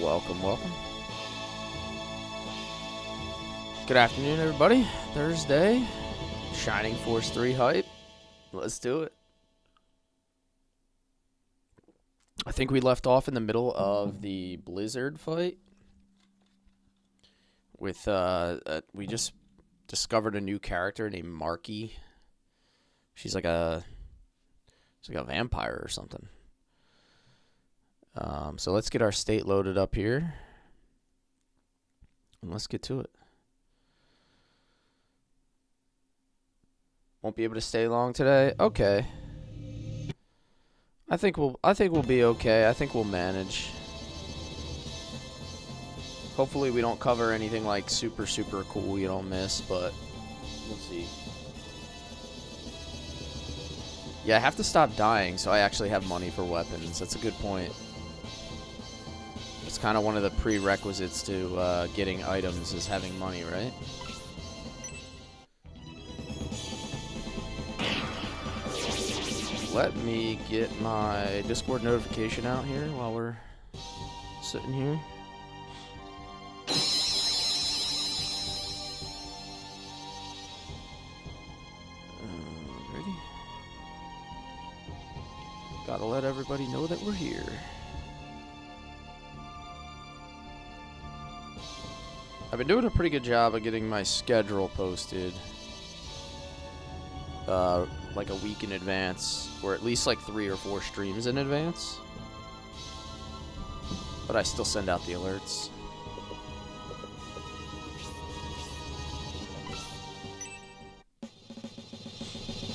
Welcome, welcome. Good afternoon, everybody. Thursday, Shining Force 3 hype. Let's do it. I think we left off in the middle of the Blizzard fight. With, we just discovered a new character named Marky. She's like a vampire or something. So let's get our state loaded up here. And let's get to it. Won't be able to stay long today. Okay. I think we'll be okay. I think we'll manage. Hopefully we don't cover anything like super cool you don't miss, but we'll see. Yeah, I have to stop dying so I actually have money for weapons. That's a good point. It's kind of one of the prerequisites to getting items is having money, right? Let me get my Discord notification out here while we're sitting here. Ready? Gotta let everybody know that we're here. I've been doing a pretty good job of getting my schedule posted. Like a week in advance, or at least like 3 or 4 streams in advance. But I still send out the alerts.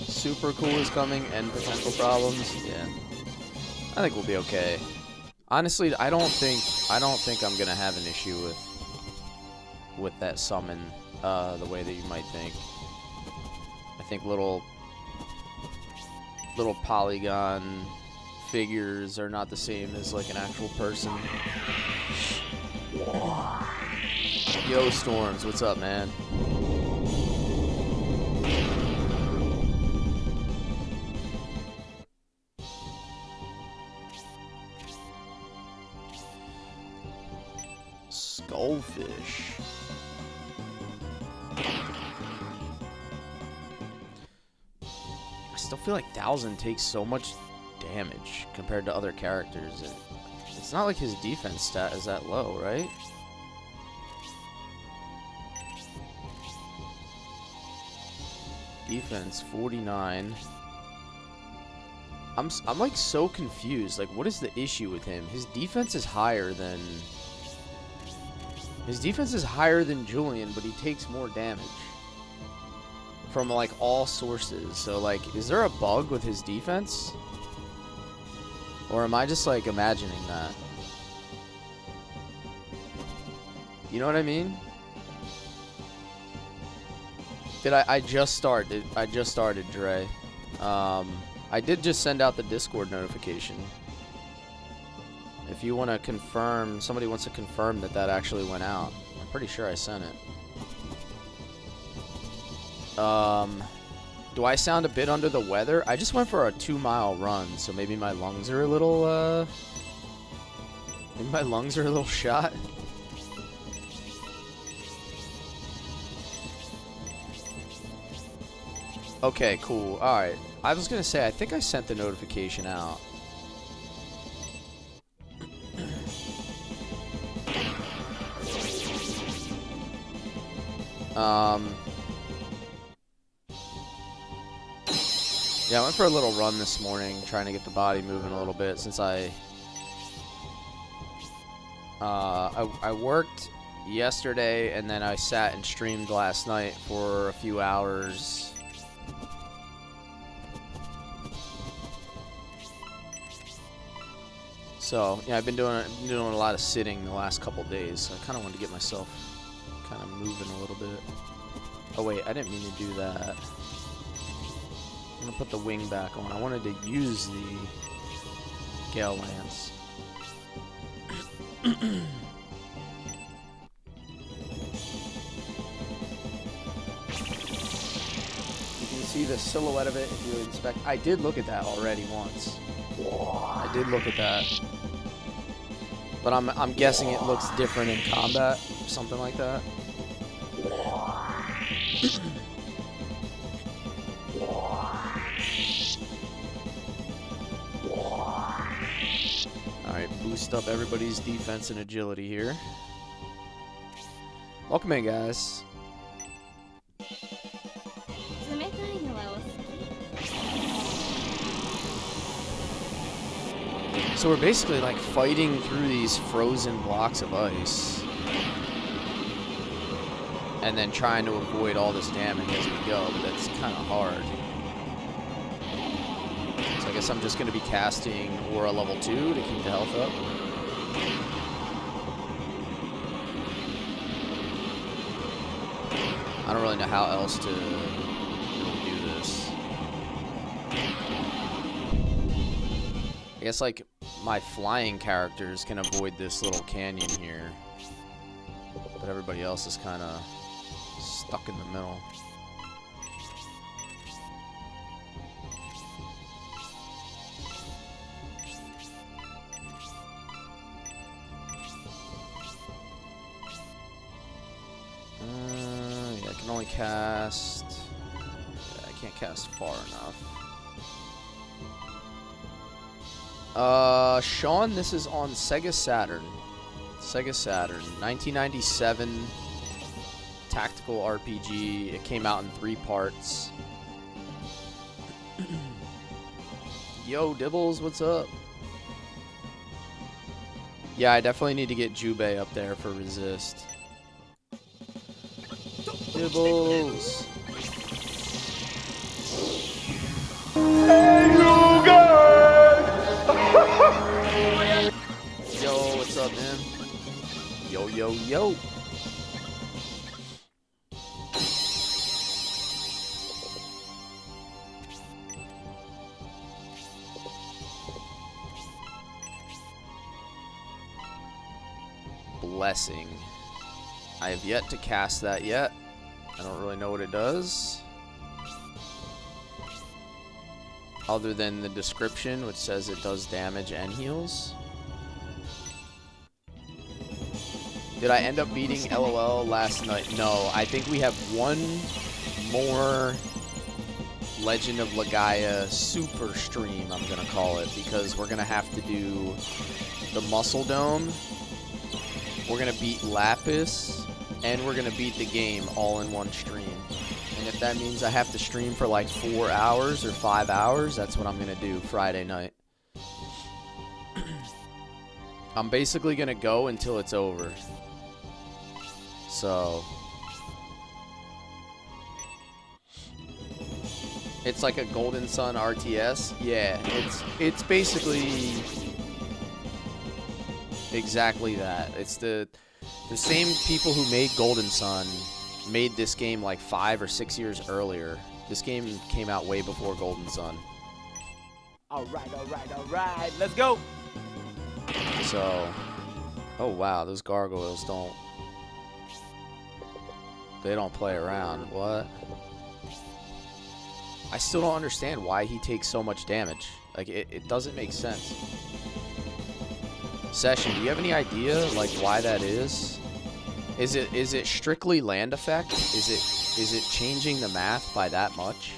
Super cool is coming and potential problems. Yeah, I think we'll be okay. Honestly, I don't think I'm gonna have an issue with that summon the way that you might think. I think little polygon figures are not the same as like an actual person. Yo, Storms, what's up, man? Skullfish. I still feel like 1000 takes so much damage compared to other characters. It's not like his defense stat is that low, right? Defense 49. I'm like so confused. Like, what is the issue with him? His defense is higher than Julian, but he takes more damage from like all sources. So like, is there a bug with his defense? Or am I just like imagining that? You know what I mean? I just started, Dre. I did just send out the Discord notification. If you want to confirm, somebody wants to confirm that actually went out. I'm pretty sure I sent it. Do I sound a bit under the weather? I just went for a 2-mile run, so maybe my lungs are a little, shot. Okay, cool. Alright. I was gonna say, I think I sent the notification out. Yeah, I went for a little run this morning, trying to get the body moving a little bit, since I worked yesterday, and then I sat and streamed last night for a few hours. So, yeah, I've been doing a lot of sitting the last couple days, so I kind of wanted to get myself kind of moving a little bit. Oh wait, I didn't mean to do that. I'm gonna put the wing back on. I wanted to use the Gale Lance. see the silhouette of it if you inspect. I did look at that already once. I did look at that. But I'm guessing it looks different in combat, something like that. Alright, boost up everybody's defense and agility here. Welcome in, guys. So we're basically like fighting through these frozen blocks of ice. And then trying to avoid all this damage as we go, but that's kind of hard. So I guess I'm just going to be casting Aura level 2 to keep the health up. I don't really know how else to really do this. I guess like my flying characters can avoid this little canyon here. But everybody else is kind of stuck in the middle. Yeah, I can only cast... Yeah, I can't cast far enough. Sean, this is on Sega Saturn. Sega Saturn, 1997 tactical RPG. It came out in 3 parts. Yo, Dibbles, what's up? Yeah, I definitely need to get Jubei up there for resist. Dibbles. Hey, you guys! Yo, what's up, man? Yo, yo, yo. Blessing. I have yet to cast that yet. I don't really know what it does. Other than the description, which says it does damage and heals. Did I end up beating LOL last night? No, I think we have one more Legend of Legaia super stream, I'm going to call it, because we're going to have to do the Muscle Dome. We're going to beat Lapis, and we're going to beat the game all in one stream. And if that means I have to stream for like 4 hours or 5 hours, that's what I'm going to do Friday night. I'm basically going to go until it's over. So it's like a Golden Sun RTS. Yeah, it's basically exactly that. It's the same people who made Golden Sun made this game like 5 or 6 years earlier. This game came out way before Golden Sun. Alright, let's go! So, oh wow, those gargoyles they don't play around. What? I still don't understand why he takes so much damage. Like, it doesn't make sense. Session, do you have any idea, like, why that is? Is it strictly land effect? Is it changing the math by that much?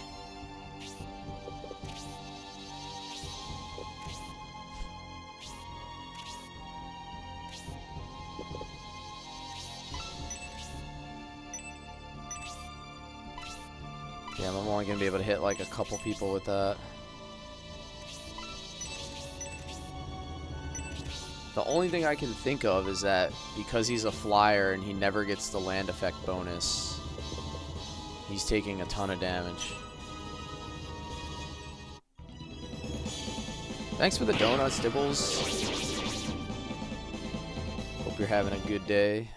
Yeah, I'm only gonna be able to hit like a couple people with that. The only thing I can think of is that because he's a flyer and he never gets the land effect bonus, he's taking a ton of damage. Thanks for the donuts, Dibbles. Hope you're having a good day.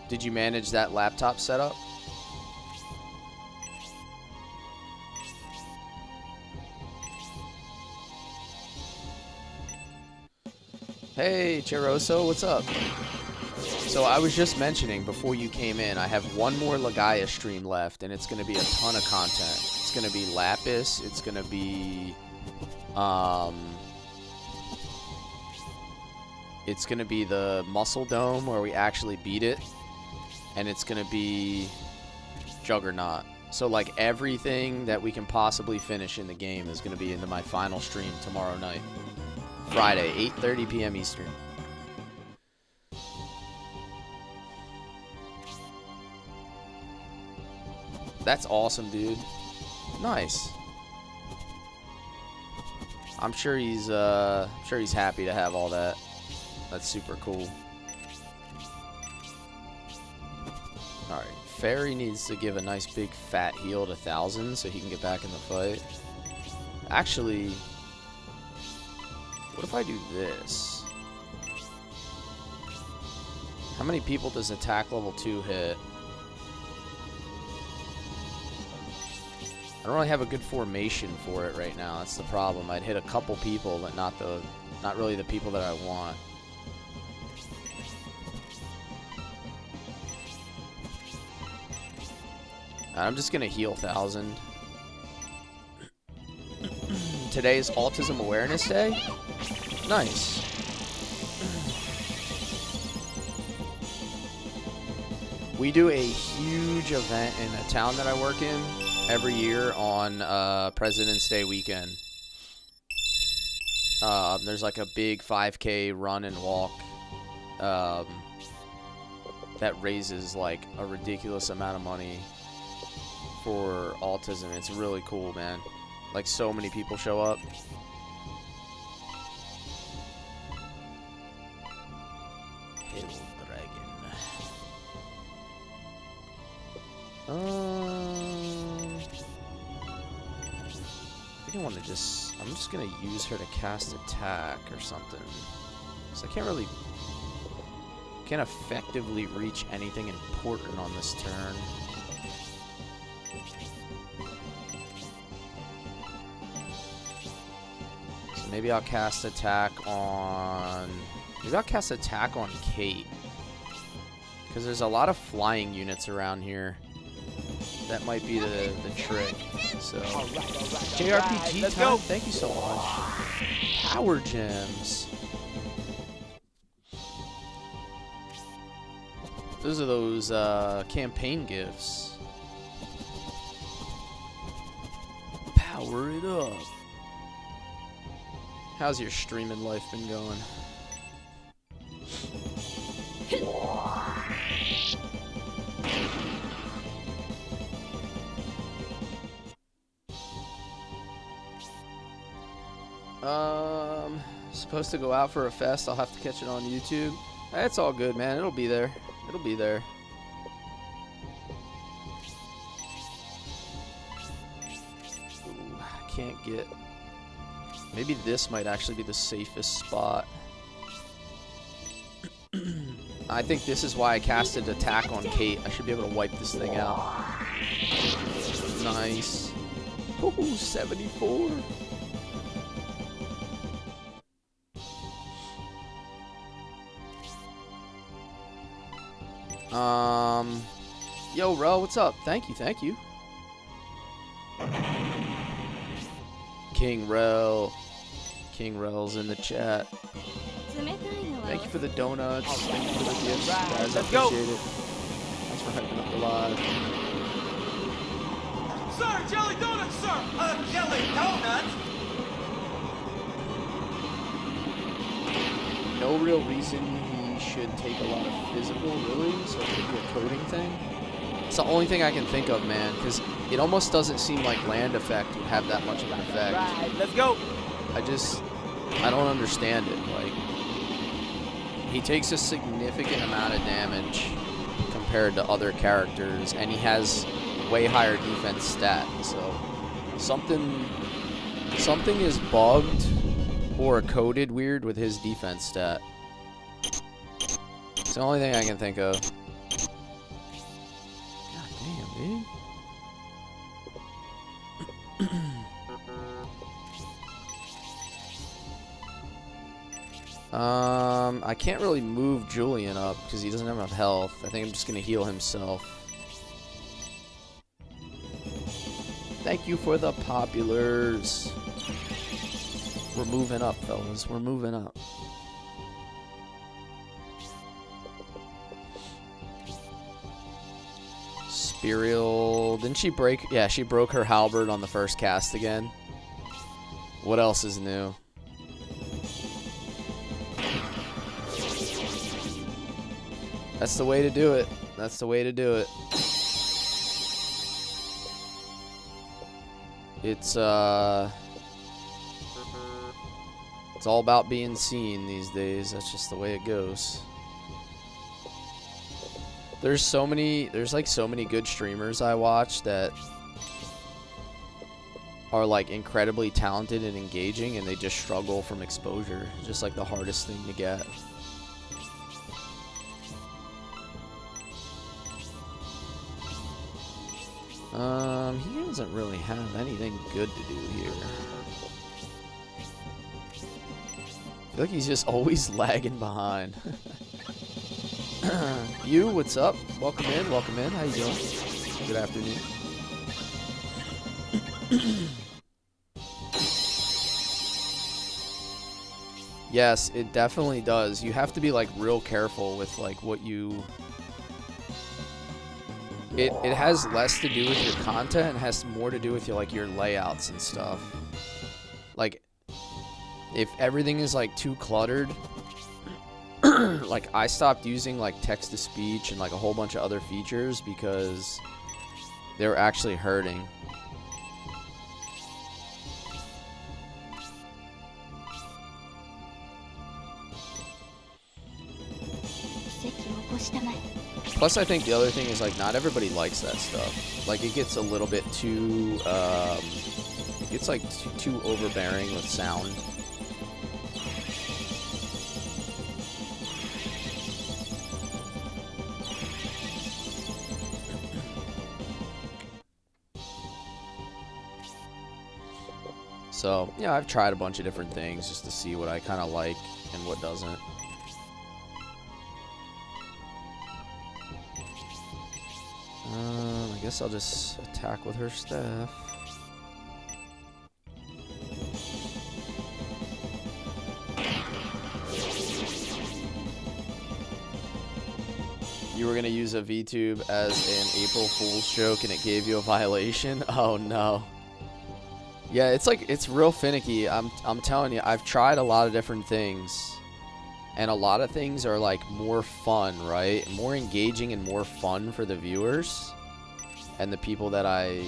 Did you manage that laptop setup? Hey, Cheroso, what's up? So I was just mentioning before you came in, I have one more Legaia stream left, and it's going to be a ton of content. It's going to be Lapis, it's going to be It's gonna be the Muscle Dome where we actually beat it, and it's gonna be Juggernaut. So like everything that we can possibly finish in the game is gonna be into my final stream tomorrow night, Friday, 8:30 p.m. Eastern. That's awesome, dude. Nice. I'm sure he's happy to have all that. That's super cool. Alright, Fairy needs to give a nice big fat heal to 1000 so he can get back in the fight. Actually, what if I do this? How many people does attack level 2 hit? I don't really have a good formation for it right now. That's the problem. I'd hit a couple people, but not really the people that I want. I'm just gonna heal 1000. Today's Autism Awareness Day. Nice. We do a huge event in a town that I work in every year on President's Day weekend. There's like a big 5K run and walk that raises like a ridiculous amount of money for autism. It's really cool, man. Like so many people show up. Hill Dragon. I think I want to just... I'm just going to use her to cast attack or something. Because I can't effectively reach anything important on this turn. So maybe I'll cast attack on... Maybe I'll cast attack on Kate. Because there's a lot of flying units around here. That might be the trick. So, JRPG let's time. go. Thank you so much. Power gems. Those are those campaign gifts. Power it up. How's your streaming life been going? Supposed to go out for a fest. I'll have to catch it on YouTube. It's all good, man. It'll be there. It'll be there. Ooh, I can't get... Maybe this might actually be the safest spot. I think this is why I casted attack on Kate. I should be able to wipe this thing out. Nice. Ooh, 74. Yo, Ro, what's up? Thank you, thank you. King Rel. King Rel's in the chat. Thank you for the donuts. Thank you for the gifts, guys. I appreciate it. Thanks for hyping up the live. Sir, jelly donuts, sir! Jelly donuts? No real reason he should take a lot of physical, really, so it could be a coding thing. It's the only thing I can think of, man, because it almost doesn't seem like land effect would have that much of an effect. Right, let's go! I don't understand it. Like, he takes a significant amount of damage compared to other characters, and he has way higher defense stat, so something is bugged or coded weird with his defense stat. It's the only thing I can think of. God damn, dude. I can't really move Julian up because he doesn't have enough health. I think I'm just gonna heal himself. Thank you for the populars. We're moving up, fellas. We're moving up. Spirial. Didn't she break? Yeah, she broke her halberd on the first cast again. What else is new? That's the way to do it. That's the way to do it. It's all about being seen these days. That's just the way it goes. There's like so many good streamers I watch that are like incredibly talented and engaging, and they just struggle from exposure. It's just like the hardest thing to get. He doesn't really have anything good to do here. I feel like he's just always lagging behind. You, what's up? Welcome in, welcome in. How you doing? Good afternoon. Yes, it definitely does. You have to be like real careful with like what you... It has less to do with your content, it has more to do with your layouts and stuff. Like, if everything is like too cluttered, like I stopped using like text to speech and like a whole bunch of other features because they were actually hurting. Plus, I think the other thing is, like, not everybody likes that stuff. Like, it gets a little bit too, it gets, like, too overbearing with sound. So, yeah, I've tried a bunch of different things just to see what I kind of like and what doesn't. I guess I'll just attack with her staff. You were gonna use a VTube as an April Fool's joke and it gave you a violation? Oh no. Yeah, it's real finicky. I'm telling you, I've tried a lot of different things. And a lot of things are like more fun, right? More engaging and more fun for the viewers and the people that I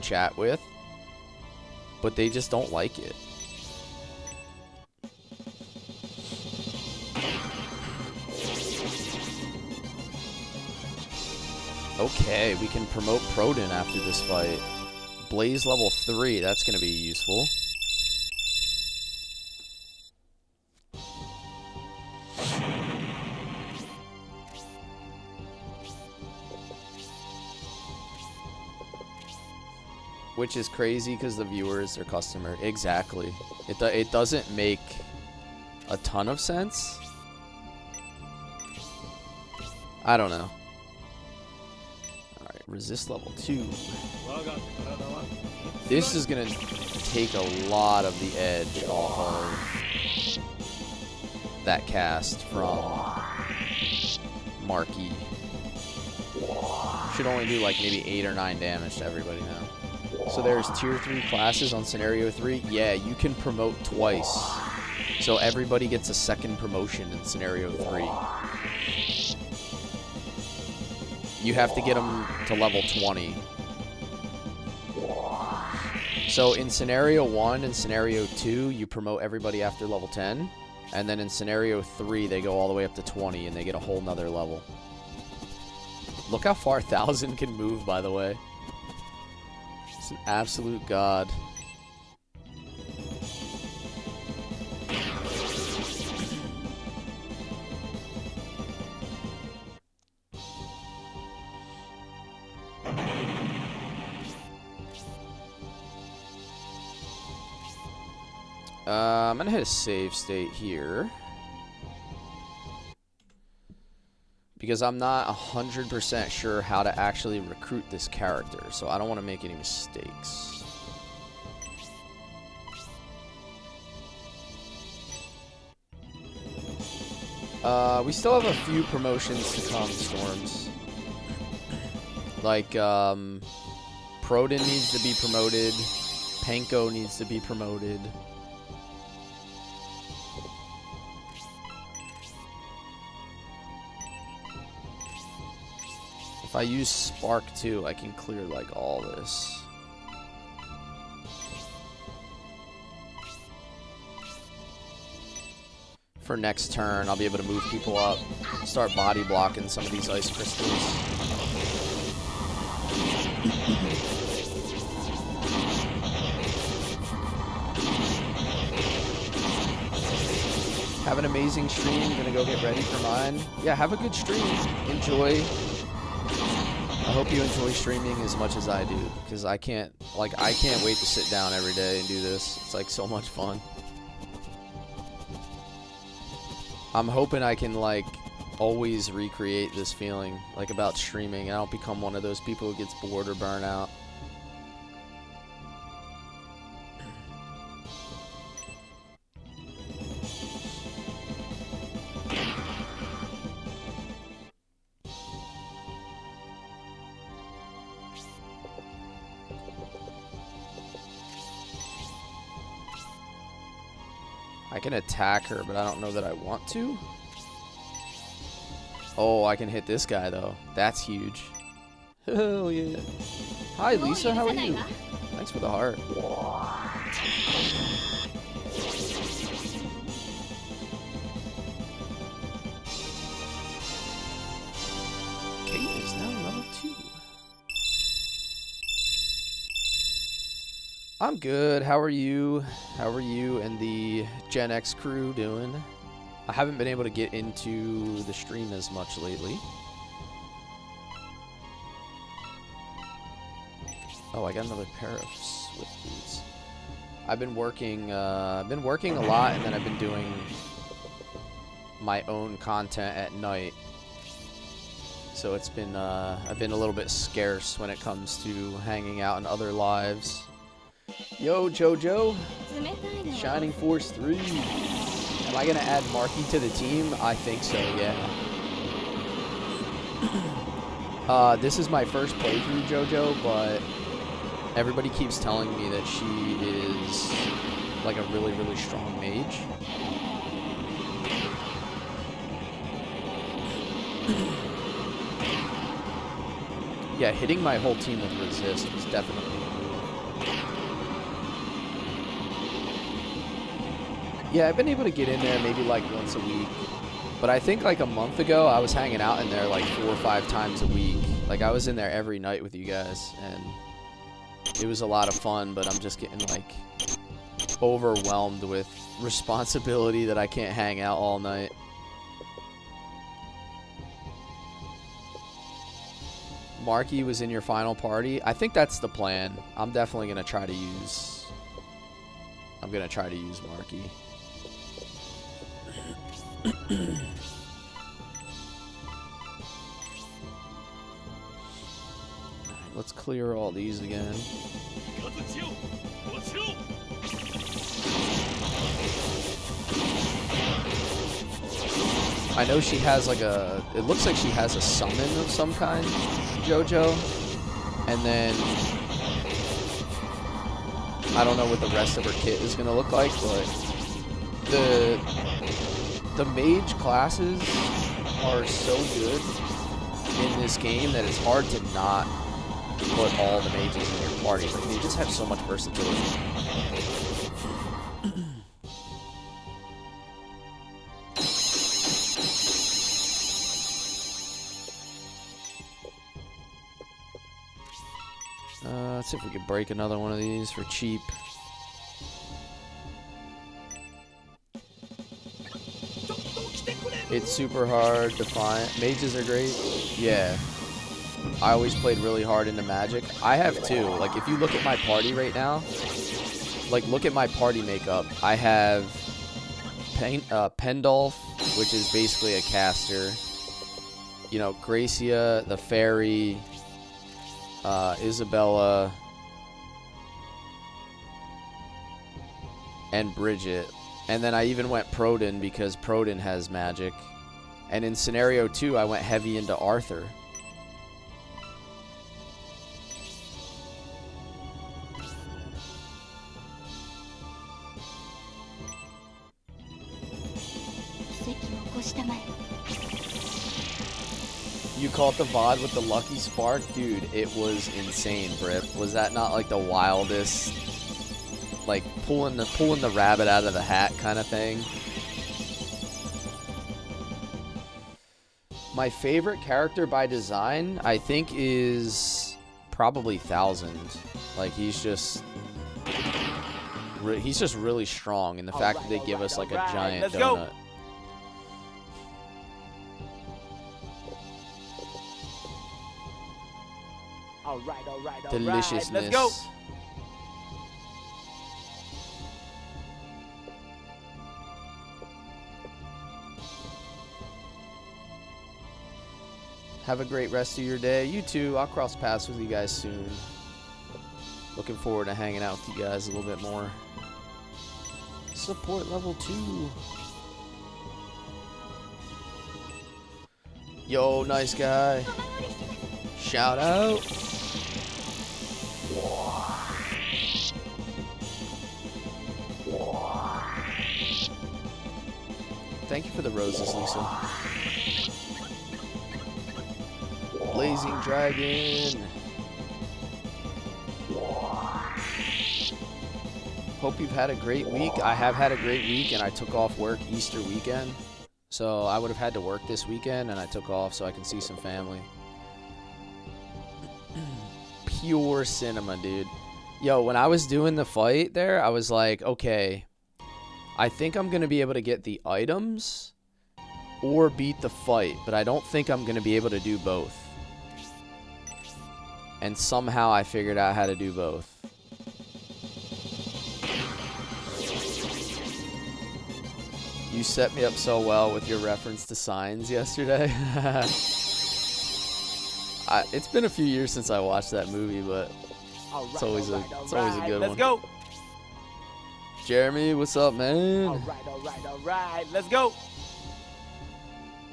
chat with. But they just don't like it. Okay, we can promote Proden after this fight. Blaze level 3, that's going to be useful. Which is crazy because the viewer is their customer. Exactly. It doesn't make a ton of sense. I don't know. Alright, resist level 2. This is going to take a lot of the edge off of that cast from Marky. Should only do like maybe 8 or 9 damage to everybody now. So there's tier 3 classes on scenario 3. Yeah, you can promote twice. So everybody gets a second promotion in scenario 3. You have to get them to level 20. So in scenario 1 and scenario 2, you promote everybody after level 10. And then in scenario 3, they go all the way up to 20 and they get a whole nother level. Look how far 1000 can move, by the way. It's an absolute god. I'm gonna hit a save state here. Because I'm not 100% sure how to actually recruit this character, so I don't want to make any mistakes. We still have a few promotions to come, Storms. Like, Proden needs to be promoted. Panko needs to be promoted. If I use Spark 2, I can clear, like, all this. For next turn, I'll be able to move people up, start body blocking some of these ice crystals. Have an amazing stream. Gonna go get ready for mine. Yeah, have a good stream. Enjoy. I hope you enjoy streaming as much as I do, because I can't wait to sit down every day and do this. It's like so much fun. I'm hoping I can, like, always recreate this feeling, like, about streaming. I don't become one of those people who gets bored or burn out. I can attack her, but I don't know that I want to. Oh, I can hit this guy, though. That's huge. Hell yeah. Hi, Lisa. How are you? Thanks for the heart. Kate is now level 2. I'm good. How are you? How are you and the Gen X crew doing? I haven't been able to get into the stream as much lately. Oh, I got another pair of Swift boots. I've been working a lot, and then I've been doing my own content at night. So it's been I've been a little bit scarce when it comes to hanging out in other lives. Yo, Jojo. Shining Force 3. Am I going to add Marky to the team? I think so, yeah. This is my first playthrough, Jojo, but everybody keeps telling me that she is, like, a really, really strong mage. Yeah, hitting my whole team with resist was definitely... Yeah, I've been able to get in there maybe like once a week. But I think like a month ago, I was hanging out in there like 4 or 5 times a week. Like I was in there every night with you guys, and it was a lot of fun, but I'm just getting like overwhelmed with responsibility that I can't hang out all night. Marky was in your final party. I think that's the plan. I'm definitely going to try to use... I'm going to try to use Marky. Let's clear all these again. I know she has like a... It looks like she has a summon of some kind, Jojo. And then... I don't know what the rest of her kit is going to look like, but... The mage classes are so good in this game that it's hard to not put all the mages in your party. Like, they just have so much versatility. Let's see if we could break another one of these for cheap. It's super hard to find. Mages are great. Yeah. I always played really hard into Magic. I have too. Like, if you look at my party right now, like, look at my party makeup. I have Pendulph, which is basically a caster. You know, Gracia, the Fairy, Isabella, and Bridget. And then I even went Proden because Proden has magic. And in scenario 2, I went heavy into Arthur. You caught the VOD with the Lucky Spark? Dude, it was insane, Brip. Was that not like the wildest, like pulling the rabbit out of the hat kind of thing? My favorite character by design, I think, is probably 1000. Like, he's just really strong, and the fact that they give us like a giant donut. All right. Deliciousness. Let's go. Have a great rest of your day. You too. I'll cross paths with you guys soon. Looking forward to hanging out with you guys a little bit more. Support level 2. Yo, nice guy. Shout out. Thank you for the roses, Lisa. Blazing Dragon. Hope you've had a great week. I have had a great week, and I took off work Easter weekend. So I would have had to work this weekend, and I took off so I can see some family. Pure cinema, dude. Yo, when I was doing the fight there, I was like, okay, I think I'm going to be able to get the items or beat the fight, but I don't think I'm going to be able to do both. And somehow I figured out how to do both. You set me up so well with your reference to Signs yesterday. It's been a few years since I watched that movie, but it's always a good one. Let's go. Jeremy, what's up, man? All right. Let's go.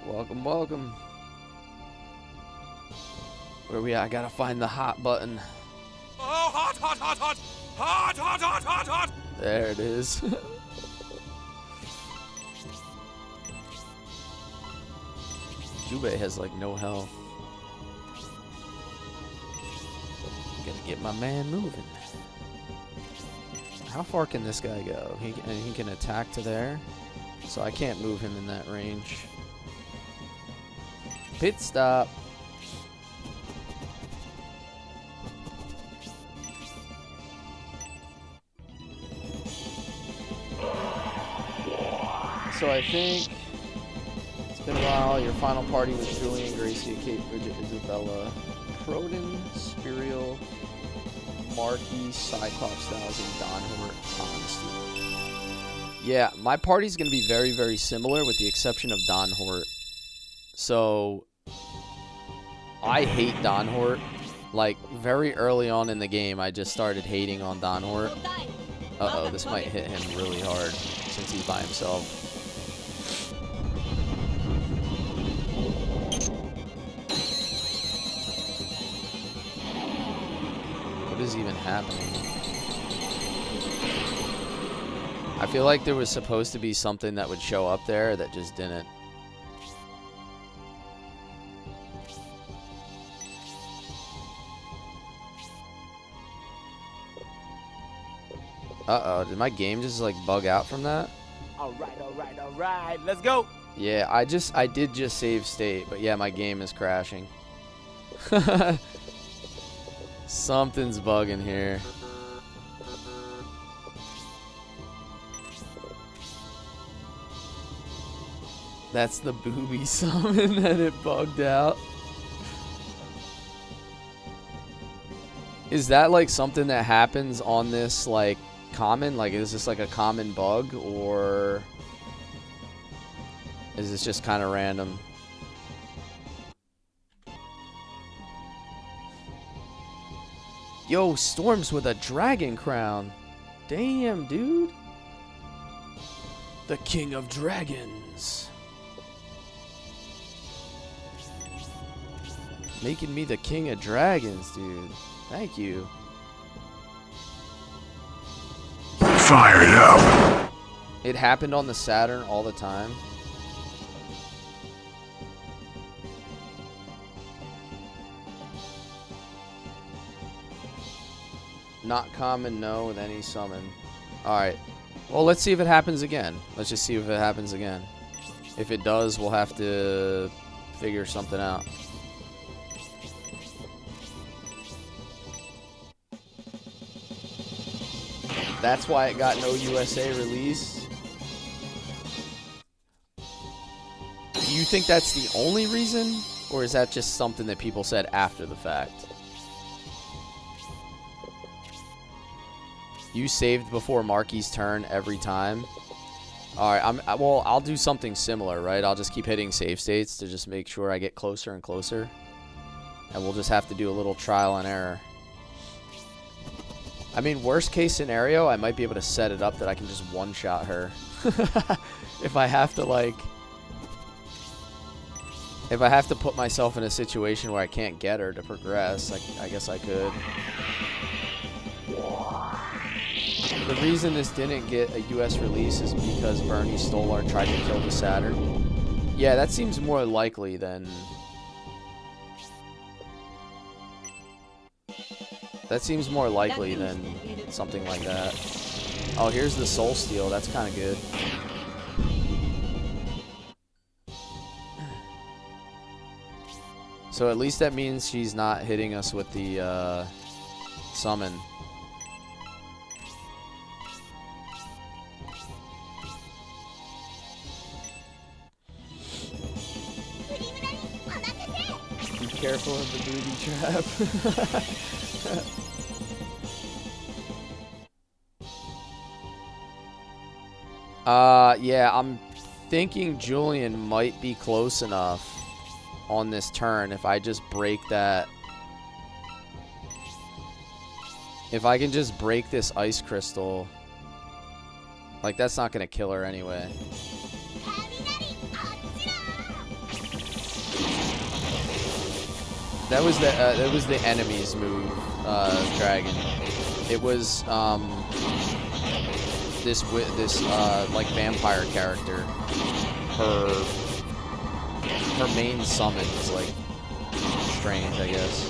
Welcome. Where we at? I gotta find the hot button. Oh, hot. There it is. Jubei has like no health. Gotta get my man moving. How far can this guy go? He can attack to there, so I can't move him in that range. Pit stop. So I think it's been a while. Your final party was Julian, Gracie, Kate, Bridget, Isabella, Proden, Spirial, Marky, Cyclops, Styles, and Don Hort, Honesty. Yeah, my party's going to be very, very similar with the exception of Don Hort. So, I hate Don Hort. Like, very early on in the game, I just started hating on Don Hort. Uh-oh, this might hit him really hard since he's by himself. What is even happening? I feel like there was supposed to be something that would show up there that just didn't. Uh-oh, did my game just like bug out from that? All right. Let's go. Yeah, I did just save state, but yeah, my game is crashing. Something's bugging here. That's the booby summon that it bugged out. Is that like something that happens on this like common? Like, is this like a common bug, or is this just kind of random? Yo, Storm's with a dragon crown. Damn, dude. The King of Dragons. Making me the king of dragons, dude. Thank you. Fire it up. It happened on the Saturn all the time. Not common, no, with any summon. Alright. Well, let's see if it happens again. Let's just see if it happens again. If it does, we'll have to figure something out. That's why it got no USA release. Do you think that's the only reason? Or is that just something that people said after the fact? You saved before Marky's turn every time. Alright, well, I'll do something similar, right? I'll just keep hitting save states to just make sure I get closer and closer. And we'll just have to do a little trial and error. I mean, worst case scenario, I might be able to set it up that I can just one-shot her. If I have to, like... If I have to put myself in a situation where I can't get her to progress, I guess I could. The reason this didn't get a US release is because Bernie Stolar tried to kill the Saturn. Yeah, that seems more likely than... That seems more likely than something like that. Oh, here's the Soul Steel. That's kind of good. So at least that means she's not hitting us with the summon. Be careful of the booby trap. Yeah, I'm thinking Julian might be close enough on this turn if I just break that. If I can just break this ice crystal. Like, that's not gonna kill her anyway. That was the enemy's move, dragon. It was this like vampire character. Her main summon is like strange, I guess.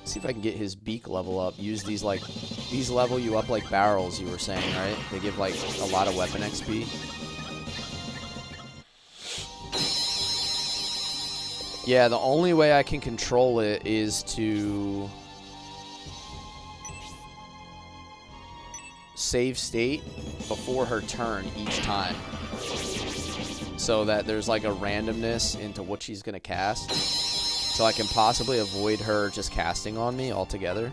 See if I can get his beak level up. Use these level you up like barrels, you were saying, right? They give like a lot of weapon XP. Yeah, the only way I can control it is to save state before her turn each time, so that there's like a randomness into what she's gonna cast, so I can possibly avoid her just casting on me altogether.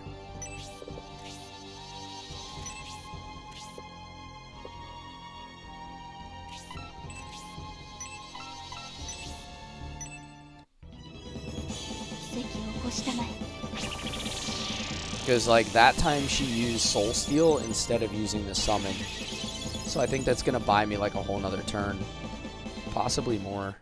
Because, like, that time she used Soul Steel instead of using the summon. So I think that's going to buy me, like, a whole nother turn. Possibly more.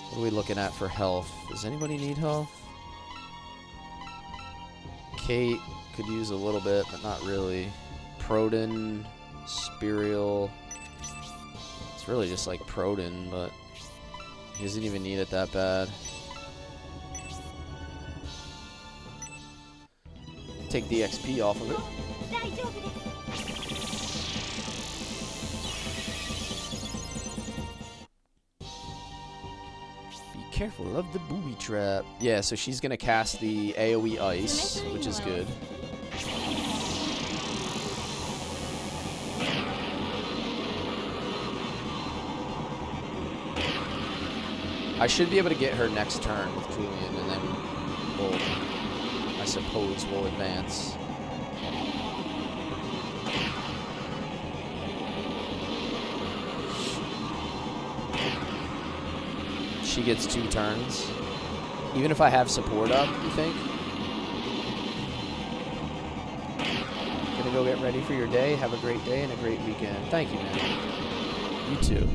What are we looking at for health? Does anybody need health? Kate could use a little bit, but not really. Proton, Spirial. It's really just, like, Proton, but... he doesn't even need it that bad. Take the XP off of it. Be careful of the booby trap. Yeah, so she's gonna cast the AoE Ice, which is good. I should be able to get her next turn with Julian, and then we'll, I suppose, we'll advance. She gets 2 turns. Even if I have support up, you think? Gonna go get ready for your day. Have a great day and a great weekend. Thank you, man. You too.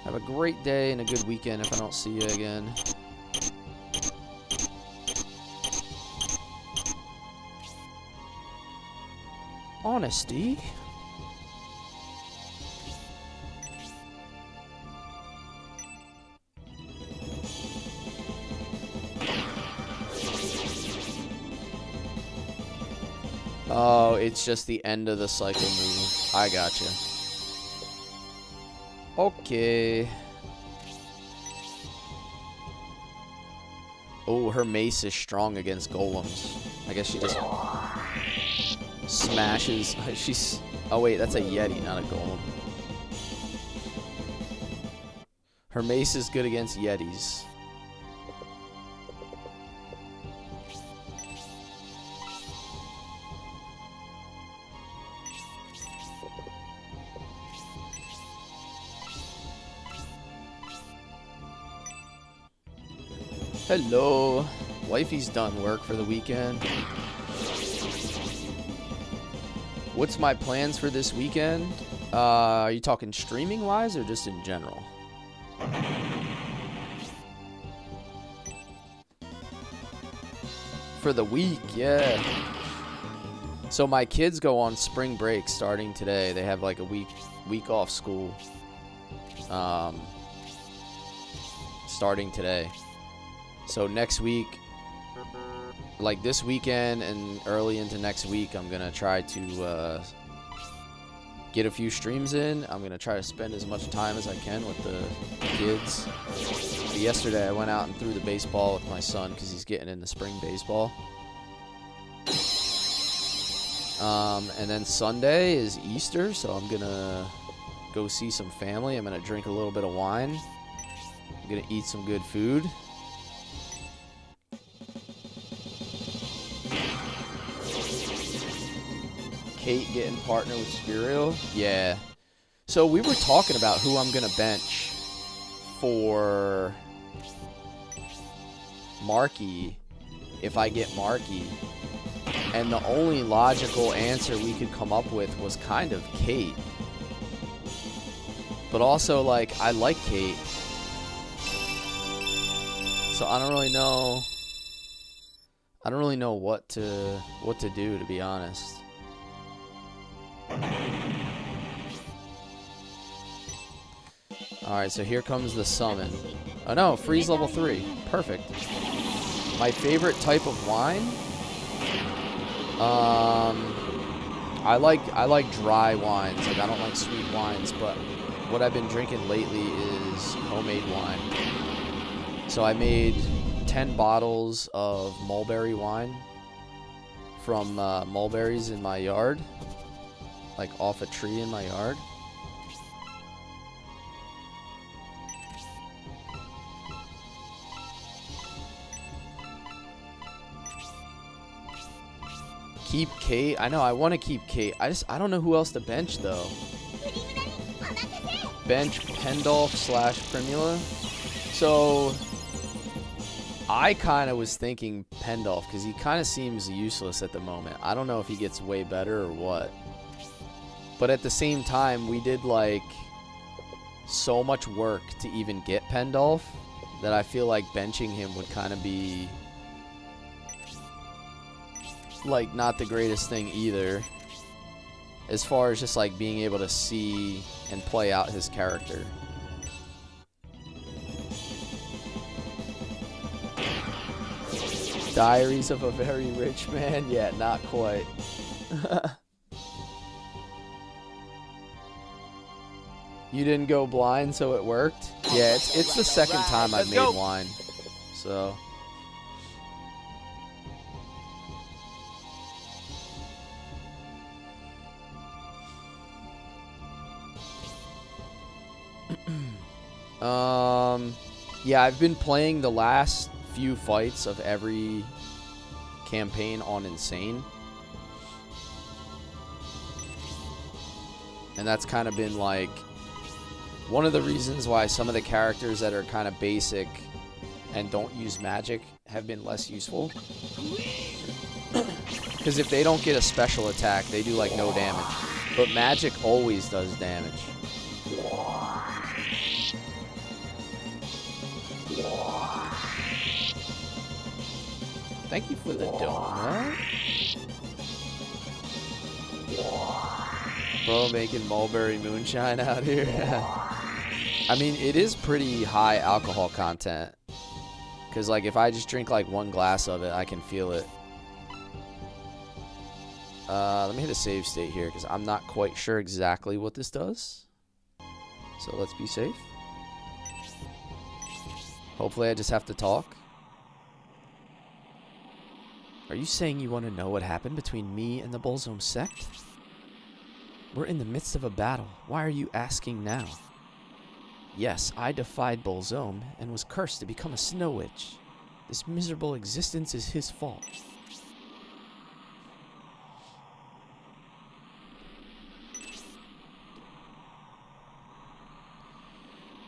Have a great day and a good weekend if I don't see you again. Honesty? Oh, it's just the end of the cycle move. I gotcha. Okay. Oh, her mace is strong against golems. I guess she just smashes. She's. Oh wait, that's a Yeti, not a golem. Her mace is good against Yetis. Hello. Wifey's done work for the weekend. What's my plans for this weekend? Are you talking streaming wise or just in general? For the week, yeah. So my kids go on spring break starting today. They have like a week off school. Starting today. So next week, like this weekend and early into next week, I'm going to try to get a few streams in. I'm going to try to spend as much time as I can with the kids. But yesterday, I went out and threw the baseball with my son because he's getting into spring baseball. And then Sunday is Easter, so I'm going to go see some family. I'm going to drink a little bit of wine. I'm going to eat some good food. Kate getting partner with Spiro. Yeah. So we were talking about who I'm going to bench for Marky if I get Marky. And the only logical answer we could come up with was kind of Kate. But also, like, I like Kate. So I don't really know. I don't really know what to do, to be honest. Alright, so here comes the summon. Oh no, freeze level 3. Perfect. My favorite type of wine? I like dry wines. Like, I don't like sweet wines, but what I've been drinking lately is homemade wine. So I made 10 bottles of mulberry wine from mulberries in my yard. Like off a tree in my yard. Keep Kate. I know, I want to keep Kate. I don't know who else to bench though. Bench Pendolph / Primula. So I kind of was thinking Pendolph because he kind of seems useless at the moment. I don't know if he gets way better or what. But at the same time, we did like so much work to even get Pendolph that I feel like benching him would kind of be like not the greatest thing either, as far as just like being able to see and play out his character. Diaries of a Very Rich Man? Yeah, not quite. You didn't go blind, so it worked? Yeah, it's the second time I've made wine. So yeah, I've been playing the last few fights of every campaign on Insane. And that's kind of been like one of the reasons why some of the characters that are kind of basic and don't use magic have been less useful. Because if they don't get a special attack, they do like no damage. But magic always does damage. Thank you for the donut. Bro, making mulberry moonshine out here. I mean, it is pretty high alcohol content. Because, like, if I just drink, like, one glass of it, I can feel it. Let me hit a save state here, because I'm not quite sure exactly what this does. So let's be safe. Hopefully I just have to talk. Are you saying you want to know what happened between me and the Bolzome sect? We're in the midst of a battle. Why are you asking now? Yes, I defied Bolzome and was cursed to become a snow witch. This miserable existence is his fault.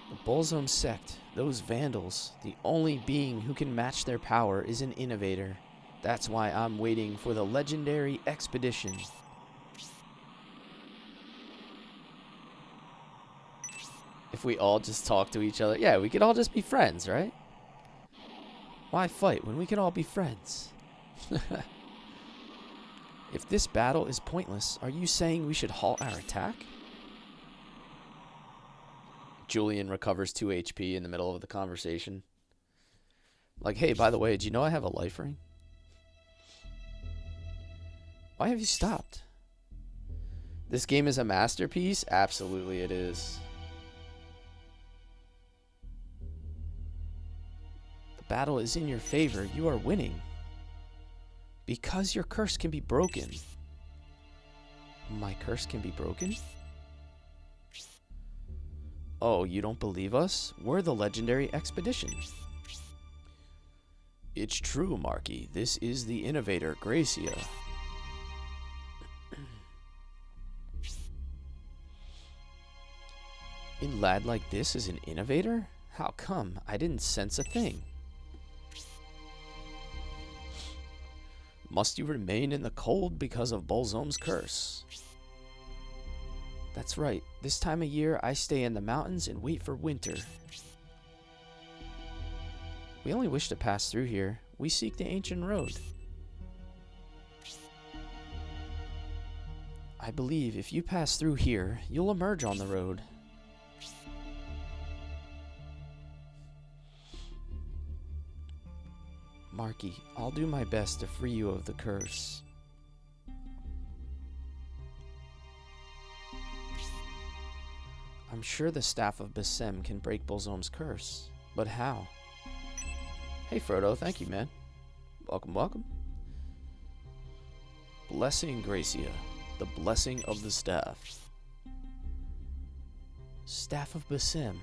The Bolzome sect, those vandals, the only being who can match their power is an innovator. That's why I'm waiting for the legendary expedition. If we all just talk to each other, yeah, we could all just be friends, right? Why fight when we can all be friends? If this battle is pointless, are you saying we should halt our attack? Julian recovers 2 HP in the middle of the conversation. Like, hey, by the way, do you know I have a life ring? Why have you stopped? This game is a masterpiece? Absolutely it is. The battle is in your favor. You are winning. Because your curse can be broken. My curse can be broken? Oh, you don't believe us? We're the legendary expedition. It's true, Marky. This is the innovator, Gracia. A lad like this is an innovator? How come? I didn't sense a thing. Must you remain in the cold because of Bolzome's curse? That's right. This time of year, I stay in the mountains and wait for winter. We only wish to pass through here. We seek the ancient road. I believe if you pass through here, you'll emerge on the road. Marky, I'll do my best to free you of the curse. I'm sure the staff of Basim can break Bolzome's curse, but how? Hey Frodo, thank you, man. Welcome, welcome. Blessing Gracia, the blessing of the staff. Staff of Basim,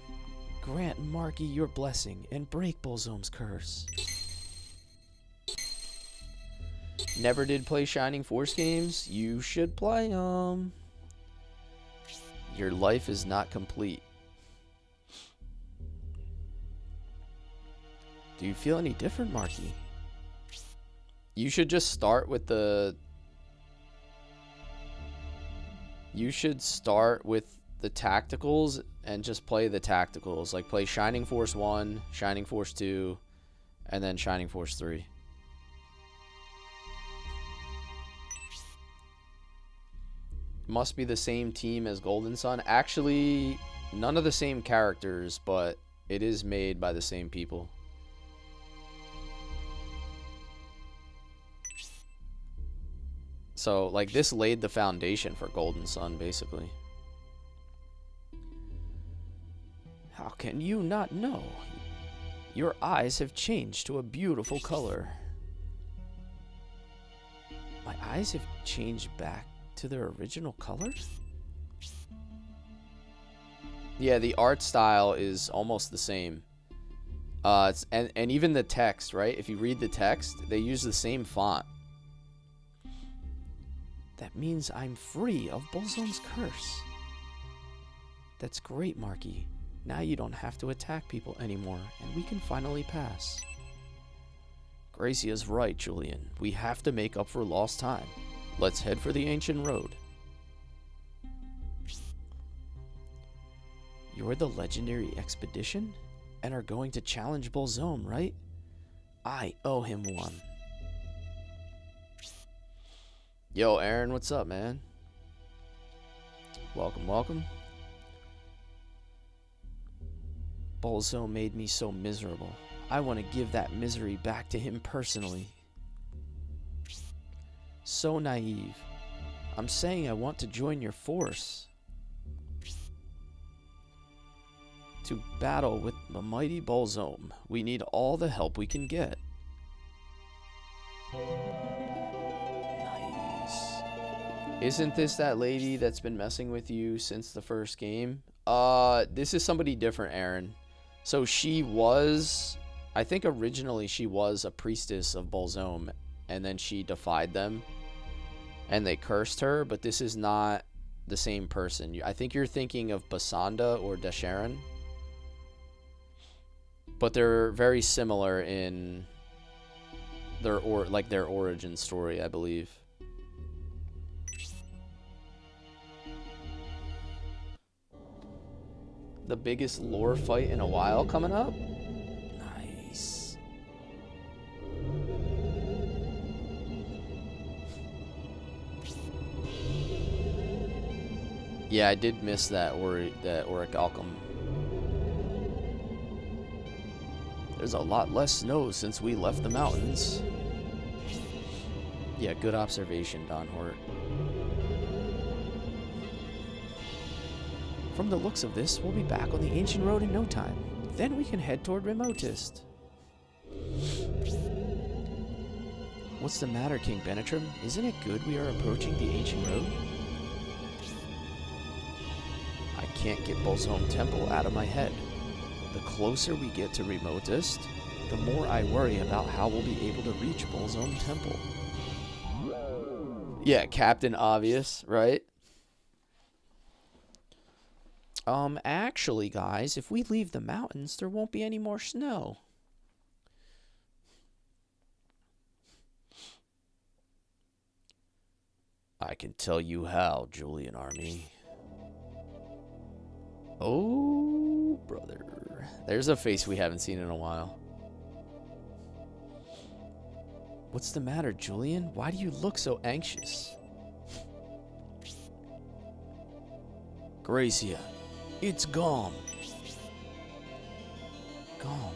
grant Marky your blessing and break Bolzome's curse. Never did play Shining Force games? You should play them. Your life is not complete. Do you feel any different, Marky? You should just start with the... You should start with the tacticals and just play the tacticals. Like play Shining Force 1, Shining Force 2, and then Shining Force 3. Must be the same team as Golden Sun. Actually, none of the same characters, but it is made by the same people. So, like, this laid the foundation for Golden Sun, basically. How can you not know? Your eyes have changed to a beautiful color. My eyes have changed back to their original color? Yeah, the art style is almost the same. And even the text, right? If you read the text, they use the same font. That means I'm free of Bolzome's curse. That's great, Marky. Now you don't have to attack people anymore, and we can finally pass. Gracia's right, Julian. We have to make up for lost time. Let's head for the ancient road. You're the legendary expedition? And are going to challenge Bolzome, right? I owe him one. Yo, Aaron, what's up, man? Welcome, welcome. Bolzome made me so miserable. I want to give that misery back to him personally. So naive. I'm saying I want to join your force. To battle with the mighty Bolzome, we need all the help we can get. Nice. Isn't this that lady that's been messing with you since the first game? This is somebody different, Aaron. So she was, I think originally she was a priestess of Bolzome, and then she defied them, and they cursed her, but this is not the same person. I think you're thinking of Basanda or Dasharan. But they're very similar in their origin story, I believe. The biggest lore fight in a while coming up? Nice. Yeah, I did miss that Orichalcum. There's a lot less snow since we left the mountains. Yeah, good observation, Don Hort. From the looks of this, we'll be back on the ancient road in no time. Then we can head toward Remotest. What's the matter, King Benetrim? Isn't it good we are approaching the ancient road? I can't get Bolzome Temple out of my head. The closer we get to Remotest, the more I worry about how we'll be able to reach Bolzome Temple. Yeah, Captain Obvious, right? Actually, guys, if we leave the mountains, there won't be any more snow. I can tell you how, Julian Army. Oh, brother. There's a face we haven't seen in a while. What's the matter, Julian? Why do you look so anxious? Gracia, it's Gom. Gom,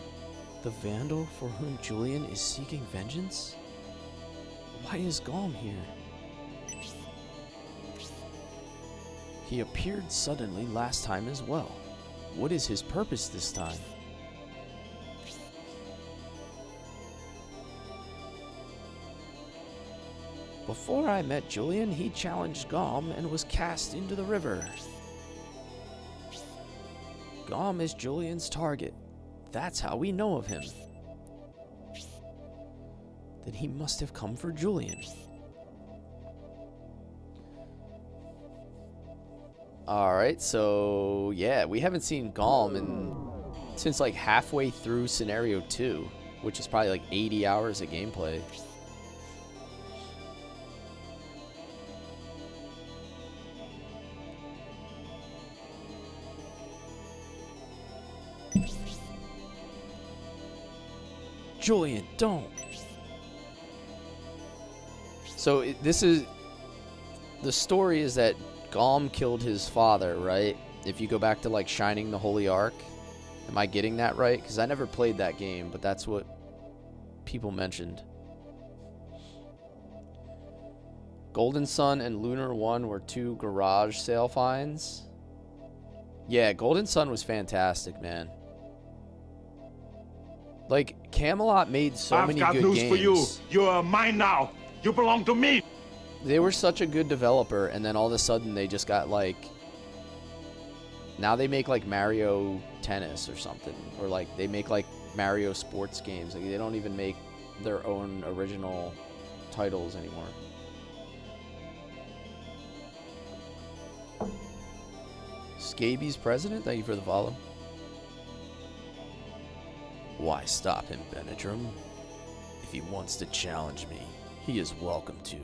the vandal for whom Julian is seeking vengeance? Why is Gom here? He appeared suddenly last time as well. What is his purpose this time? Before I met Julian, he challenged Gom and was cast into the river. Gom is Julian's target. That's how we know of him. Then he must have come for Julian. Alright, so yeah, we haven't seen Gom since like halfway through Scenario 2, which is probably like 80 hours of gameplay. Julian, don't. So this is the story is that Gom killed his father, right? If you go back to like Shining the Holy Ark. Am I getting that right? Because I never played that game, but that's what people mentioned. Golden Sun and Lunar 1 were two garage sale finds. Yeah, Golden Sun was fantastic, man. Like, Camelot made so many good games. I've got news for you. You are mine now. You belong to me. They were such a good developer, and then all of a sudden they just got like... Now they make like Mario Tennis or something. Or like they make like Mario sports games. Like, they don't even make their own original titles anymore. Scabies president? Thank you for the follow. Why stop him, Benadryl? If he wants to challenge me, he is welcome to.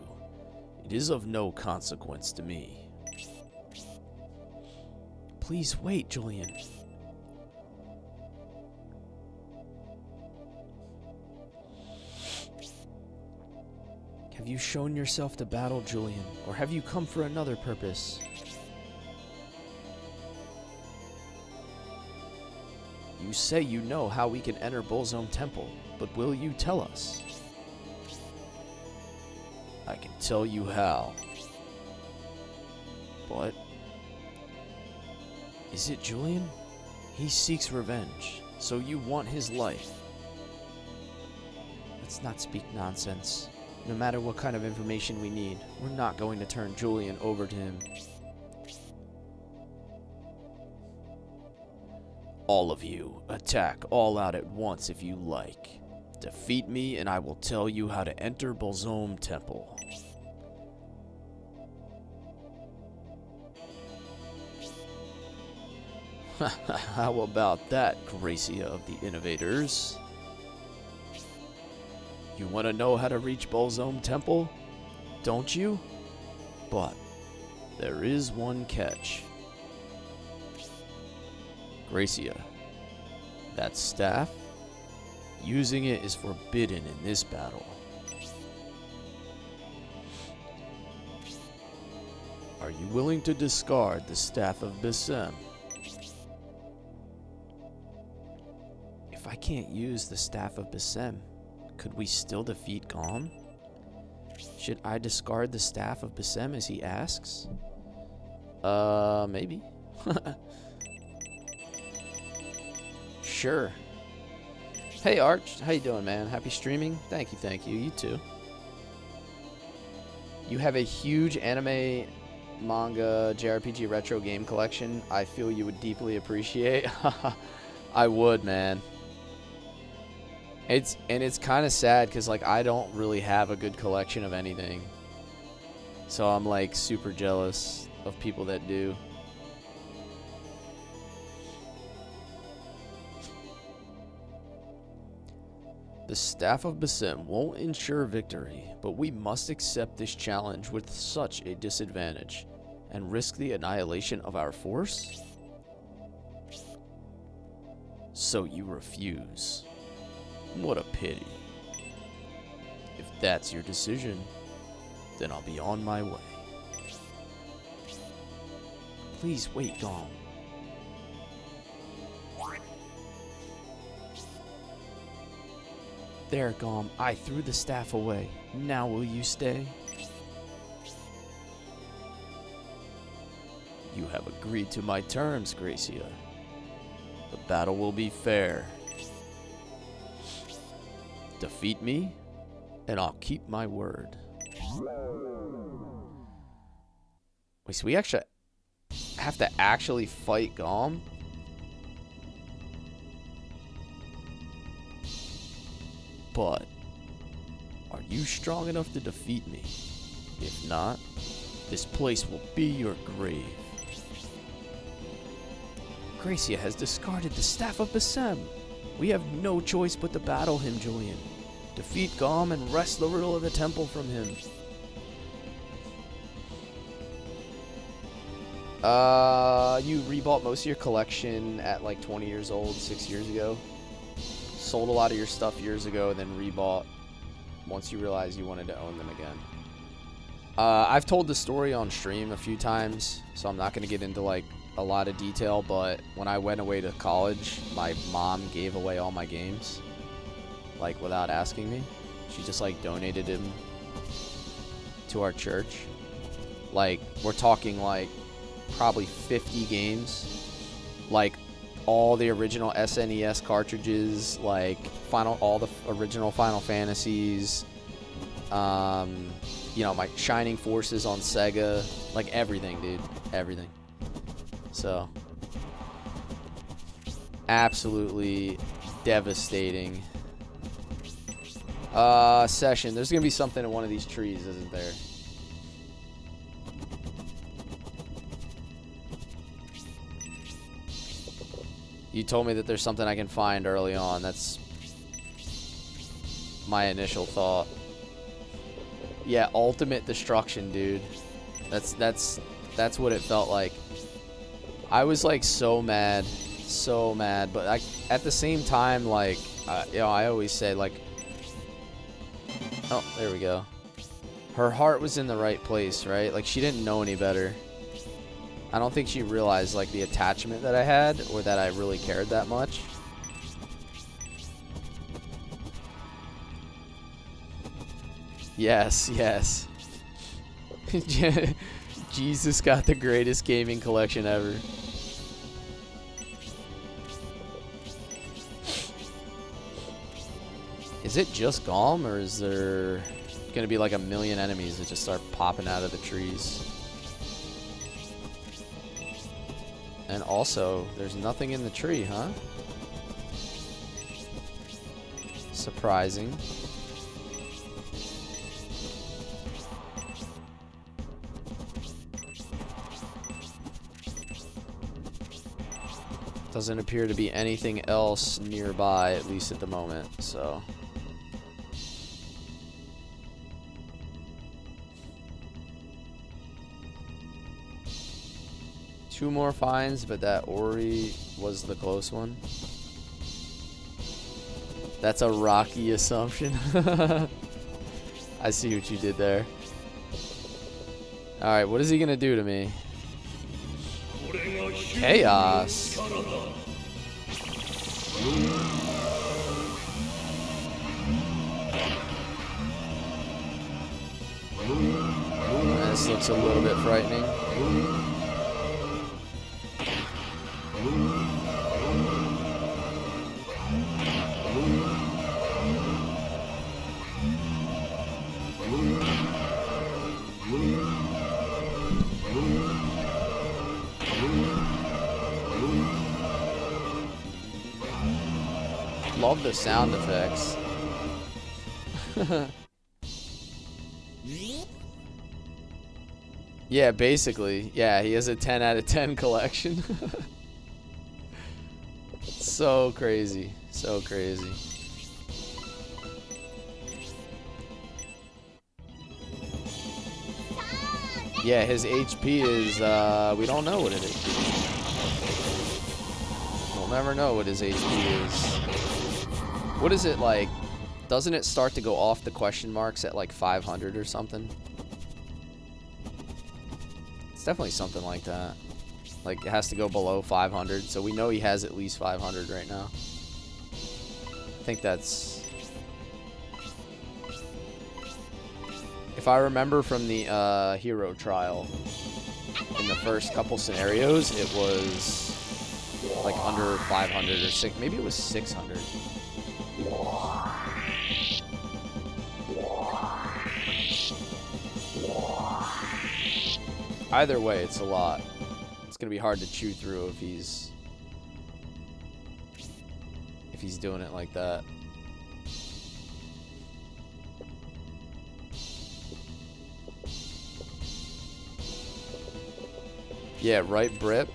It is of no consequence to me. Please wait, Julian. Have you shown yourself to battle, Julian, or have you come for another purpose? You say you know how we can enter Bullzone Temple, but will you tell us? I can tell you how. But is it Julian? He seeks revenge, so you want his life. Let's not speak nonsense. No matter what kind of information we need, we're not going to turn Julian over to him. All of you, attack all out at once if you like. Defeat me and I will tell you how to enter Bullzone Temple. How about that, Gracia of the Innovators? You want to know how to reach Bullzone Temple? Don't you? But there is one catch. Gracia, that staff, using it is forbidden in this battle. Are you willing to discard the Staff of Bissem? If I can't use the Staff of Bissem, could we still defeat Gom? Should I discard the Staff of Bissem as he asks? Maybe. Sure. Hey Arch, how you doing, man? Happy streaming? Thank you, you too. You have a huge anime, manga, JRPG retro game collection I feel you would deeply appreciate. I would, man. It's kind of sad because like I don't really have a good collection of anything. So I'm like super jealous of people that do. The Staff of Bissem won't ensure victory, but we must accept this challenge with such a disadvantage and risk the annihilation of our force? So you refuse. What a pity. If that's your decision, then I'll be on my way. Please wait, Gom. There, Gom, I threw the staff away. Now will you stay? You have agreed to my terms, Gracia. The battle will be fair. Defeat me, and I'll keep my word. Wait, so we actually have to actually fight Gom? But are you strong enough to defeat me? If not, this place will be your grave. Gracia has discarded the Staff of Bissem. We have no choice but to battle him, Julian. Defeat Gom and wrest the riddle of the temple from him. You rebought most of your collection at like 20 years old, 6 years ago. Sold a lot of your stuff years ago, then rebought once you realized you wanted to own them again. I've told the story on stream a few times, so I'm not going to get into like a lot of detail, but when I went away to college, my mom gave away all my games, like without asking me. She just like donated them to our church. Like, we're talking like probably 50 games, like all the original SNES cartridges, like all the original Final Fantasies, you know, my Shining Forces on Sega, like everything, dude, everything. So, absolutely devastating. Session, there's gonna be something in one of these trees, isn't there? You told me that there's something I can find early on. That's my initial thought. Yeah, ultimate destruction, dude. That's what it felt like. I was like so mad, but at the same time, like, you know, I always say, like, oh, there we go. Her heart was in the right place, right? Like, she didn't know any better. I don't think she realized, like, the attachment that I had, or that I really cared that much. Yes, yes. Jesus got the greatest gaming collection ever. Is it just Golem, or is there gonna be like a million enemies that just start popping out of the trees? And also, there's nothing in the tree, huh? Surprising. Doesn't appear to be anything else nearby, at least at the moment, so. Two more finds, but that Ori was the close one. That's a rocky assumption. I see what you did there. Alright, what is he gonna do to me? Chaos. This looks a little bit frightening. Love the sound effects. Yeah, basically. Yeah, he has a 10 out of 10 collection. So crazy. So crazy. Yeah, his HP is, we don't know what it is. We'll never know what his HP is. What is it like? Doesn't it start to go off the question marks at like 500 or something? It's definitely something like that. Like, it has to go below 500, so we know he has at least 500 right now. I think that's... If I remember from the hero trial, in the first couple scenarios, it was like under 500 or 6, maybe it was 600. Either way, it's a lot. It's gonna be hard to chew through if he's doing it like that. Yeah, right, Brip.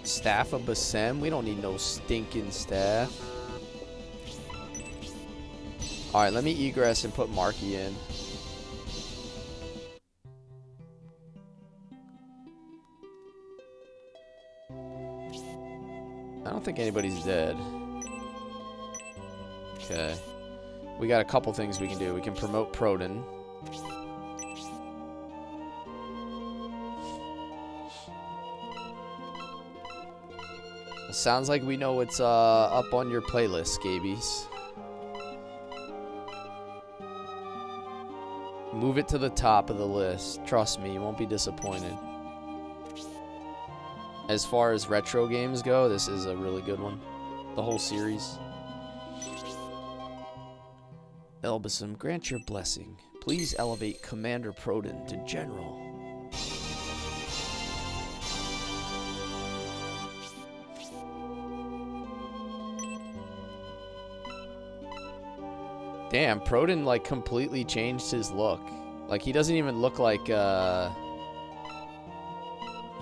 Staff of Basem. We don't need no stinking staff. Alright, let me egress and put Marky in. I don't think anybody's dead. Okay. We got a couple things we can do. We can promote Proton. Sounds like we know what's up on your playlist, scabies. Move it to the top of the list. Trust me, you won't be disappointed. As far as retro games go, this is a really good one. The whole series. Elbasum, grant your blessing. Please elevate Commander Proton to General. Damn, Proton, like, completely changed his look. Like, he doesn't even look like, he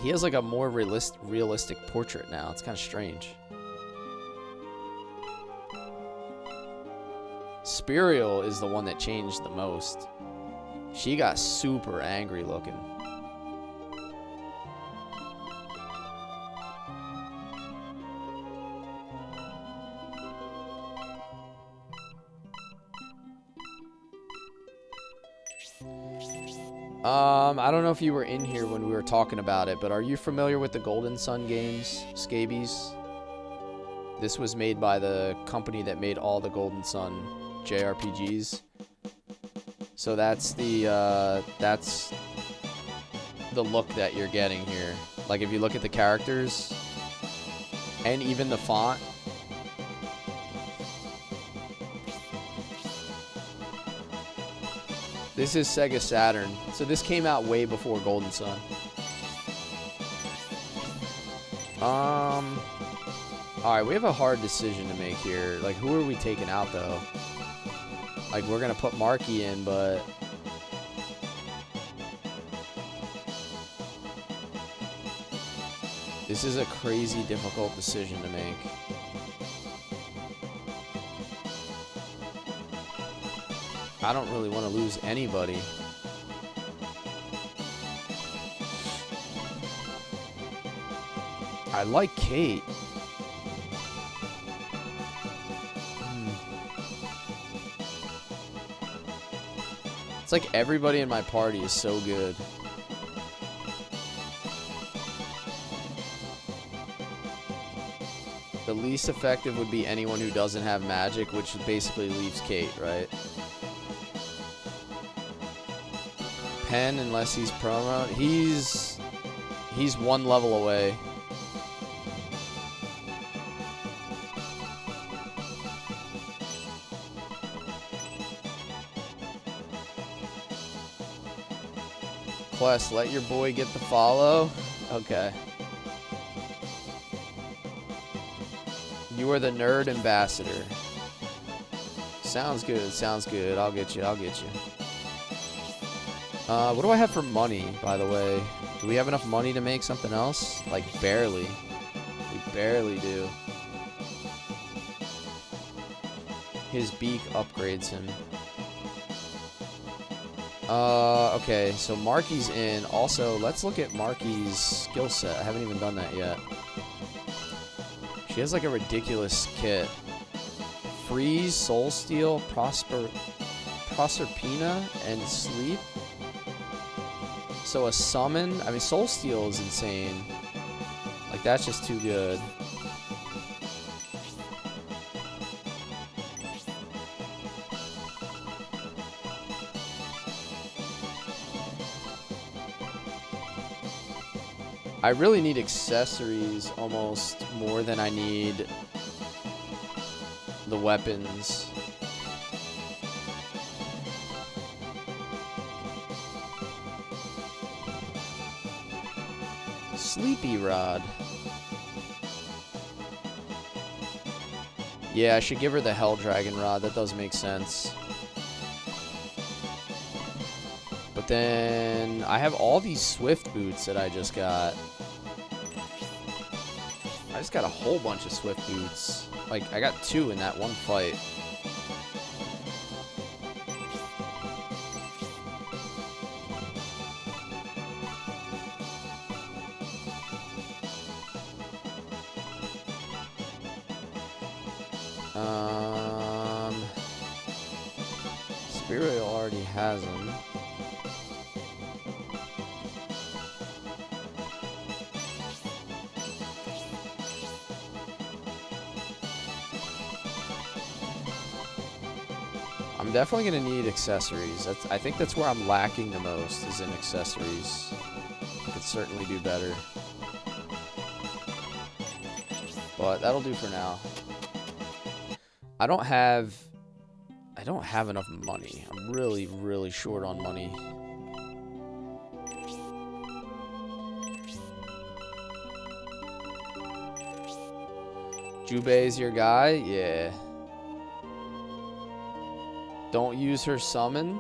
has, like, a more realistic portrait now. It's kind of strange. Spirial is the one that changed the most. She got super angry looking. I don't know if you were in here when we were talking about it, but are you familiar with the Golden Sun games, Scabies? This was made by the company that made all the Golden Sun JRPGs. So that's the look that you're getting here. Like if you look at the characters and even the font. This is Sega Saturn. So this came out way before Golden Sun. Alright, we have a hard decision to make here. Like, who are we taking out, though? Like, we're gonna put Marky in, but... this is a crazy difficult decision to make. I don't really want to lose anybody. I like Kate. It's like everybody in my party is so good. The least effective would be anyone who doesn't have magic, which basically leaves Kate, right? Pen, unless he's promo. He's one level away. Quest, let your boy get the follow. Okay. You are the nerd ambassador. Sounds good, sounds good. I'll get you, I'll get you. What do I have for money, by the way? Do we have enough money to make something else? Like, barely. We barely do. His beak upgrades him. Okay, so Marky's in. Also, let's look at Marky's skill set. I haven't even done that yet. She has, like, a ridiculous kit. Freeze, Soul Steal, Proserpina, and Sleep. So a summon, I mean, Soul Steal is insane. Like, that's just too good. I really need accessories almost more than I need the weapons. Sleepy Rod. Yeah, I should give her the Hell Dragon Rod. That does make sense. But then I have all these Swift boots that I just got. I just got a whole bunch of Swift boots. Like, I got 2 in that one fight. Spirial already has them. I'm definitely gonna need accessories. I think that's where I'm lacking the most, is in accessories. I could certainly do better. But that'll do for now. I don't have enough money. I'm really, really short on money. Jubei's your guy? Yeah. Don't use her summon.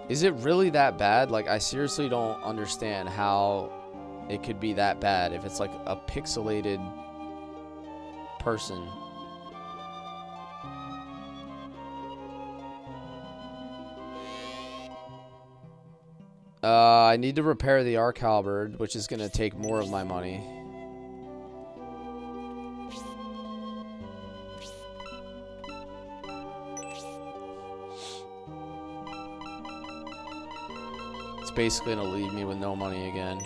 Is it really that bad? Like, I seriously don't understand how it could be that bad if it's like a pixelated person. I need to repair the arc halberd, which is going to take more of my money. It's basically going to leave me with no money again.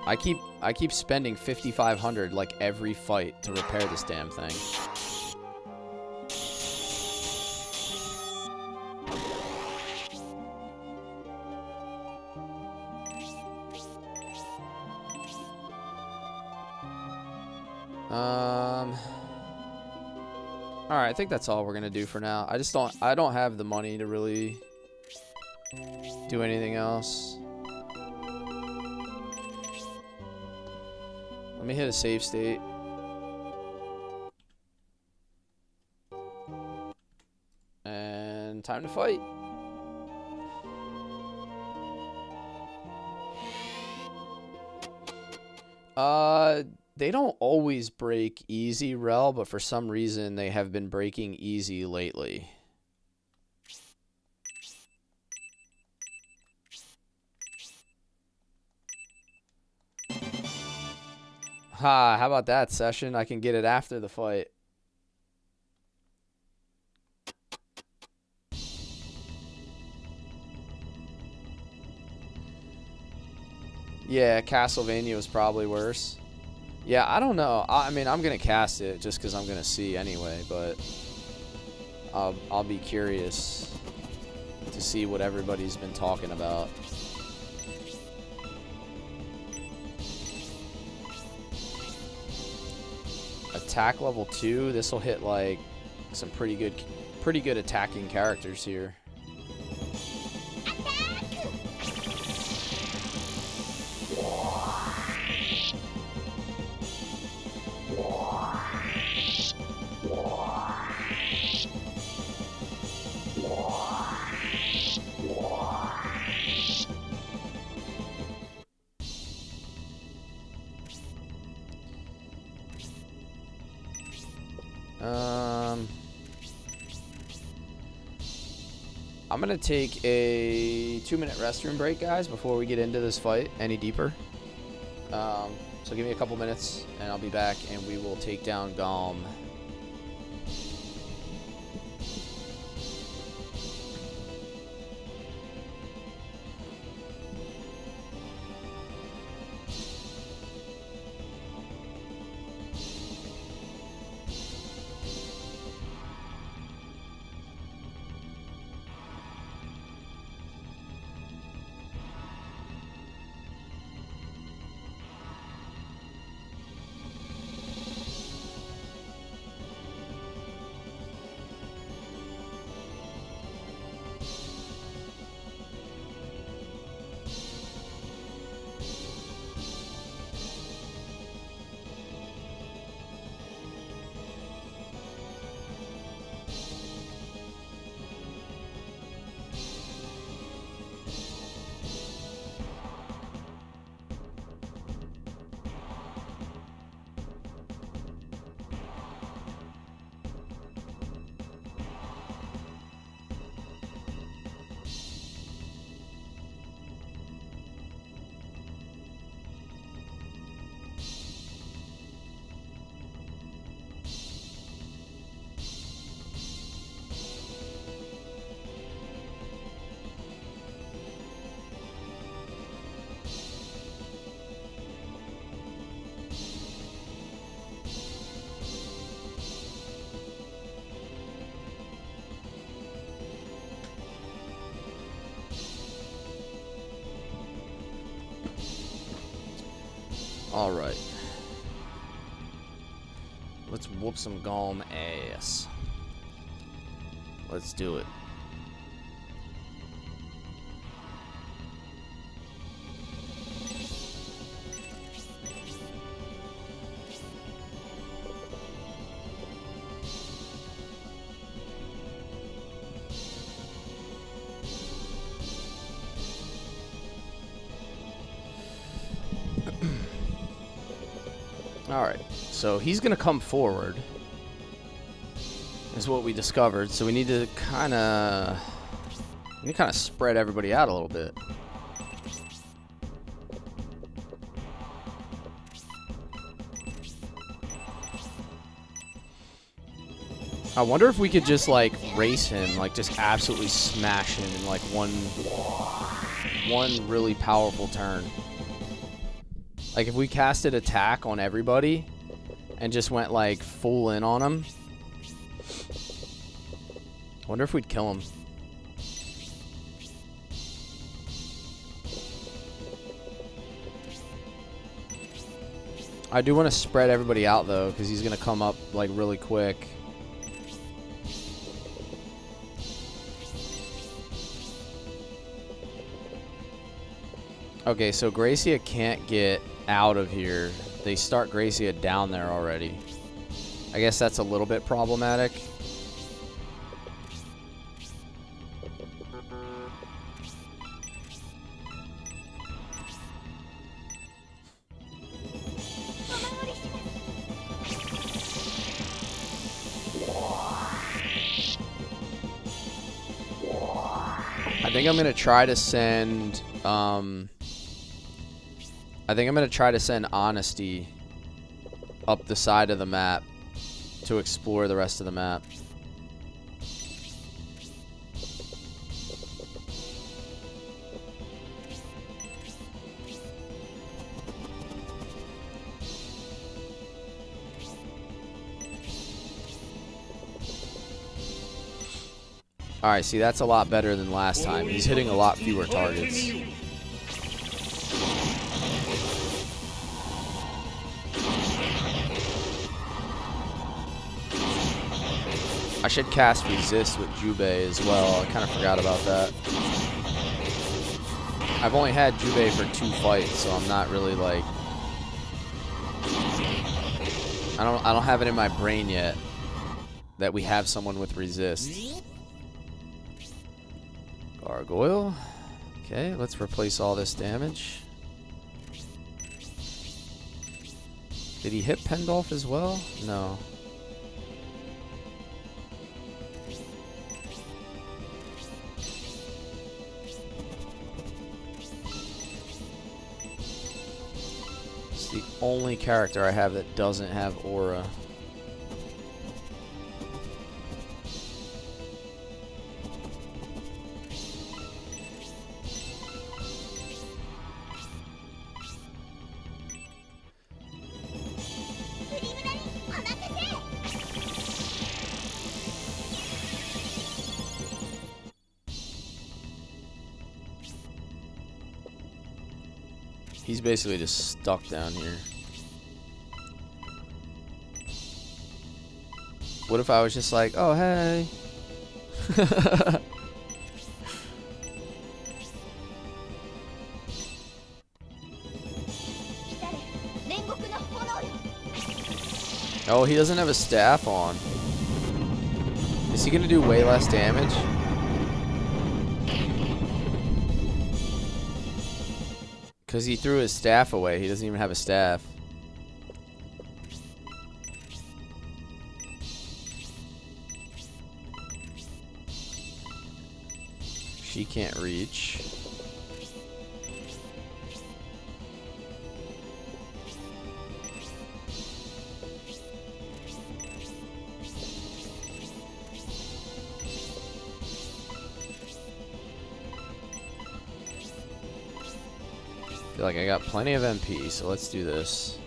I keep spending $5,500 like every fight to repair this damn thing. Alright, I think that's all we're gonna do for now. I don't have the money to really do anything else. Let me hit a save state. And time to fight. They don't always break easy, Rel, but for some reason they have been breaking easy lately. Ha, how about that session? I can get it after the fight. Yeah, Castlevania was probably worse. Yeah, I don't know. I mean, I'm going to cast it just because I'm going to see anyway, but I'll be curious to see what everybody's been talking about. Attack level 2. This will hit like some pretty good attacking characters here. I'm gonna take a 2-minute restroom break, guys, before we get into this fight any deeper. So give me a couple minutes, and I'll be back, and we will take down Galm. All right. Let's whoop some Galm ass. Let's do it. Alright, so he's going to come forward, is what we discovered. So we need to kind of spread everybody out a little bit. I wonder if we could just like race him, like just absolutely smash him in like one really powerful turn. Like if we casted attack on everybody and just went like full in on him. I wonder if we'd kill him. I do want to spread everybody out though, because he's gonna come up like really quick. Okay, so Gracia can't get out of here. They start Gracia down there already. I guess that's a little bit problematic. I think I'm gonna try to send Honesty up the side of the map to explore the rest of the map. Alright, see, that's a lot better than last time. He's hitting a lot fewer targets. I should cast Resist with Jubei as well. I kind of forgot about that. I've only had Jubei for 2 fights, so I'm not really like... I don't have it in my brain yet that we have someone with Resist. Gargoyle. Okay, let's replace all this damage. Did he hit Pendolph as well? No. It's the only character I have that doesn't have aura. He's basically just stuck down here. What if I was just like, oh, hey. Oh, he doesn't have a staff on. Is he going to do way less damage? Because he threw his staff away. He doesn't even have a staff. She can't reach. I feel like I got plenty of MP, so let's do this.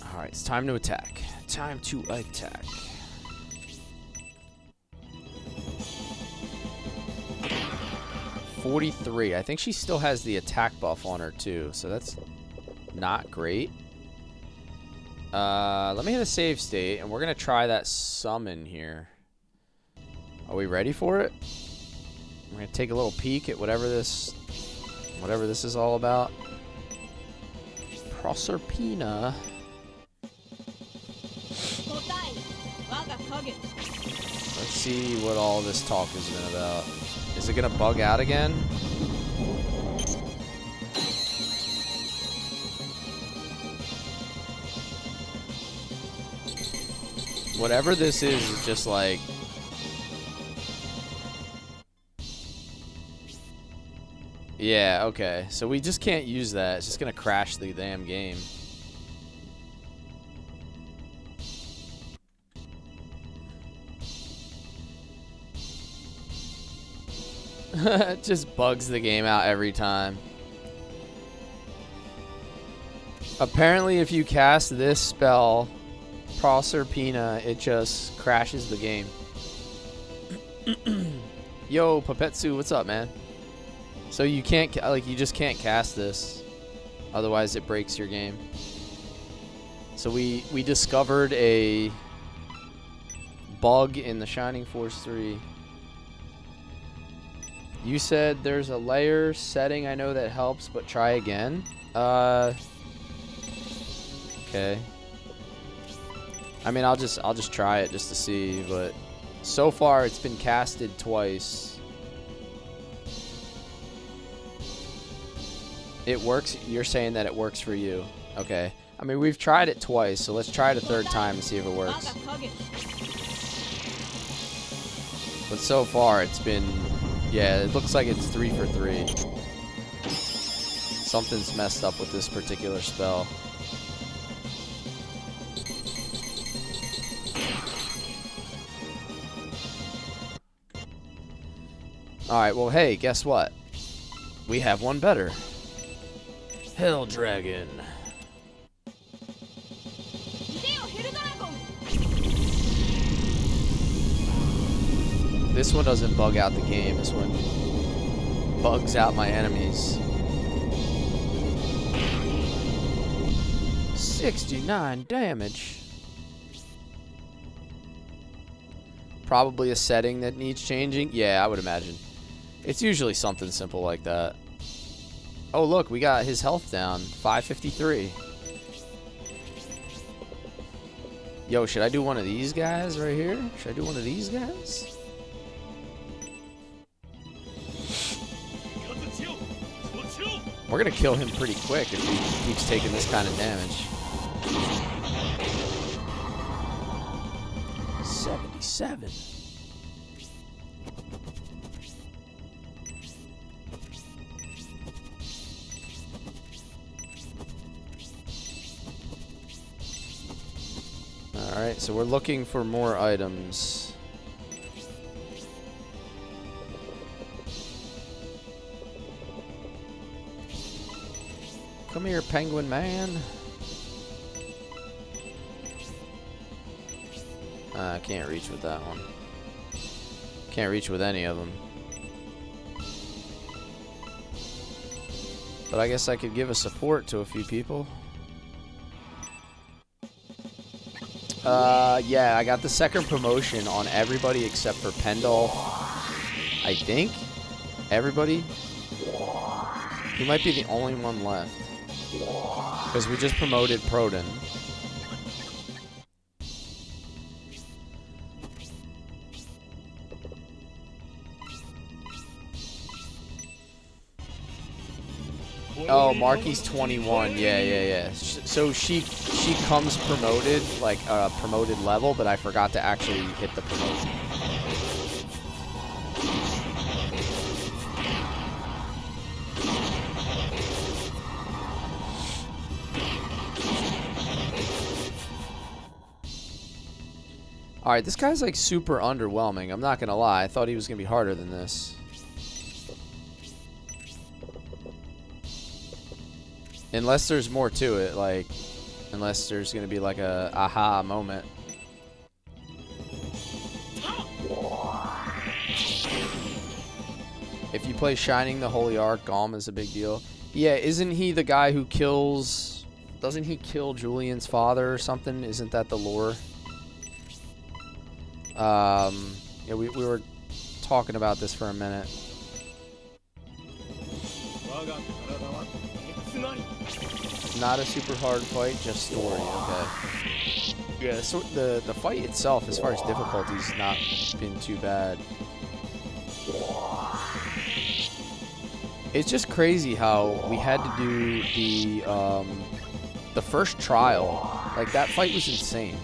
Alright, it's time to attack. Time to attack. .43. I think she still has the attack buff on her too, so that's not great. Let me hit a save state, and we're gonna try that summon here. Are we ready for it? We're gonna take a little peek at whatever this is all about. Proserpina. Let's see what all this talk has been about. Is it gonna bug out again? Whatever this is just like... Yeah, okay. So we just can't use that. It's just gonna crash the damn game. It just bugs the game out every time. Apparently, if you cast this spell, Proserpina, it just crashes the game. Yo, Papetsu, what's up, man? So you can't, like, you just can't cast this. Otherwise, it breaks your game. So we discovered a bug in the Shining Force 3. You said there's a layer setting I know that helps, but try again. Okay. I mean, I'll just try it just to see, but so far it's been casted twice. It works. You're saying that it works for you. Okay. I mean, we've tried it twice, so let's try it a third time and see if it works. But so far it's been... Yeah, it looks like it's 3 for 3. Something's messed up with this particular spell. Alright, well, hey, guess what? We have one better. Hell Dragon. This one doesn't bug out the game. This one bugs out my enemies. 69 damage. Probably a setting that needs changing. Yeah, I would imagine. It's usually something simple like that. Oh, look, we got his health down. 553. Yo, should I do one of these guys right here? Should I do one of these guys? We're gonna kill him pretty quick if he keeps taking this kind of damage. 77. Alright, so we're looking for more items. Come here, penguin man. I can't reach with that one. Can't reach with any of them. But I guess I could give a support to a few people. Yeah, I got the second promotion on everybody except for Pendle. I think. Everybody. He might be the only one left. Because we just promoted Proton. Oh, Marky's 21. Yeah. So she comes promoted, like a promoted level, but I forgot to actually hit the promotion. Alright, this guy's like super underwhelming. I'm not gonna lie. I thought he was gonna be harder than this. Unless there's more to it, like, unless there's gonna be like a aha moment. If you play Shining the Holy Ark, Golem is a big deal. Yeah, isn't he the guy who kills... Doesn't he kill Julian's father or something? Isn't that the lore? Yeah, we were talking about this for a minute. Not a super hard fight, just story. Okay. Yeah, so the fight itself, as far as difficulty's not been too bad. It's just crazy how we had to do the first trial. Like, that fight was insane.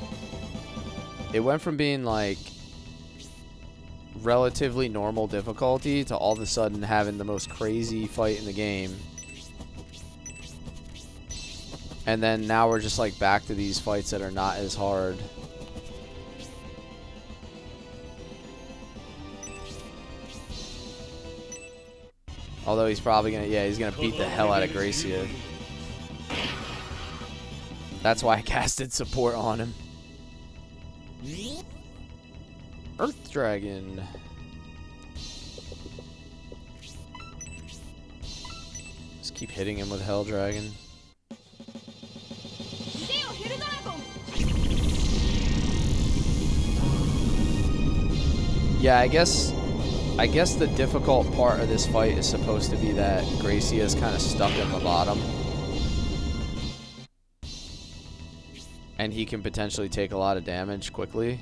It went from being like relatively normal difficulty to all of a sudden having the most crazy fight in the game. And then now we're just like back to these fights that are not as hard. Although he's probably gonna, yeah, he's gonna beat the hell out of Gracia. That's why I casted support on him. Earth Dragon. Just keep hitting him with Hell Dragon. Yeah, I guess the difficult part of this fight is supposed to be that Gracia is kind of stuck in the bottom. And he can potentially take a lot of damage quickly.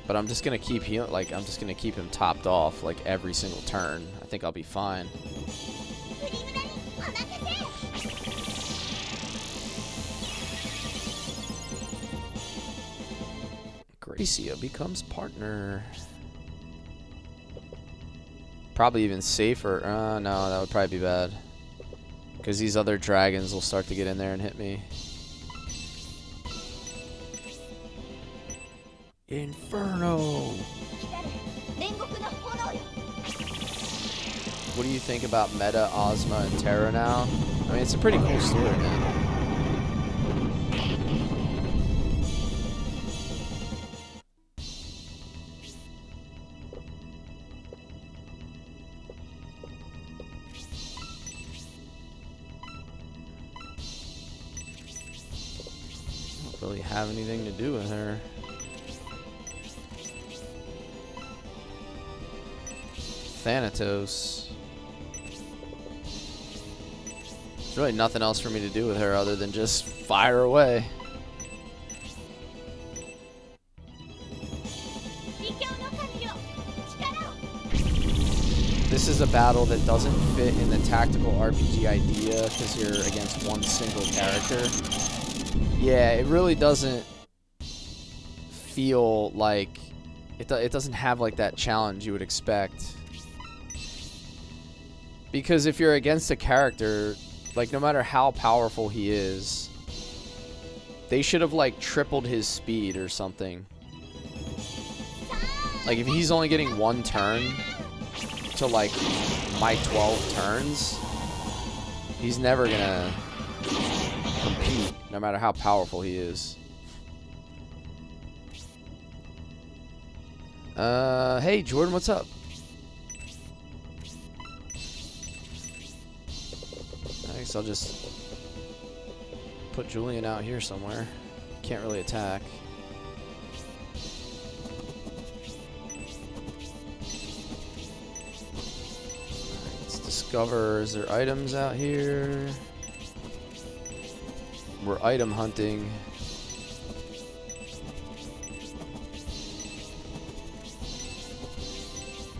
But I'm just gonna keep healing, like I'm just gonna keep him topped off like every single turn. I think I'll be fine. Gracia becomes partner. Probably even safer. No, that would probably be bad. Because these other dragons will start to get in there and hit me. Inferno! What do you think about Meta, Ozma, and Terra now? I mean, it's a pretty cool story, man. Don't really have anything to do with her. Thanatos. There's really nothing else for me to do with her other than just fire away. This is a battle that doesn't fit in the tactical RPG idea because you're against one single character. Yeah, it really doesn't feel like it doesn't have like that challenge you would expect. Because if you're against a character, like no matter how powerful he is, they should have like tripled his speed or something. Like if he's only getting one turn to like my 12 turns, he's never gonna compete no matter how powerful he is. Hey Jordan, what's up? I guess I'll just put Julian out here somewhere. Can't really attack. Let's discover, is there items out here? We're item hunting.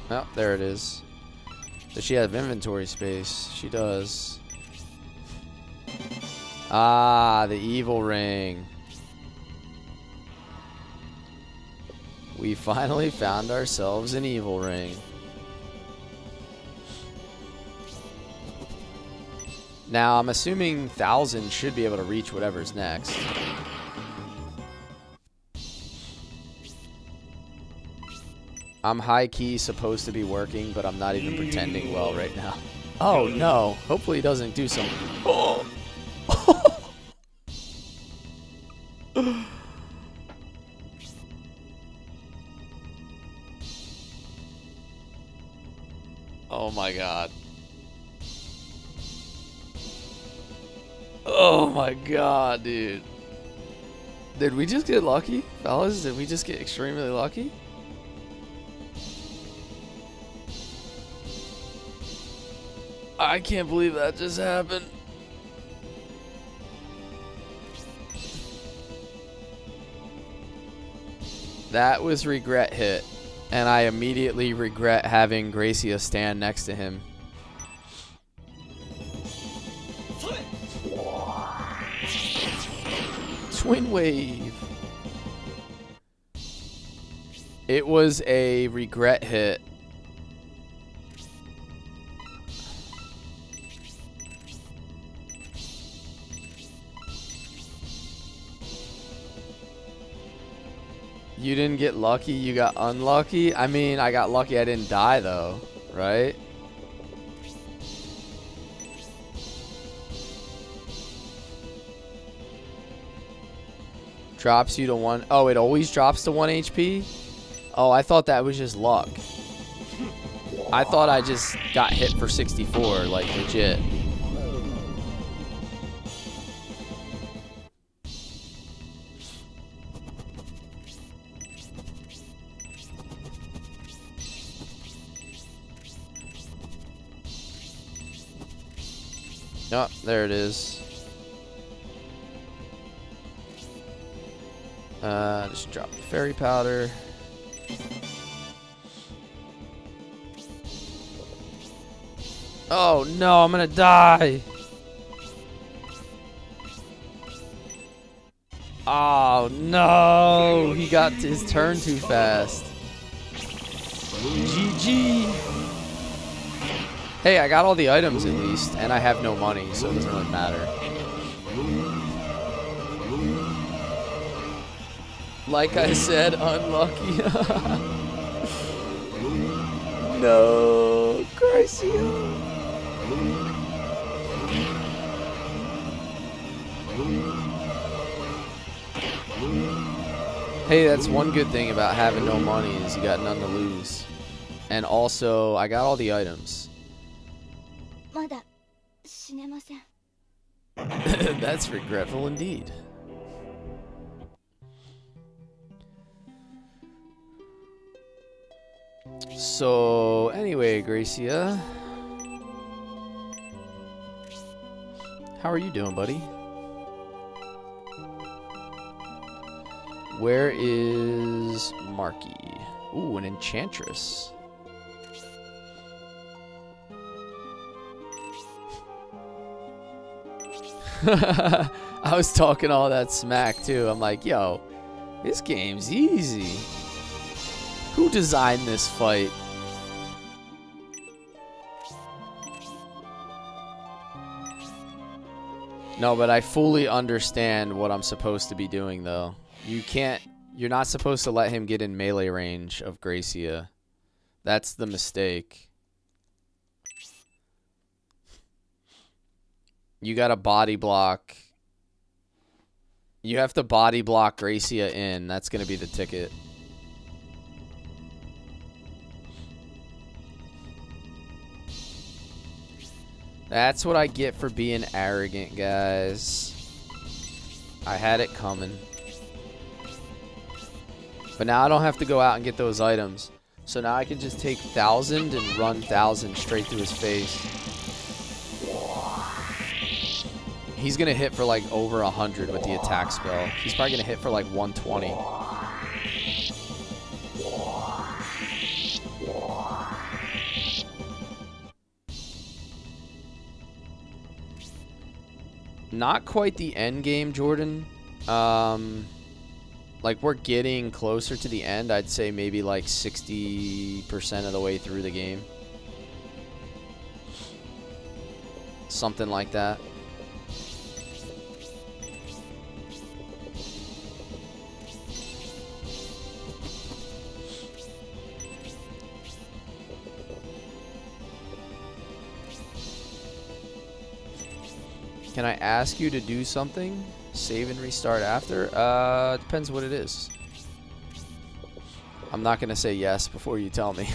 Oh, there it is. Does she have inventory space? She does. Ah, the evil ring. We finally found ourselves an evil ring. Now, I'm assuming 1000 should be able to reach whatever's next. I'm high-key supposed to be working, but I'm not even pretending well right now. Oh, no. Hopefully he doesn't do something. Oh. Oh my god. Oh my god, dude. Did we just get lucky, fellas? Did we just get extremely lucky? I can't believe that just happened. That was regret hit, and I immediately regret having Gracia stand next to him. Twin wave. It was a regret hit. You didn't get lucky, you got unlucky? I mean, I got lucky I didn't die though, right? Drops you to 1. Oh, it always drops to 1 HP? Oh, I thought that was just luck. I thought I just got hit for 64, like legit. Oh, there it is. Just drop the fairy powder. Oh no, I'm gonna die. Oh no, he got his turn too fast. GG. Hey, I got all the items at least, and I have no money, so it doesn't really matter. Like I said, unlucky. No, Gracia. Hey, that's one good thing about having no money is you got none to lose. And also, I got all the items. That's regretful indeed. So, anyway, Gracia. How are you doing, buddy? Where is Marky? Ooh, an enchantress. I was talking all that smack too. I'm like, yo, this game's easy. Who designed this fight? No, but I fully understand what I'm supposed to be doing though. You're not supposed to let him get in melee range of Gracia. That's the mistake. You gotta body block. You have to body block Gracia in. That's gonna be the ticket. That's what I get for being arrogant, guys. I had it coming. But now I don't have to go out and get those items. So now I can just take 1,000 and run 1,000 straight through his face. He's going to hit for like over 100 with the attack spell. He's probably going to hit for like 120. Not quite the end game, Jordan. Like we're getting closer to the end. I'd say maybe like 60% of the way through the game. Something like that. Can I ask you to do something? Save and restart after? Depends what it is. I'm not gonna say yes before you tell me.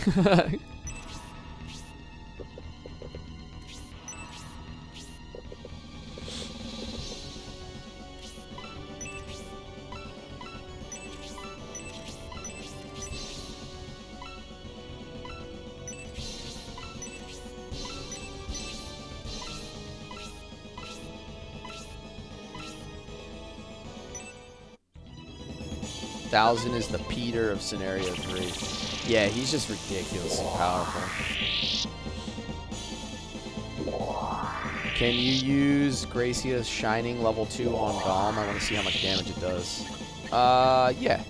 2000 is the Peter of Scenario 3. Yeah, he's just ridiculously powerful. Can you use Gracia's Shining level 2 on Dom? I want to see how much damage it does. Yeah.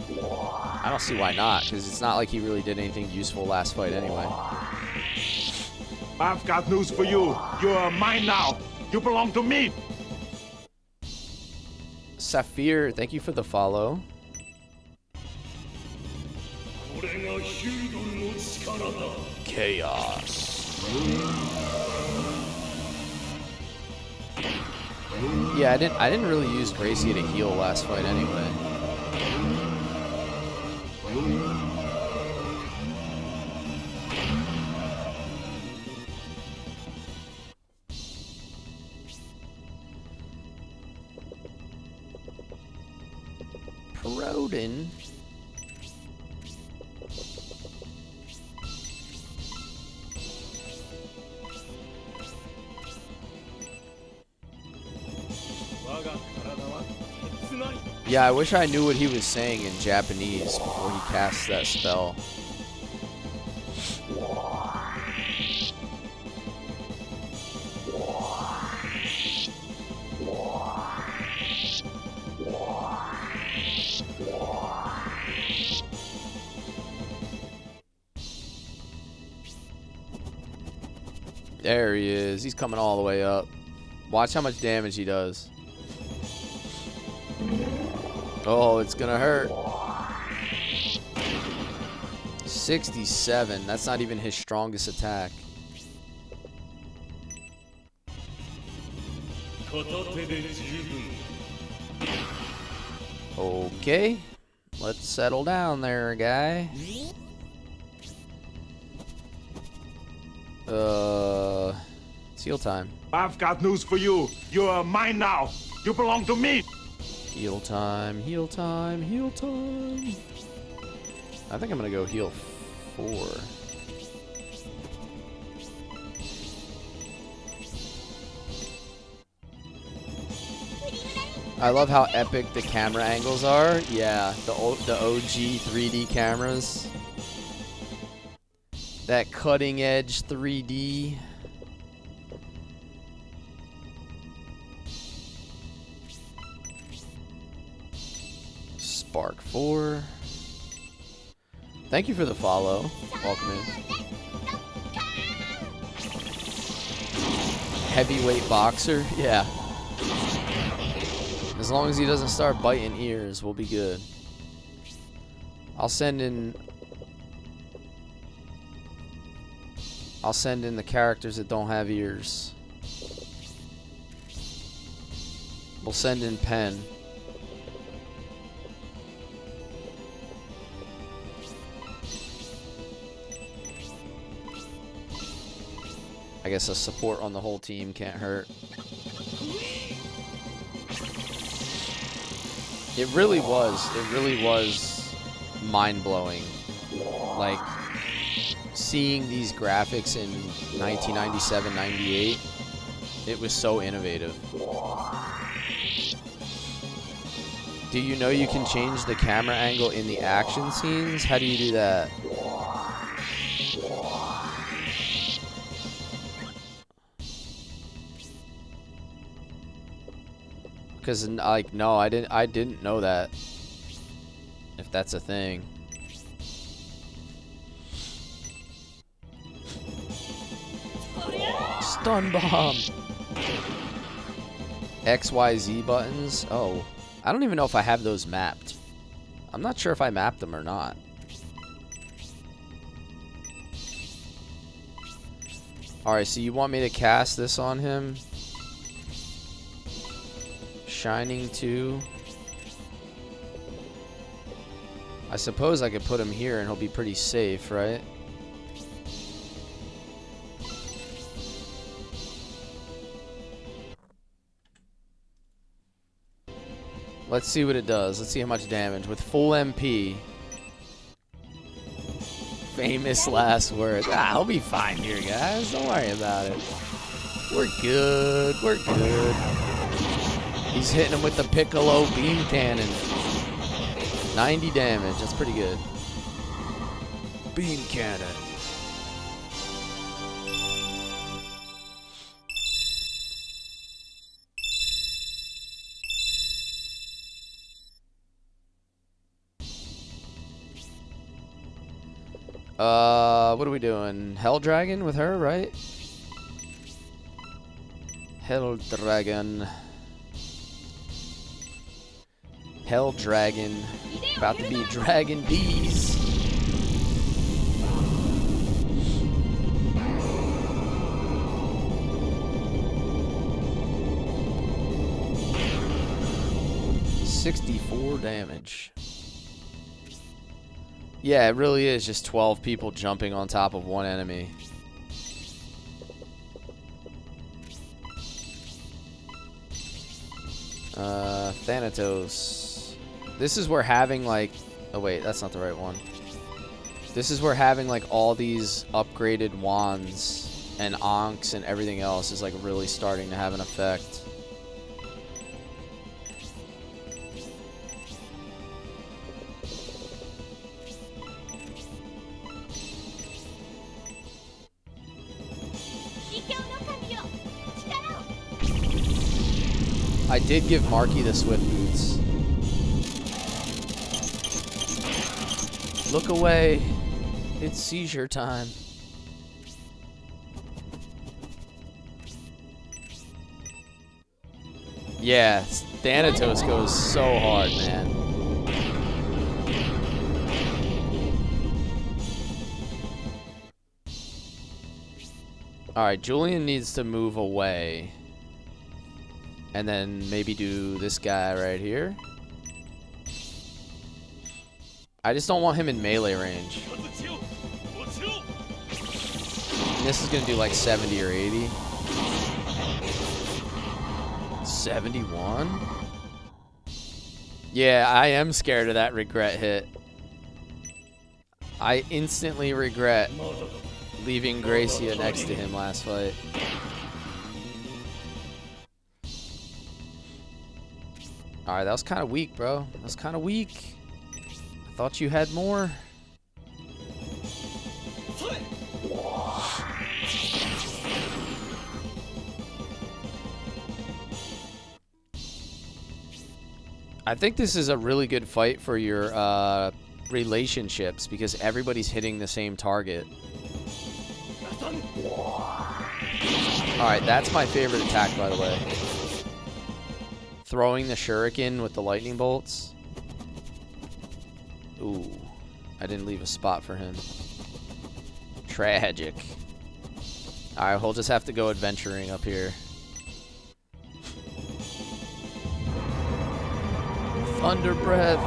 I don't see why not, because it's not like he really did anything useful last fight anyway. I've got news for you. You are mine now. You belong to me. Saphir, thank you for the follow. Chaos. Yeah, I didn't really use Gracie to heal last fight anyway. Rodin. Yeah, I wish I knew what he was saying in Japanese before he casts that spell. There he is. He's coming all the way up. Watch how much damage he does. Oh, it's gonna hurt. 67. That's not even his strongest attack. Okay. Let's settle down there, guy. It's heal time. I've got news for you. You are mine now. You belong to me. Heal time, heal time, heal time. I think I'm gonna go heal 4. I love how epic the camera angles are. Yeah, the OG 3D cameras. That cutting edge 3D. Spark 4. Thank you for the follow. Welcome in. Heavyweight boxer? Yeah. As long as he doesn't start biting ears, we'll be good. I'll send in the characters that don't have ears. We'll send in Pen. I guess a support on the whole team can't hurt. It really was mind-blowing. Like, seeing these graphics in 1997, 98, it was so innovative. Do you know you can change the camera angle in the action scenes? How do you do that? Because, like, no, I didn't know that. If that's a thing. Stun bomb. XYZ buttons. Oh, I don't even know if I have those mapped. I'm not sure if I mapped them or not. Alright, so you want me to cast this on him? Shining 2. I suppose I could put him here and he'll be pretty safe, right? Let's see what it does. Let's see how much damage. With full MP. Famous last words. Ah, I'll be fine here, guys. Don't worry about it. We're good. We're good. He's hitting him with the Piccolo beam cannon. 90 damage. That's pretty good. Beam cannon. What are we doing? Hell Dragon with her, right? Hell Dragon. Hell Dragon. About to be Dragon D's. $64 damage. Yeah, it really is just 12 people jumping on top of one enemy. Thanatos. This is where having like... Oh wait, that's not the right one. This is where having like all these upgraded wands and Ankhs and everything else is like really starting to have an effect. I did give Marky the Swift Boots. Look away. It's seizure time. Yeah, Thanatos goes so hard, man. Alright, Julian needs to move away. And then maybe do this guy right here. I just don't want him in melee range. And this is going to do like 70 or 80. 71? Yeah, I am scared of that regret hit. I instantly regret leaving Gracia next to him last fight. Alright, that was kind of weak, bro. That was kind of weak. I thought you had more. I think this is a really good fight for your relationships because everybody's hitting the same target. Alright, that's my favorite attack, by the way. Throwing the shuriken with the lightning bolts. Ooh, I didn't leave a spot for him. Tragic. Alright, we'll just have to go adventuring up here. Thunder breath.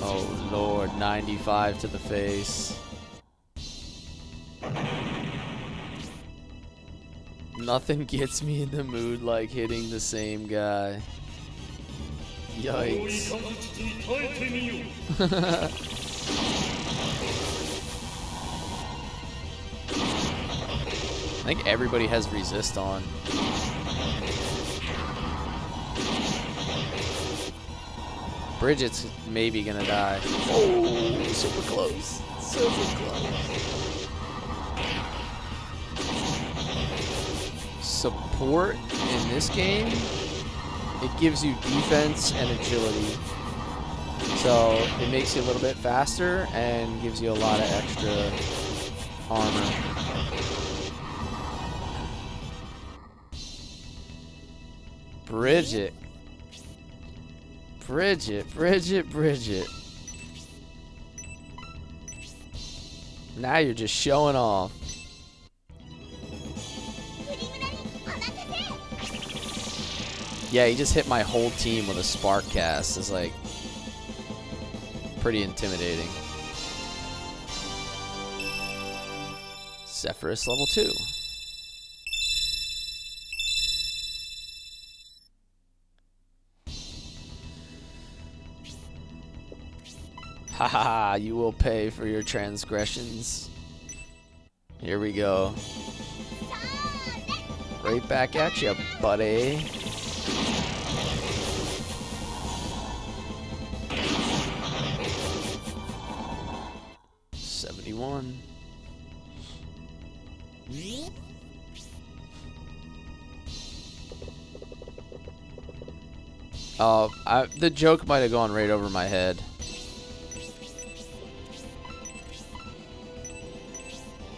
Oh Lord, 95 to the face. Nothing gets me in the mood like hitting the same guy. Yikes. I think everybody has resist on. Bridget's maybe gonna die. Oh, super close. Super close. Support in this game, it gives you defense and agility. So it makes you a little bit faster and gives you a lot of extra armor. Bridget. Bridget. Now you're just showing off. Yeah, he just hit my whole team with a spark cast. It's like pretty intimidating. Zephyrus level 2. Haha, you will pay for your transgressions. Here we go. Right back at you, buddy. $71. The joke might have gone right over my head.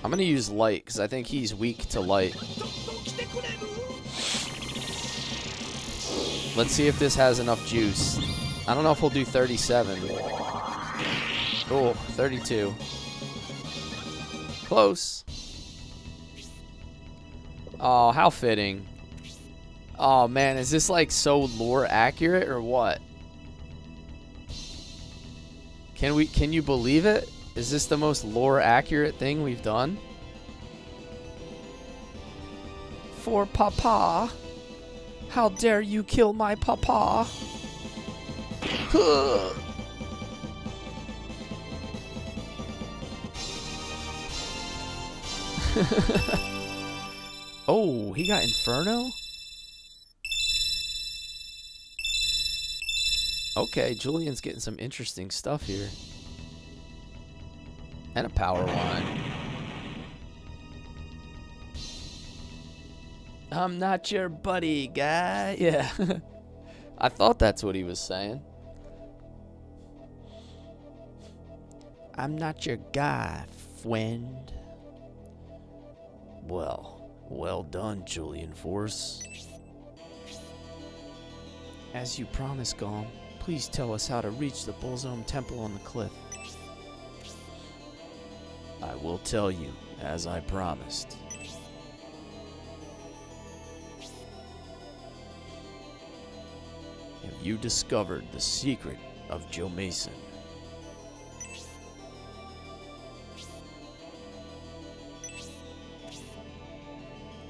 I'm gonna use light because I think he's weak to light. Let's see if this has enough juice. I don't know if we'll do 37. Oh, 32. Close. Oh, how fitting. Oh man, is this like so lore accurate or what? Can you believe it? Is this the most lore accurate thing we've done? For Papa. How dare you kill my Papa? Oh, he got Inferno? Okay, Julian's getting some interesting stuff here. And a power line. I'm not your buddy, guy. Yeah. I thought that's what he was saying. I'm not your guy, friend. Well done, Julian Force. As you promised, Gom, please tell us how to reach the Bullzome Temple on the cliff. I will tell you, as I promised. Have you discovered the secret of Joe Mason?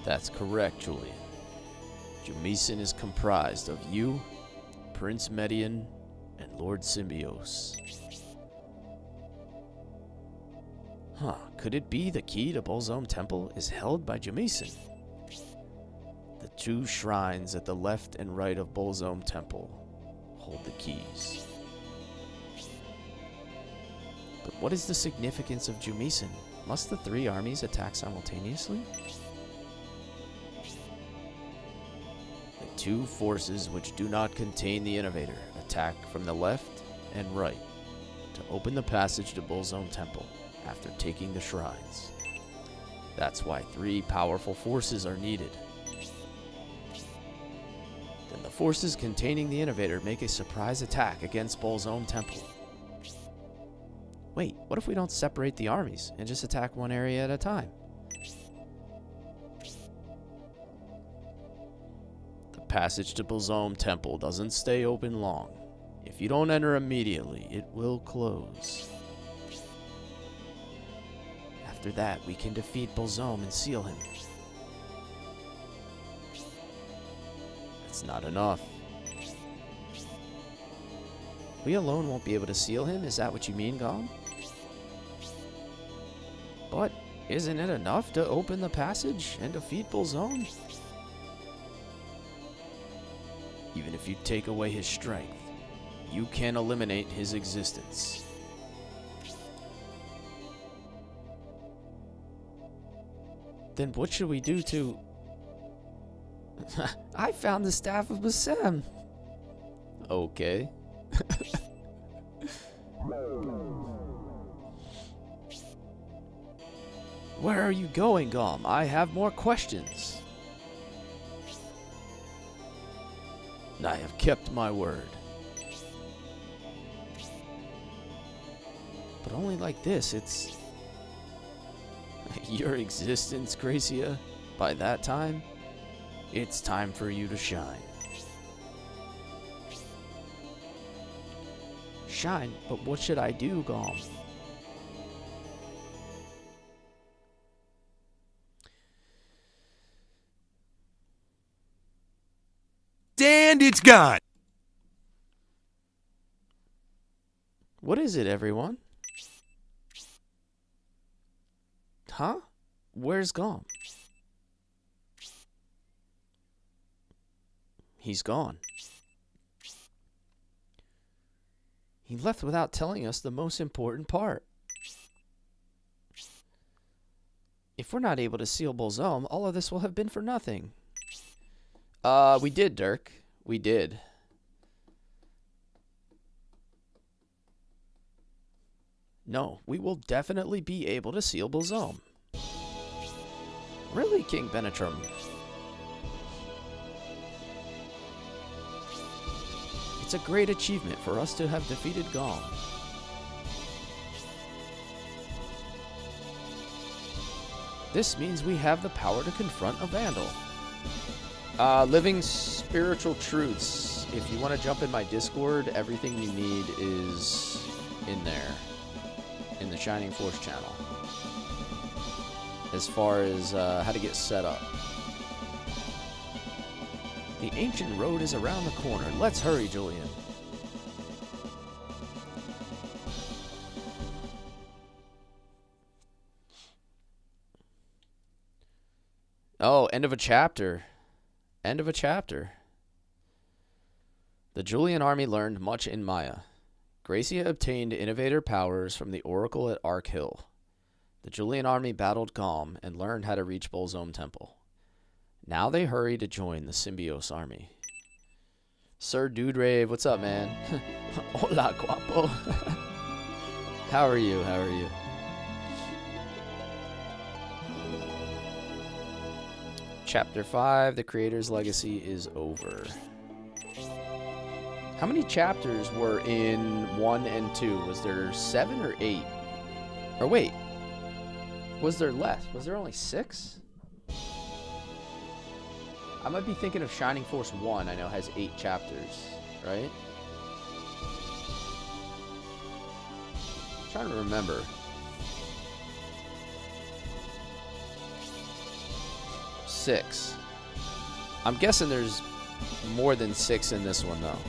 That's correct, Julian. Joe Mason is comprised of you, Prince Median, and Lord Symbios. Huh, could it be the key to Bullzome Temple is held by Jamieson? The two shrines at the left and right of Bullzome Temple hold the keys. But what is the significance of Jamieson? Must the three armies attack simultaneously? The two forces which do not contain the Innovator attack from the left and right to open the passage to Bullzome Temple after taking the shrines. That's why three powerful forces are needed. Then the forces containing the Innovator make a surprise attack against Bullzome Temple. Wait, what if we don't separate the armies and just attack one area at a time? The passage to Bullzome Temple doesn't stay open long. If you don't enter immediately, it will close. After that, we can defeat Bullzome and seal him. That's not enough. We alone won't be able to seal him? Is that what you mean, Gom? But isn't it enough to open the passage and defeat Bullzome? Even if you take away his strength, you can eliminate his existence. Then what should we do to... I found the Staff of Bassem. Okay. Where are you going, Gom? I have more questions. I have kept my word. But only like this, it's... Your existence, Gracia, by that time, it's time for you to shine. Shine? But what should I do, Gom? And it's gone. What is it, everyone? Huh? Where's Gom? He's gone. He left without telling us the most important part. If we're not able to seal Bolzome, all of this will have been for nothing. We did, Dirk. We did. No, we will definitely be able to seal Bolzome. Really, King Benetrum? It's a great achievement for us to have defeated Gom. This means we have the power to confront a Vandal. Living Spiritual Truths. If you want to jump in my Discord, everything you need is in there. In the Shining Force channel. As far as how to get set up. The ancient road is around the corner. Let's hurry, Julian. Oh, end of a chapter. End of a chapter. The Julian army learned much in Maya. Gracia obtained innovator powers from the Oracle at Ark Hill. The Julian army battled Gom and learned how to reach Bolzome Temple. Now they hurry to join the Symbios army. Sir Dude Rave, what's up, man? Hola, guapo. How are you? How are you? Chapter 5, The Creator's Legacy is over. How many chapters were in 1 and 2? Was there 7 or 8? Or wait, was there less? Was there only 6? I might be thinking of Shining Force 1. I know has 8 chapters, right? I'm trying to remember. Six. I'm guessing there's more than 6 in this one, though.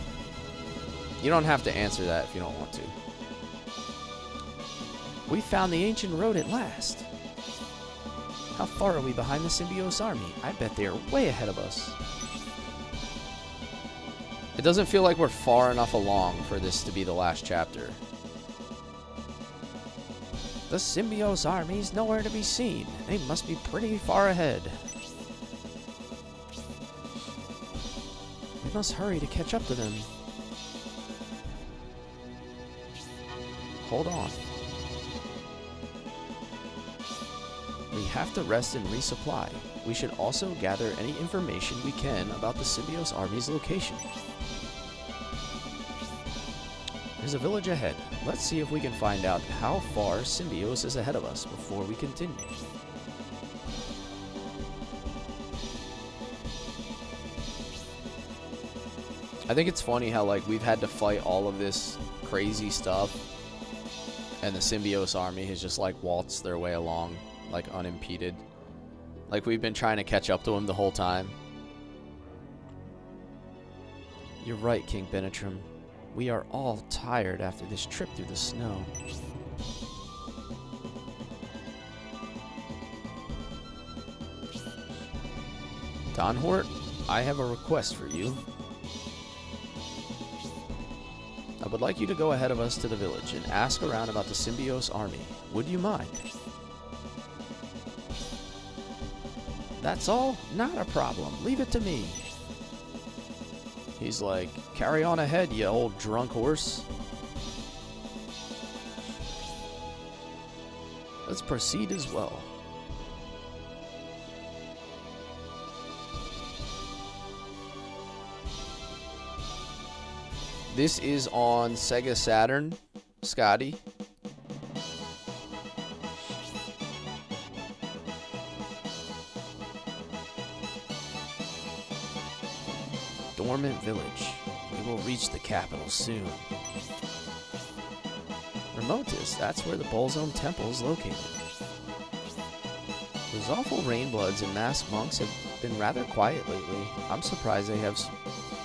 You don't have to answer that if you don't want to. We found the ancient road at last. How far are we behind the Symbios army? I bet they are way ahead of us. It doesn't feel like we're far enough along for this to be the last chapter. The Symbios army's nowhere to be seen. They must be pretty far ahead. We must hurry to catch up to them. Hold on. We have to rest and resupply. We should also gather any information we can about the Symbios army's location. There's a village ahead. Let's see if we can find out how far Symbios is ahead of us before we continue. I think it's funny how, like, we've had to fight all of this crazy stuff, and the Symbios army has just, like, waltzed their way along, like, unimpeded. Like, we've been trying to catch up to them the whole time. You're right, King Benetrum. We are all tired after this trip through the snow. Donhort, I have a request for you. I would like you to go ahead of us to the village and ask around about the Symbios army. Would you mind? That's all? Not a problem. Leave it to me. He's like, carry on ahead, you old drunk horse. Let's proceed as well. This is on Sega Saturn, Scotty. Dormant Village. We will reach the capital soon. Remotus, that's where the Bolzome Temple is located. Those awful Rainbloods and masked monks have been rather quiet lately. I'm surprised they have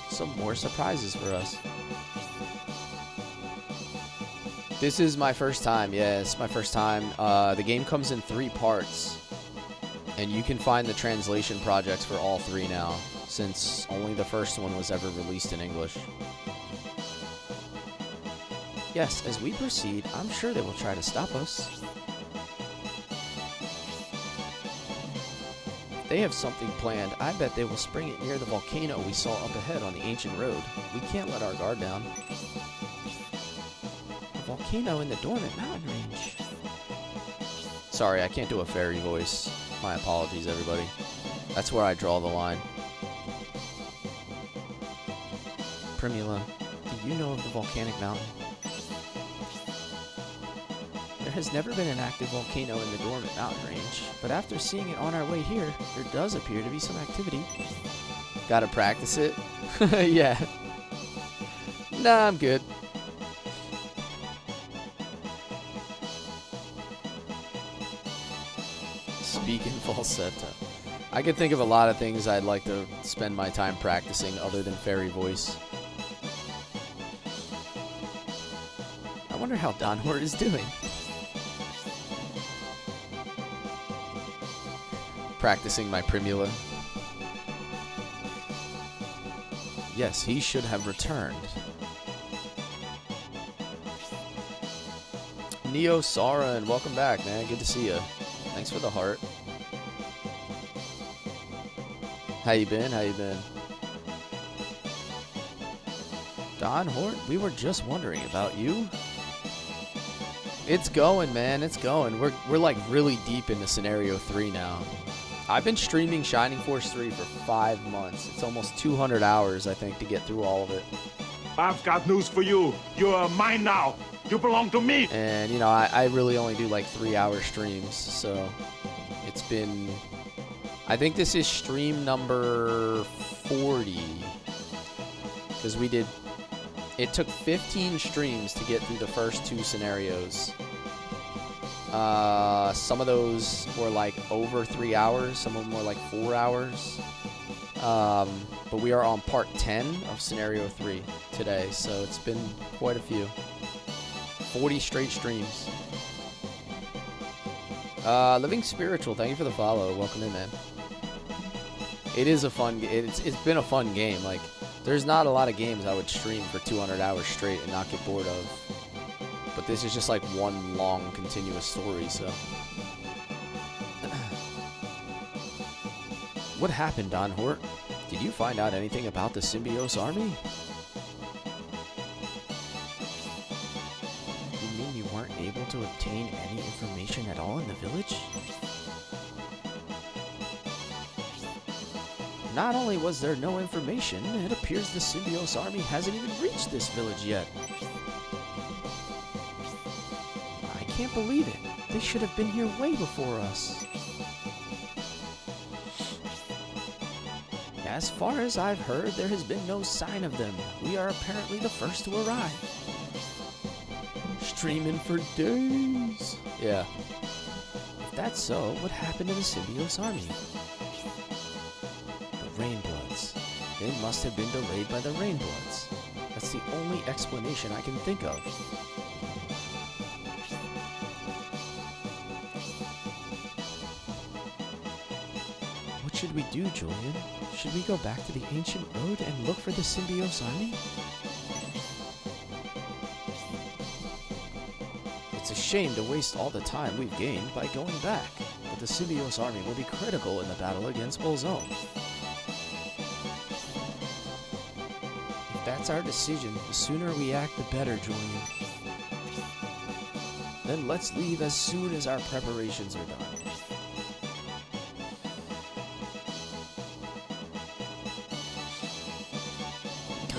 some more surprises for us. This is my first time, yes, my first time. The game comes in 3 parts. And you can find the translation projects for all 3 now, since only the first one was ever released in English. Yes, as we proceed, I'm sure they will try to stop us. If they have something planned, I bet they will spring it near the volcano we saw up ahead on the ancient road. We can't let our guard down. A volcano in the dormant mountain range. Sorry, I can't do a fairy voice. My apologies, everybody. That's where I draw the line. Primula, do you know of the volcanic mountain? There has never been an active volcano in the dormant mountain range, but after seeing it on our way here, there does appear to be some activity. Gotta practice it? Yeah. Nah, I'm good. Speak in falsetto. I could think of a lot of things I'd like to spend my time practicing other than fairy voice. I wonder how Don Hort is doing. Practicing my Primula. Yes, he should have returned. Neo Sauron, welcome back, man. Good to see you. Thanks for the heart. How you been? How you been? Don Hort, we were just wondering about you. It's going, man. It's going. We're like really deep into Scenario 3 now. I've been streaming Shining Force 3 for 5 months. It's almost 200 hours, I think, to get through all of it. I've got news for you. You're mine now. You belong to me. And, you know, I really only do like 3-hour streams, so it's been... I think this is stream number 40. Because we did... It took 15 streams to get through the first 2 scenarios. Some of those were like over 3 hours. Some of them were like 4 hours. But we are on part 10 of Scenario 3 today, so it's been quite a few. 40 straight streams. Living Spiritual, thank you for the follow. Welcome in, man. It is a fun game. It's been a fun game. Like, there's not a lot of games I would stream for 200 hours straight and not get bored of. But this is just like one long, continuous story, so. What happened, Don Hort? Did you find out anything about the Symbiote Army? You mean you weren't able to obtain any information at all in the village? Not only was there no information, it appears the Symbiote Army hasn't even reached this village yet. I can't believe it. They should have been here way before us. As far as I've heard, there has been no sign of them. We are apparently the first to arrive. Streaming for days. Yeah. If that's so, what happened to the Symbiote Army? The Rainbloods. They must have been delayed by the Rainbloods. That's the only explanation I can think of. What should we do, Julian? Should we go back to the ancient road and look for the Symbiote Army? It's a shame to waste all the time we've gained by going back, but the Symbiote Army will be critical in the battle against Bolzone. If that's our decision, the sooner we act, the better, Julian. Then let's leave as soon as our preparations are done.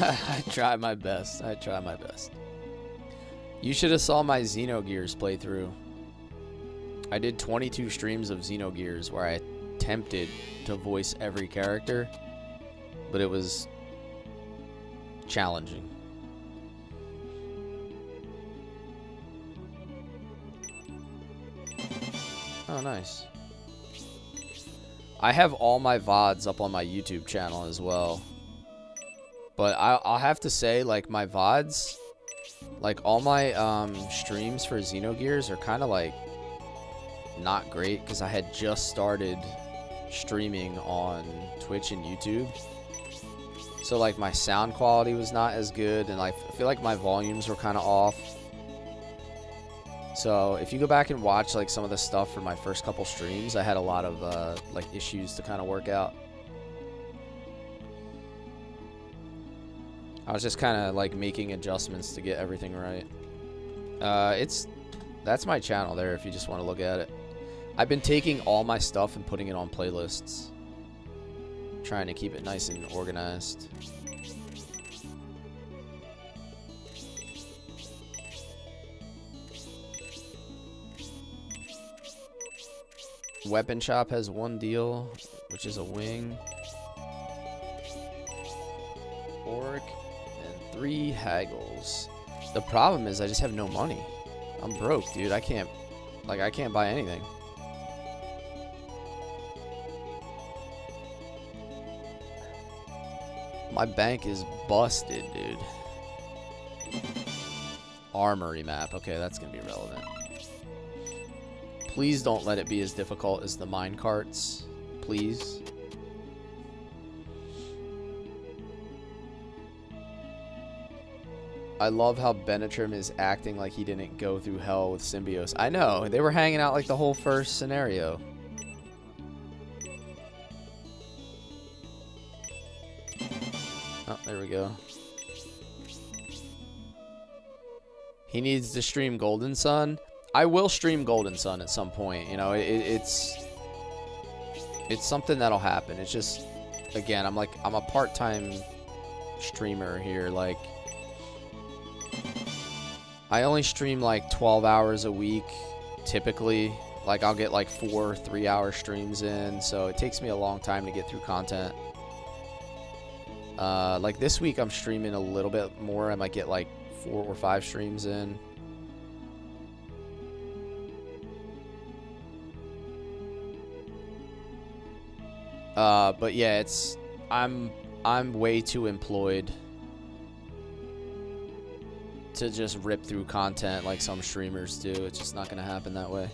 I try my best. I try my best. You should have saw my Xenogears playthrough. I did 22 streams of Xenogears where I attempted to voice every character, but it was challenging. Oh, nice. I have all my VODs up on my YouTube channel as well. But I'll have to say, like, my VODs, like, all my streams for Xenogears are kind of, like, not great, because I had just started streaming on Twitch and YouTube. So like my sound quality was not as good, and I feel like my volumes were kind of off. So if you go back and watch like some of the stuff for my first couple streams, I had a lot of like issues to kind of work out. I was just kind of like making adjustments to get everything right. That's my channel there if you just want to look at it. I've been taking all my stuff and putting it on playlists. Trying to keep it nice and organized. Weapon Shop has one deal, which is a wing. Orc and 3 haggles. The problem is I just have no money. I'm broke, dude. I can't buy anything. My bank is busted, dude. Armory map. Okay, that's gonna be relevant. Please don't let it be as difficult as the mine carts. Please. I love how Benetrim is acting like he didn't go through hell with Symbios. I know. They were hanging out like the whole first scenario. Oh, there we go. He needs to stream Golden Sun. I will stream Golden Sun at some point. You know, it's something that'll happen. It's just, again, I'm a part-time streamer here. Like, I only stream like 12 hours a week, typically. Like, I'll get like 4 3-hour streams in, so it takes me a long time to get through content. Like this week, I'm streaming a little bit more. I might get like 4 or 5 streams in. But yeah, I'm way too employed to just rip through content like some streamers do. It's just not gonna happen that way.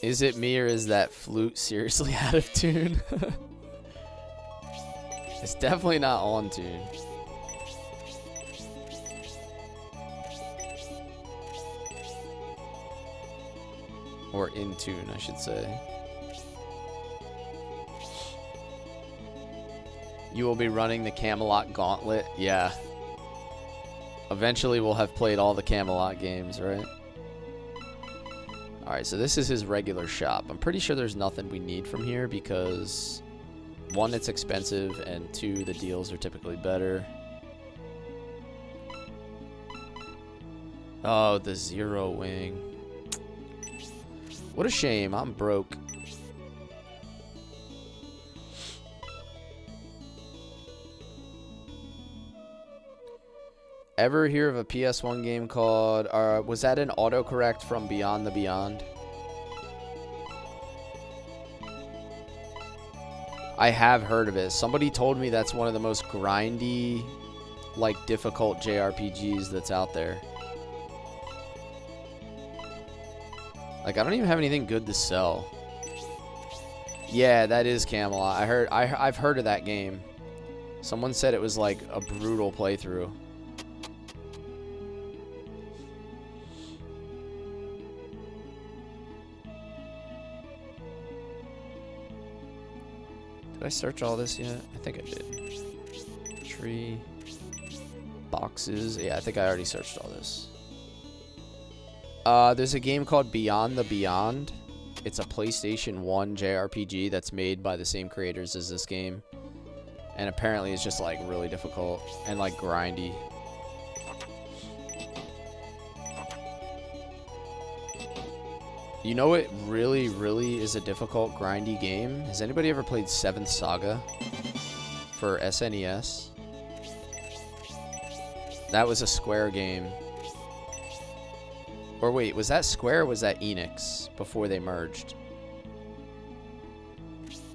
Is it me, or is that flute seriously out of tune? It's definitely not on tune. Or in tune, I should say. You will be running the Camelot Gauntlet? Yeah. Eventually we'll have played all the Camelot games, right? Alright, so this is his regular shop. I'm pretty sure there's nothing we need from here because 1, it's expensive, and 2, the deals are typically better. Oh, the Zero Wing. What a shame. I'm broke. Ever hear of a PS1 game called... was that an autocorrect from Beyond the Beyond? I have heard of it. Somebody told me that's one of the most grindy, like, difficult JRPGs that's out there. Like, I don't even have anything good to sell. Yeah, that is Camelot. I've heard of that game. Someone said it was like a brutal playthrough. Did I search all this yet? I think I did. Tree. Boxes. Yeah, I think I already searched all this. There's a game called Beyond the Beyond. It's a PlayStation 1 JRPG that's made by the same creators as this game. And apparently it's just like really difficult and like grindy. You know what really, really is a difficult, grindy game? Has anybody ever played 7th Saga for SNES? That was a Square game. Or wait, was that Square or was that Enix before they merged?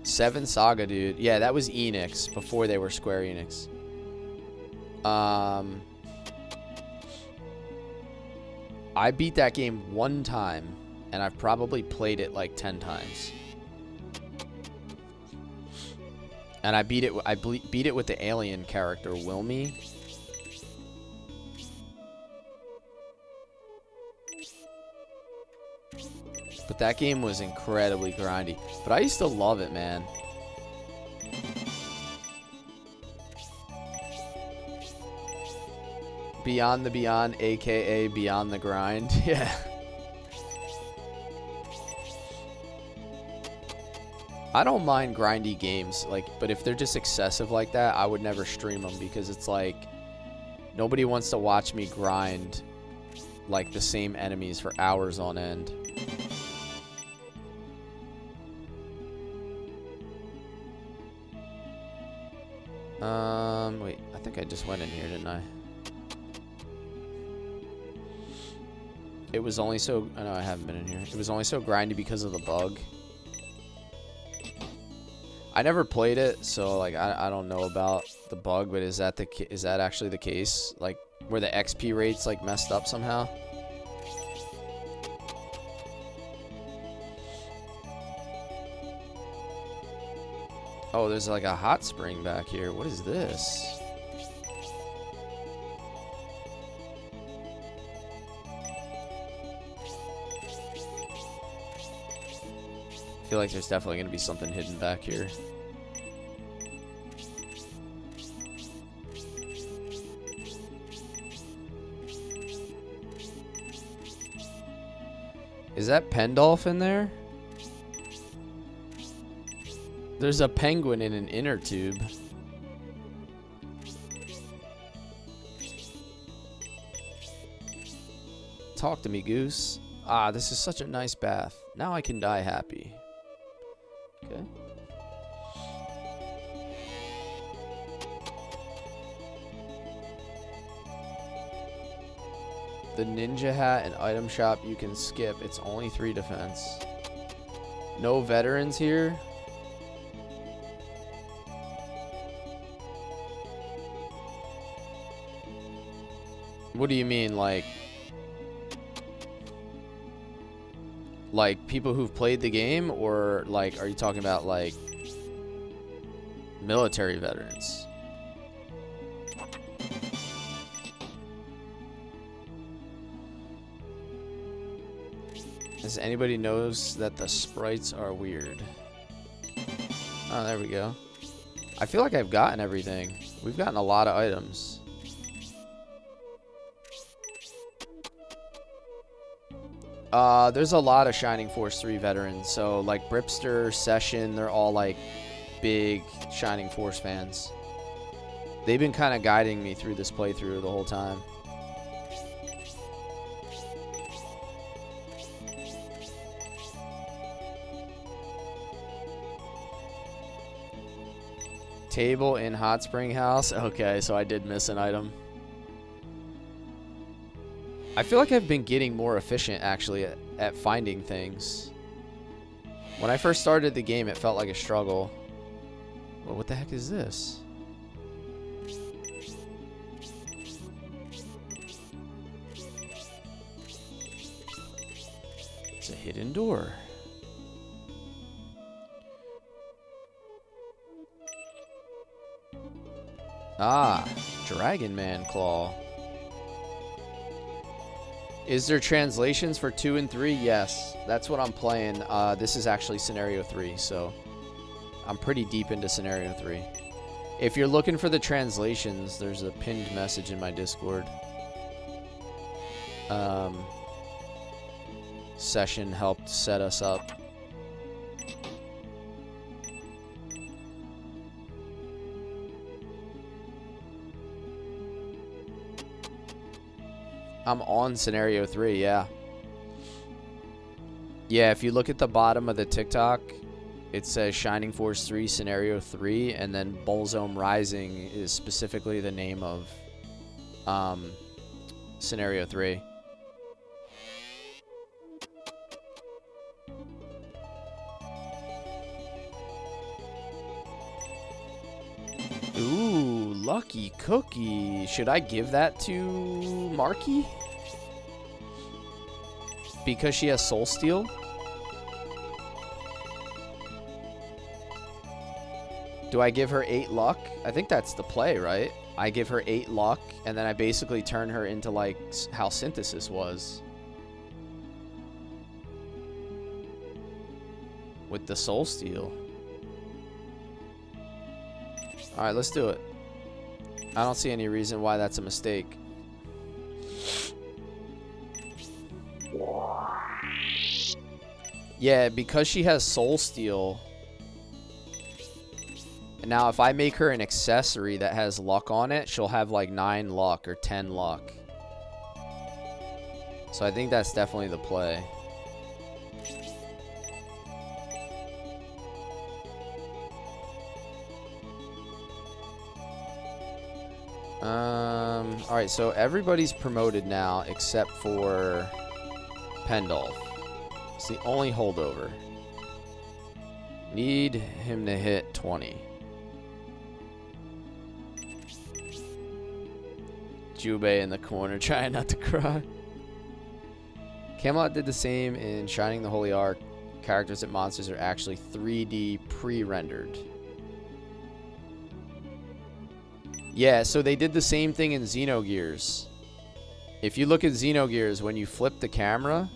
7th Saga, dude. Yeah, that was Enix before they were Square Enix. I beat that game one time, and I've probably played it like 10 times. And I beat it with the alien character, Wilmy. But that game was incredibly grindy. But I used to love it, man. Beyond the Beyond, aka Beyond the Grind. Yeah. I don't mind grindy games, like, but if they're just excessive like that, I would never stream them, because it's like nobody wants to watch me grind like the same enemies for hours on end. Wait, I think I just went in here, didn't I? It was only so... Oh, no, I haven't been in here. It was only so grindy because of the bug. I never played it, so, like, I don't know about the bug, but is that actually the case? Like, where the XP rates, like, messed up somehow? Oh, there's, like, a hot spring back here. What is this? I feel like there's definitely going to be something hidden back here. Is that Pendolph in there? There's a penguin in an inner tube. Talk to me, Goose. Ah, this is such a nice bath. Now I can die happy. Okay. The ninja hat and item shop you can skip. It's only 3 defense. No veterans here. What do you mean, like people who've played the game, or like, are you talking about like military veterans? Does anybody knows that the sprites are weird? Oh, there we go. I feel like I've gotten everything. We've gotten a lot of items. There's a lot of Shining Force 3 veterans. So, like, Bripster, Session, they're all, like, big Shining Force fans. They've been kind of guiding me through this playthrough the whole time. Table in Hot Spring House. Okay, so I did miss an item. I feel like I've been getting more efficient, actually, at finding things. When I first started the game, it felt like a struggle. Well, what the heck is this? It's a hidden door. Ah, Dragon Man Claw. Is there translations for 2 and 3? Yes, that's what I'm playing. This is actually Scenario 3, so I'm pretty deep into Scenario 3. If you're looking for the translations, there's a pinned message in my Discord. Session helped set us up. I'm on Scenario 3, yeah. Yeah, if you look at the bottom of the TikTok, it says Shining Force 3 Scenario 3, and then Bullzone Rising is specifically the name of Scenario 3. Ooh, Lucky Cookie. Should I give that to Marky? because she has Soul Steel? Do I give her 8 luck? I think that's the play, right? I give her 8 luck, and then I basically turn her into, like, how Synthesis was. With the Soul Steel. Alright, let's do it. I don't see any reason why that's a mistake. Yeah, because she has Soul Steel. And now if I make her an accessory that has luck on it, she'll have like 9 luck or 10 luck. So I think that's definitely the play. Alright, so everybody's promoted now except for Pendolph. It's the only holdover. Need him to hit 20. Jubei in the corner trying not to cry. Camelot did the same in Shining the Holy Ark. Characters and monsters are actually 3D pre-rendered. Yeah, so they did the same thing in Xenogears. If you look at Xenogears, when you flip the camera,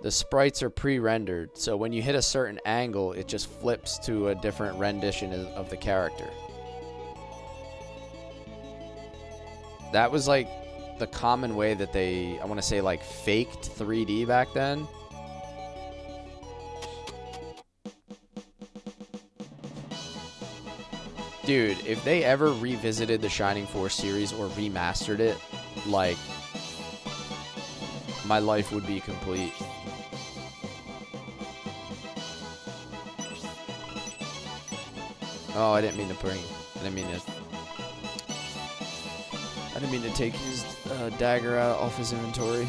the sprites are pre-rendered. So when you hit a certain angle, it just flips to a different rendition of the character. That was like the common way that they, I want to say, like faked 3D back then. Dude, if they ever revisited the Shining Force series or remastered it, like, my life would be complete. Oh, I didn't mean to bring. I didn't mean to take his dagger out off his inventory.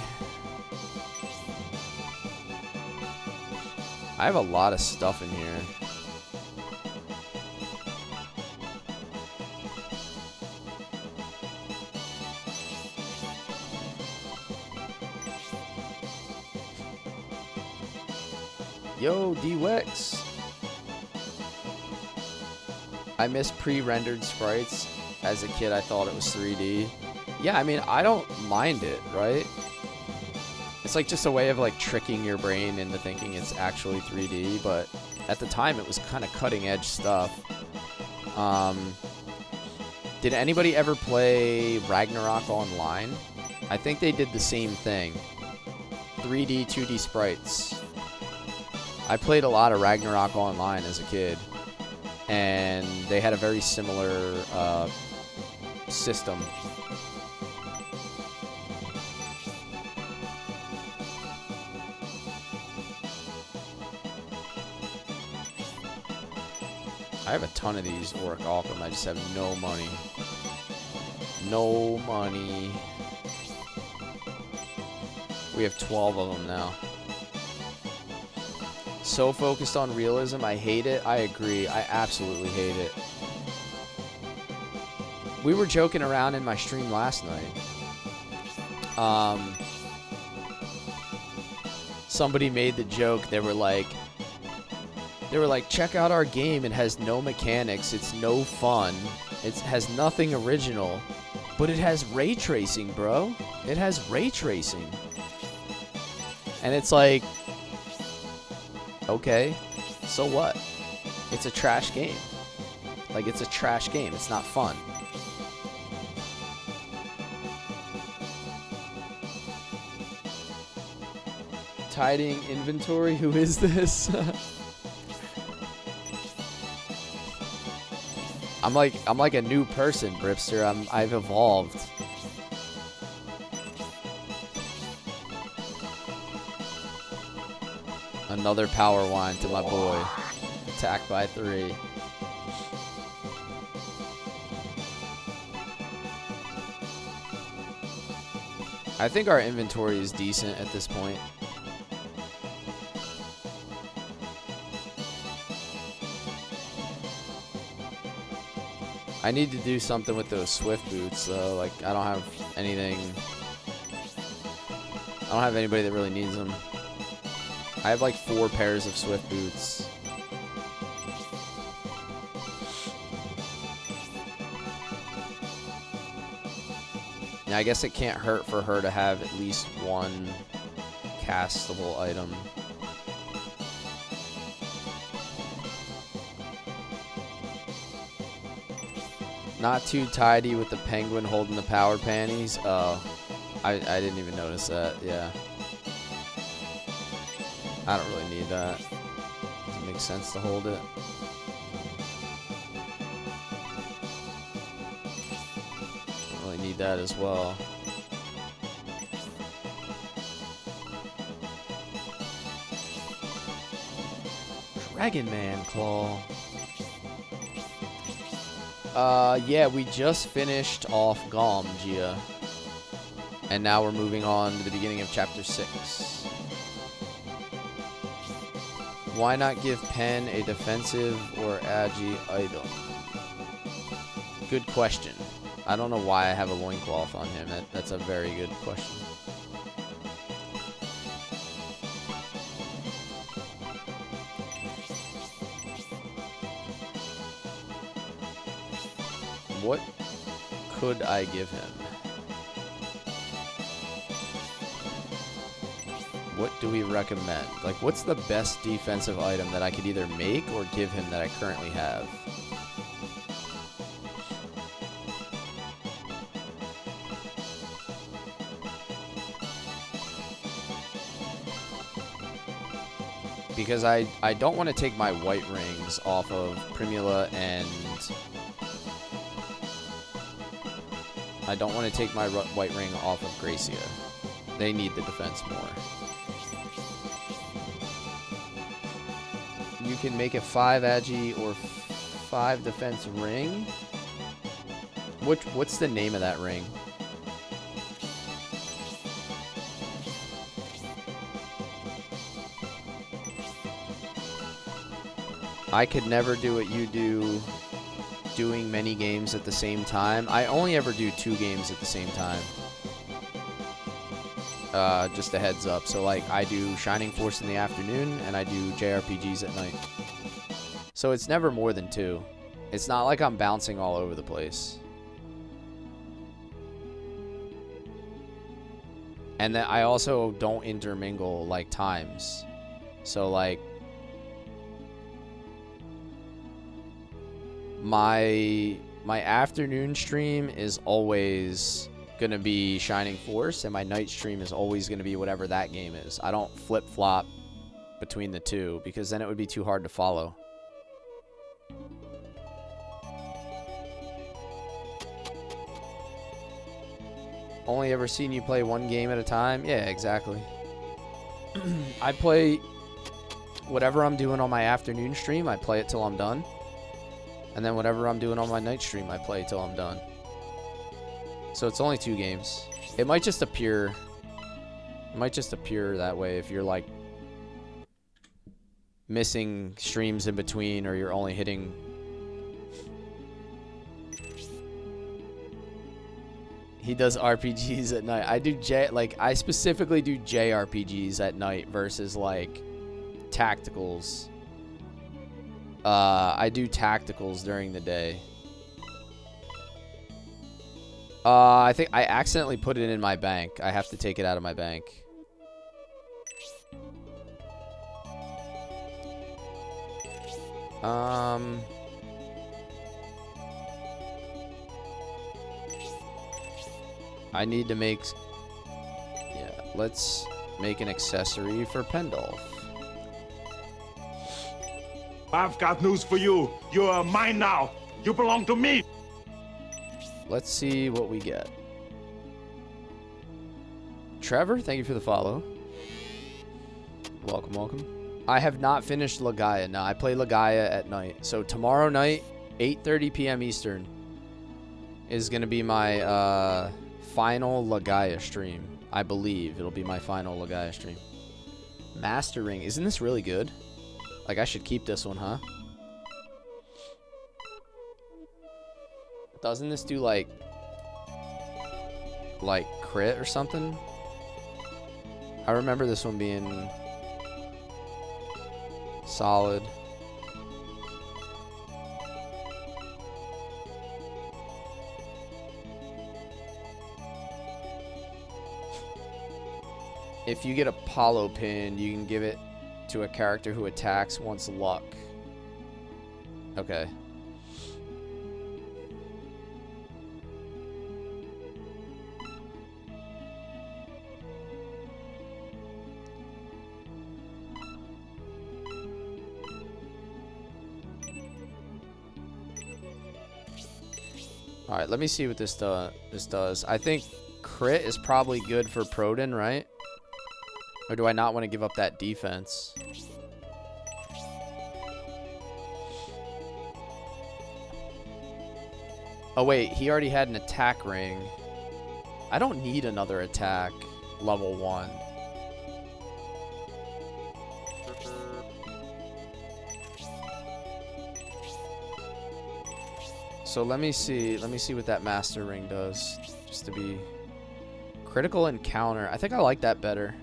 I have a lot of stuff in here. Yo, D-Wex. I miss pre-rendered sprites. As a kid, I thought it was 3D. Yeah, I mean, I don't mind it, right? It's like just a way of like tricking your brain into thinking it's actually 3D, but at the time it was kind of cutting edge stuff. Did anybody ever play Ragnarok Online? I think they did the same thing. 3D, 2D sprites. I played a lot of Ragnarok Online as a kid, and they had a very similar system. I have a ton of these Auric Alchem. I just have no money. No money. We have 12 of them now. So focused on realism, I hate it. I agree. I absolutely hate it. We were joking around in my stream last night. Somebody made the joke. They were like, check out our game. It has no mechanics. It's no fun. It has nothing original. But it has ray tracing, bro. It has ray tracing. And it's like, okay, so what? It's a trash game. Like, it's a trash game. It's not fun. Tidying inventory? Who is this? I'm like a new person, Bripster. I've evolved. Another power wine to my boy. Attacked by 3. I think our inventory is decent at this point. I need to do something with those Swift boots, though. Like, I don't have anything. I don't have anybody that really needs them. I have like 4 pairs of Swift boots. Yeah, I guess it can't hurt for her to have at least one castable item. Not too tidy with the penguin holding the power panties. Oh, I didn't even notice that. Yeah. I don't really need that. Doesn't make sense to hold it. Don't really need that as well. Dragon Man Claw. Yeah, we just finished off Gom, Gia. And now we're moving on to the beginning of Chapter 6. Why not give Pen a defensive or agi item? Good question. I don't know why I have a loincloth on him. That's a very good question. What could I give him? What do we recommend? Like, what's the best defensive item that I could either make or give him that I currently have? Because I don't want to take my white rings off of Primula, and I don't want to take my white ring off of Gracia. They need the defense more. You can make a 5 agi or 5 defense ring. What's the name of that ring? I could never do what you do, doing many games at the same time. I only ever do 2 games at the same time. Just a heads up. So, like, I do Shining Force in the afternoon, and I do JRPGs at night. So it's never more than 2. It's not like I'm bouncing all over the place. And then I also don't intermingle, like, times. So, like, my afternoon stream is always gonna be Shining Force, and my night stream is always gonna be whatever that game is. I don't flip-flop between the 2, because then it would be too hard to follow. Only ever seen you play 1 game at a time? Yeah, exactly. I play whatever I'm doing on my afternoon stream, I play it till I'm done. And then whatever I'm doing on my night stream, I play till I'm done. So it's only 2 games. It might just appear that way if you're like missing streams in between, or you're only hitting. He does RPGs at night. I do I specifically do JRPGs at night versus like tacticals. I do tacticals during the day. I think I accidentally put it in my bank. I have to take it out of my bank. I need to make... Yeah, let's make an accessory for Pendolph. I've got news for you. You are mine now. You belong to me. Let's see what we get. Trevor, thank you for the follow. Welcome, welcome. I have not finished Legaia. No, I play Legaia at night. So tomorrow night, 8:30 p.m. Eastern, is going to be my final Legaia stream. I believe it'll be my final Legaia stream. Master Ring. Isn't this really good? Like, I should keep this one, huh? Doesn't this do, like crit or something? I remember this one being solid. If you get Apollo pin, you can give it to a character who attacks once luck. Okay. All right, let me see what this does. I think crit is probably good for Proton, right? Or do I not want to give up that defense? Oh wait, he already had an attack ring. I don't need another attack level 1. So let me see what that master ring does, just to be critical encounter. I think I like that better.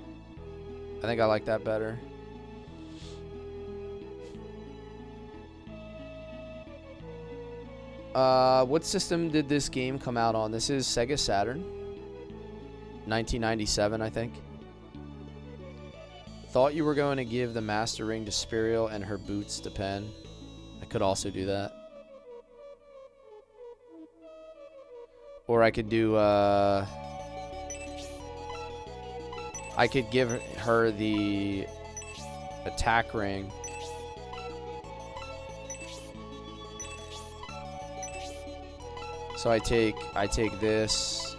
What system did this game come out on? This is Sega Saturn. 1997, I think. Thought you were going to give the master ring to Spiriel and her boots to Pen. I could also do that. Or I could do, I could give her the attack ring. So I take this.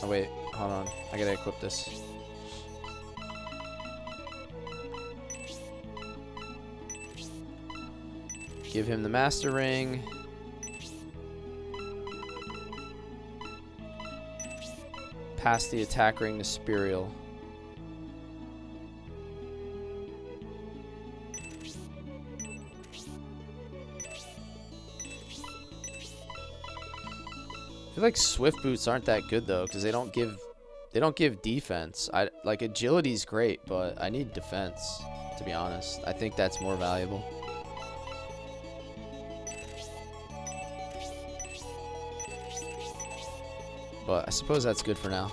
Oh wait, hold on. I gotta equip this. Give him the master ring. Pass the attack ring to Spiriel. I feel like Swift boots aren't that good though, because they don't give defense. Like agility's great, but I need defense, to be honest. I think that's more valuable. But I suppose that's good for now.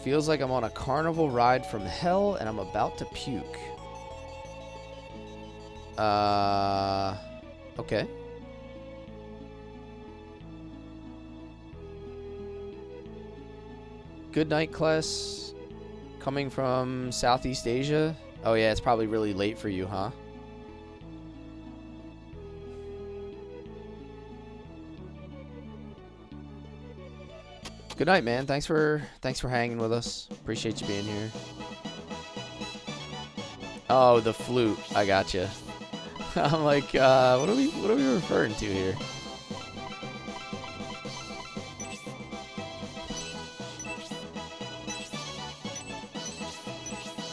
Feels like I'm on a carnival ride from hell and I'm about to puke. Okay. Good night, class. Coming from Southeast Asia. Oh yeah, it's probably really late for you, huh? Good night, man. Thanks for hanging with us. Appreciate you being here. Oh, the flute. I gotcha. I'm like, what are we referring to here?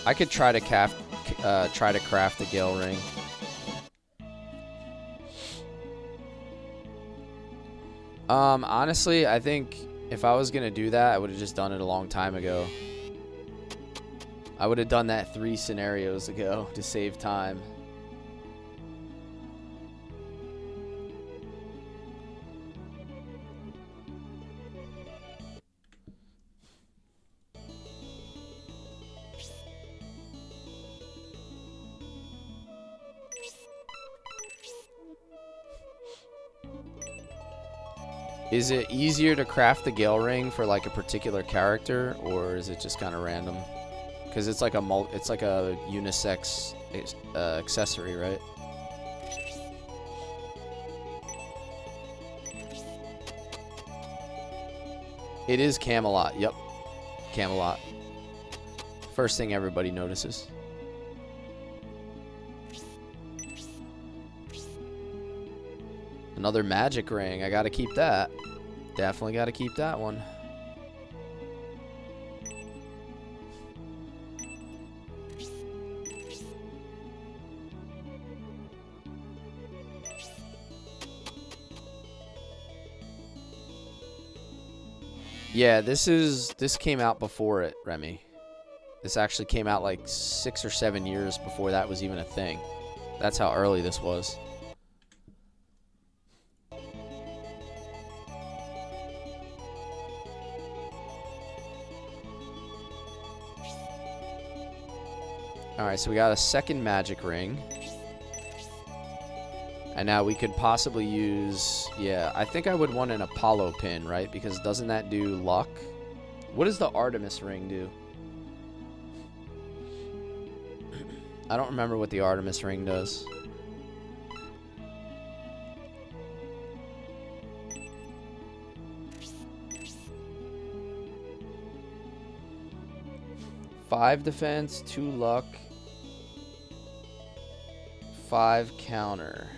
I could try to craft a Gale ring. Honestly, I think if I was gonna do that, I would have just done it a long time ago. I would have done that 3 scenarios ago to save time. Is it easier to craft the Gale ring for like a particular character, or is it just kind of random? Because it's like a unisex accessory, right? It is Camelot. Yep, Camelot. First thing everybody notices. Another magic ring. I gotta keep that. Definitely gotta keep that one. Yeah, this came out before it, Remy. This actually came out like 6 or 7 years before that was even a thing. That's how early this was. Alright, so we got a second magic ring. And now we could possibly use... Yeah, I think I would want an Apollo pin, right? Because doesn't that do luck? What does the Artemis ring do? I don't remember what the Artemis ring does. Five defense, 2 luck, 5 counter.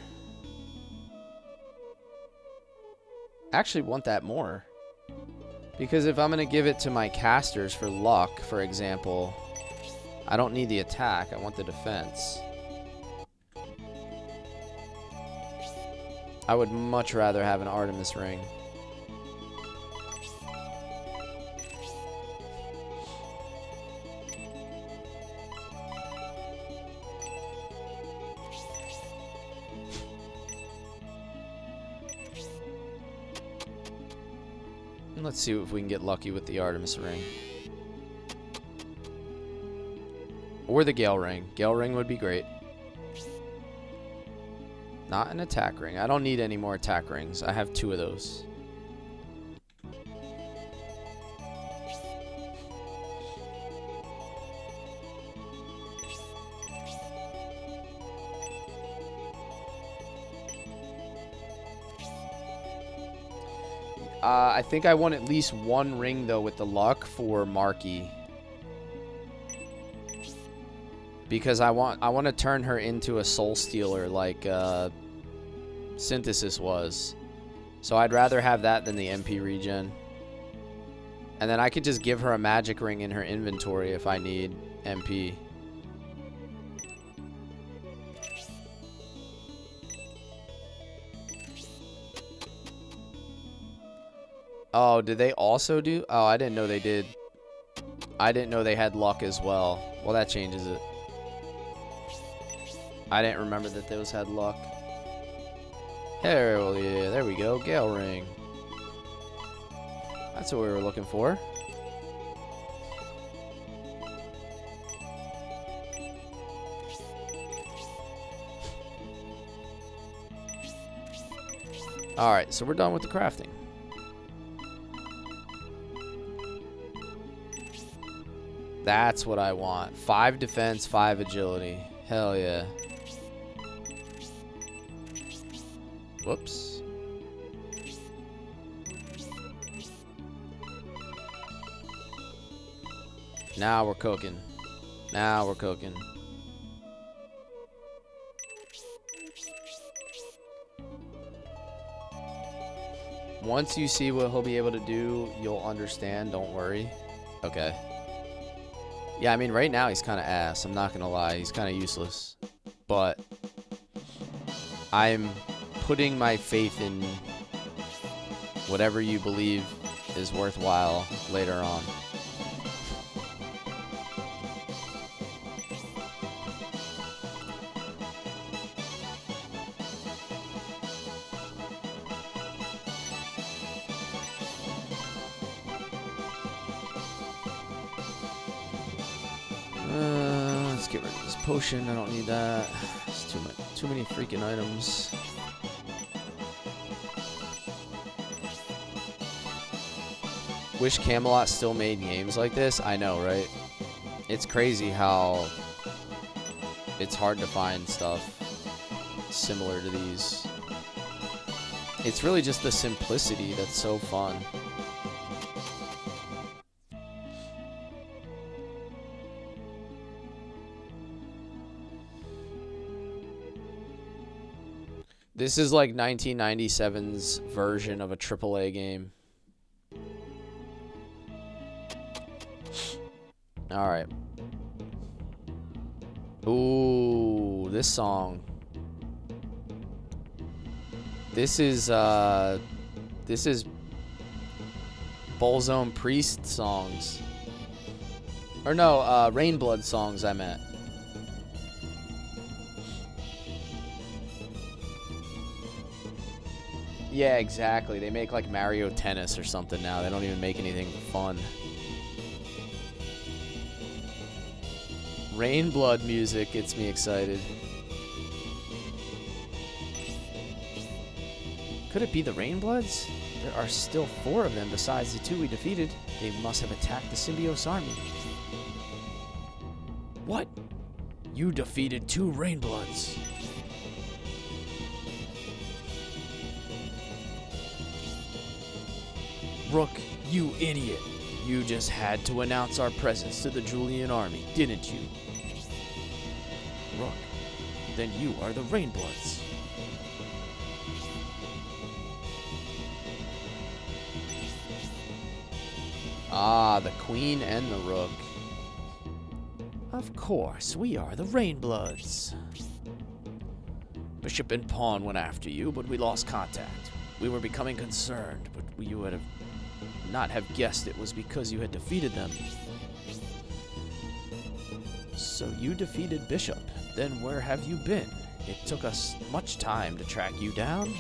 Actually want that more. Because if I'm going to give it to my casters for luck, for example, I don't need the attack, I want the defense. I would much rather have an Artemis ring. Let's see if we can get lucky with the Artemis ring. Or the Gale ring. Gale ring would be great. Not an attack ring. I don't need any more attack rings. I have 2 of those. I think I want at least 1 ring, though, with the luck for Marky. Because I want to turn her into a soul stealer like Synthesis was. So I'd rather have that than the MP regen. And then I could just give her a magic ring in her inventory if I need MP. Oh, did they also do? Oh, I didn't know they did. I didn't know they had luck as well. Well, that changes it. I didn't remember that those had luck. Hell yeah, there we go. Gale ring. That's what we were looking for. Alright, so we're done with the crafting. That's what I want. 5 defense, 5 agility. Hell yeah. Whoops. Now we're cooking. Now we're cooking. Once you see what he'll be able to do, you'll understand. Don't worry. Okay. Yeah, I mean, right now he's kind of ass. I'm not going to lie. He's kind of useless. But I'm putting my faith in whatever you believe is worthwhile later on. Let's get rid of this potion. I don't need that. It's too many freaking items. Wish Camelot still made games like this. I know, right? It's crazy how it's hard to find stuff similar to these. It's really just the simplicity that's so fun. This is like 1997's version of a AAA game. Alright. Ooh, this song. This is Bullzone Priest songs. Or no, Rainblood songs I meant. Yeah, exactly. They make like Mario Tennis or something now. They don't even make anything fun. Rainblood music gets me excited. Could it be the Rainbloods? There are still 4 of them besides the 2 we defeated. They must have attacked the Symbiosis army. What? You defeated 2 Rainbloods. Rook, you idiot. You just had to announce our presence to the Julian army, didn't you? Rook, then you are the Rainbloods. Ah, the Queen and the Rook. Of course, we are the Rainbloods. Bishop and Pawn went after you, but we lost contact. We were becoming concerned, but you would have not have guessed it was because you had defeated them. So you defeated Bishop. Then where have you been? It took us much time to track you down.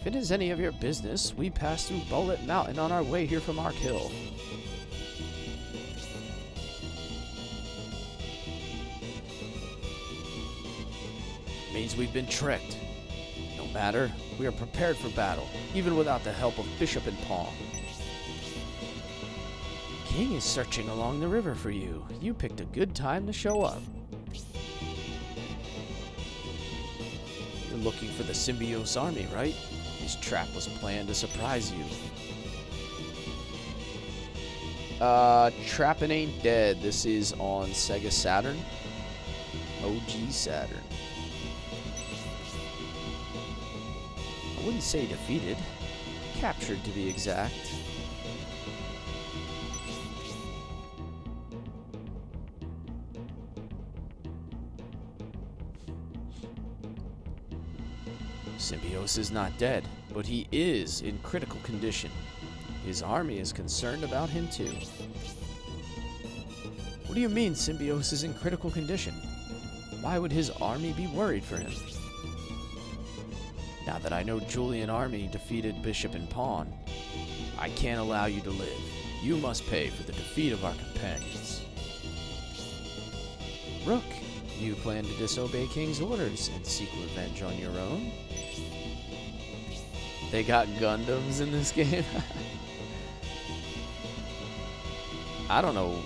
If it is any of your business, we passed through Bullet Mountain on our way here from Ark Hill. Means we've been tricked. No matter, we are prepared for battle, even without the help of Bishop and Pawn. King is searching along the river for you. You picked a good time to show up. You're looking for the Symbiosis army, right? His trap was planned to surprise you. Trappin' Ain't Dead. This is on Sega Saturn. OG Saturn. I wouldn't say defeated. Captured, to be exact. Symbiosis is not dead, but he is in critical condition. His army is concerned about him too. What do you mean Symbiosis is in critical condition? Why would his army be worried for him? Now that I know Julian army defeated Bishop and Pawn, I can't allow you to live. You must pay for the defeat of our companions. Rook, you plan to disobey King's orders and seek revenge on your own? They got Gundams in this game? I don't know.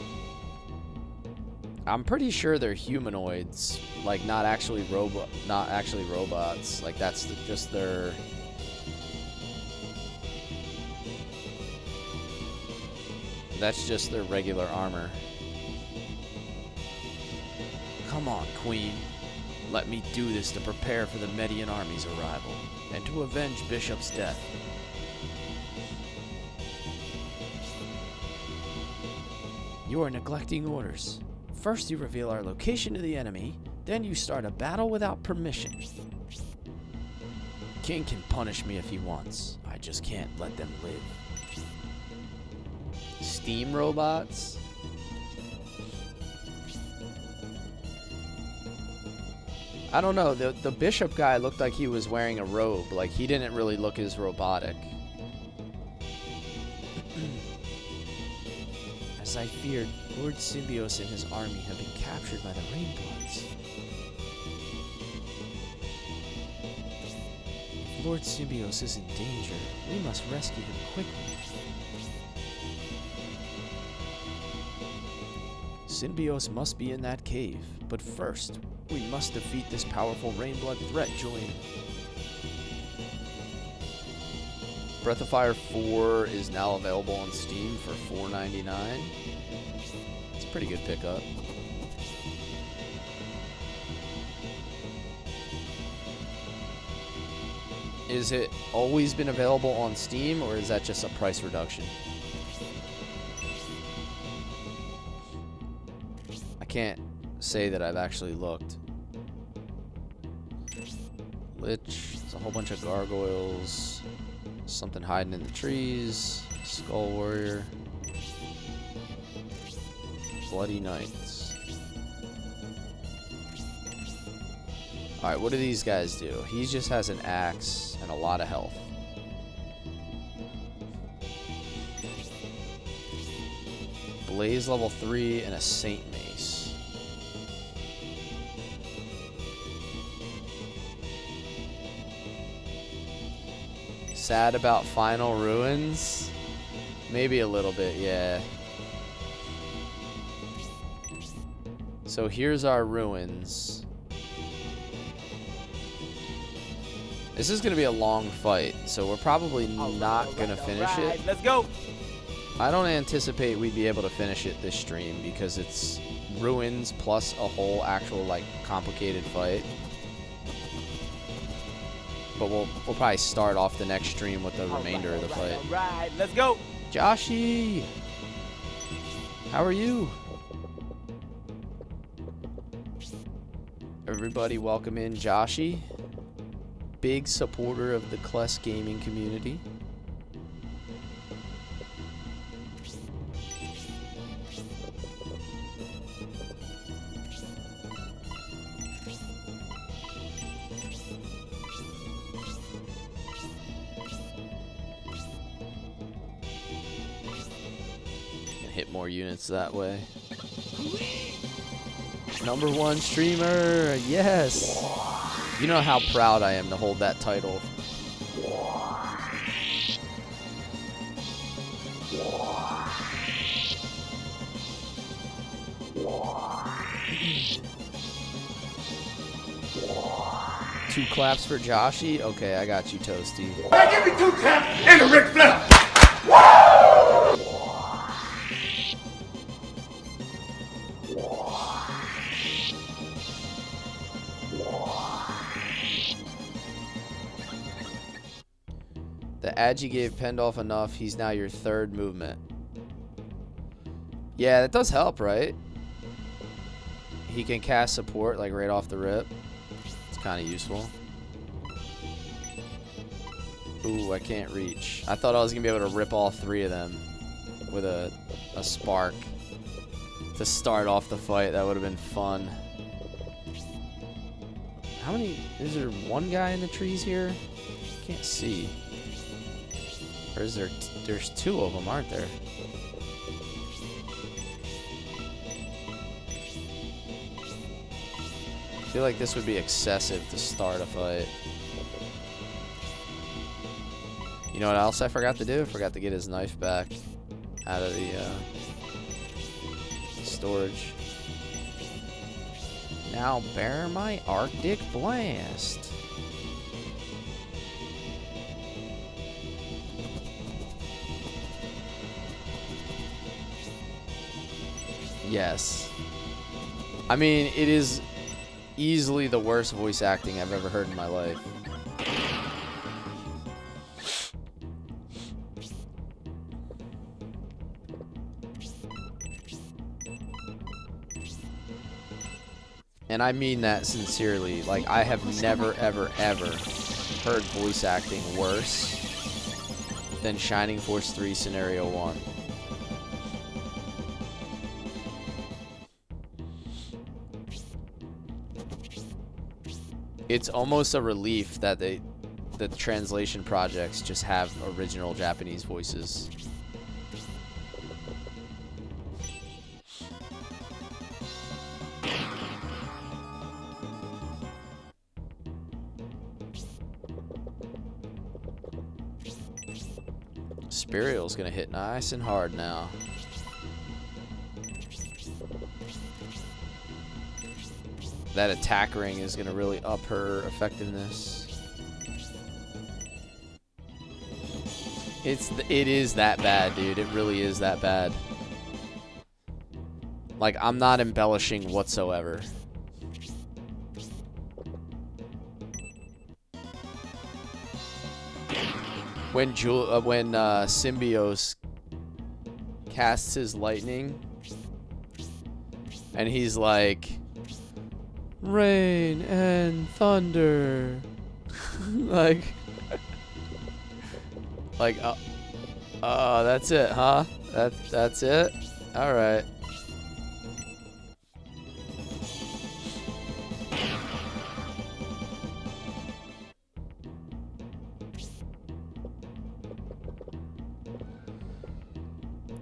I'm pretty sure they're humanoids, like not actually robots. Like that's just their. That's just their regular armor. Come on, Queen. Let me do this to prepare for the Median army's arrival and to avenge Bishop's death. You are neglecting orders. First you reveal our location to the enemy, then you start a battle without permission. King can punish me if he wants. I just can't let them live. Steam robots? I don't know, the Bishop guy looked like he was wearing a robe, like he didn't really look as robotic. As I feared, Lord Symbiosis and his army have been captured by the Rainbloods. If Lord Symbiosis is in danger, we must rescue him quickly. Symbiosis must be in that cave, but first, we must defeat this powerful Rainblood threat, Julian. Breath of Fire 4 is now available on Steam for $4.99. It's a pretty good pickup. Is it always been available on Steam, or is that just a price reduction? I can't say that I've actually looked. Lich There's a whole bunch of gargoyles. Something hiding in the trees. Skull Warrior. Bloody Knights. Alright, what do these guys do? He just has an axe and a lot of health. Blaze level 3 and a Saint Mace. Sad about Final Ruins? Maybe a little bit, yeah. So here's our ruins. This is going to be a long fight, so we're probably not going to finish it. Let's go. I don't anticipate we'd be able to finish it this stream because it's ruins plus a whole actual like complicated fight. But we'll probably start off the next stream with the remainder of the fight. All right, let's go. Joshy, how are you? Everybody, welcome in Joshy, big supporter of the Kless gaming community. Hit more units that way. #1 streamer, yes. You know how proud I am to hold that title. Two claps for Joshy? Okay, I got you, Toasty. Give me 2 claps and a Ric Flair. The Agi gave Pendolph enough. He's now your 3rd movement. Yeah, that does help, right? He can cast support like right off the rip. It's kind of useful. Ooh, I can't reach. I thought I was going to be able to rip all 3 of them with a spark to start off the fight. That would have been fun. How many? Is there one guy in the trees here? Can't see. Or is there? There's 2 of them, aren't there? I feel like this would be excessive to start a fight. You know what else I forgot to do? I forgot to get his knife back out of the storage. Now bear my Arctic Blast. Yes. I mean, it is easily the worst voice acting I've ever heard in my life. And I mean that sincerely. Like, I have never, ever, ever heard voice acting worse than Shining Force 3 Scenario 1. It's almost a relief that the translation projects just have original Japanese voices. Spirial's gonna hit nice and hard now. That attack ring is gonna really up her effectiveness. It is that bad, dude. It really is that bad. Like, I'm not embellishing whatsoever. When Symbios casts his lightning, and he's like, rain and thunder. like, that's it, huh? That's it? Alright.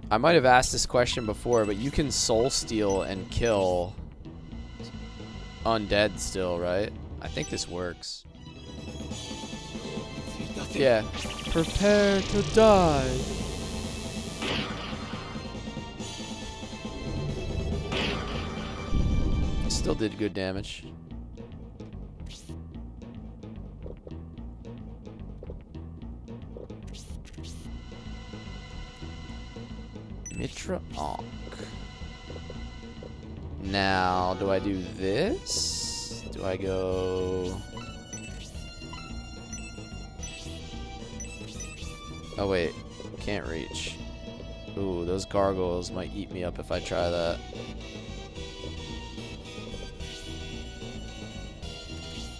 I might have asked this question before, but you can soul steal and kill undead still, right? I think this works. Yeah. Prepare to die. Still did good damage. Mitra Ankh. Now, do I do this? Do I go... Oh wait, can't reach. Ooh, those gargoyles might eat me up if I try that.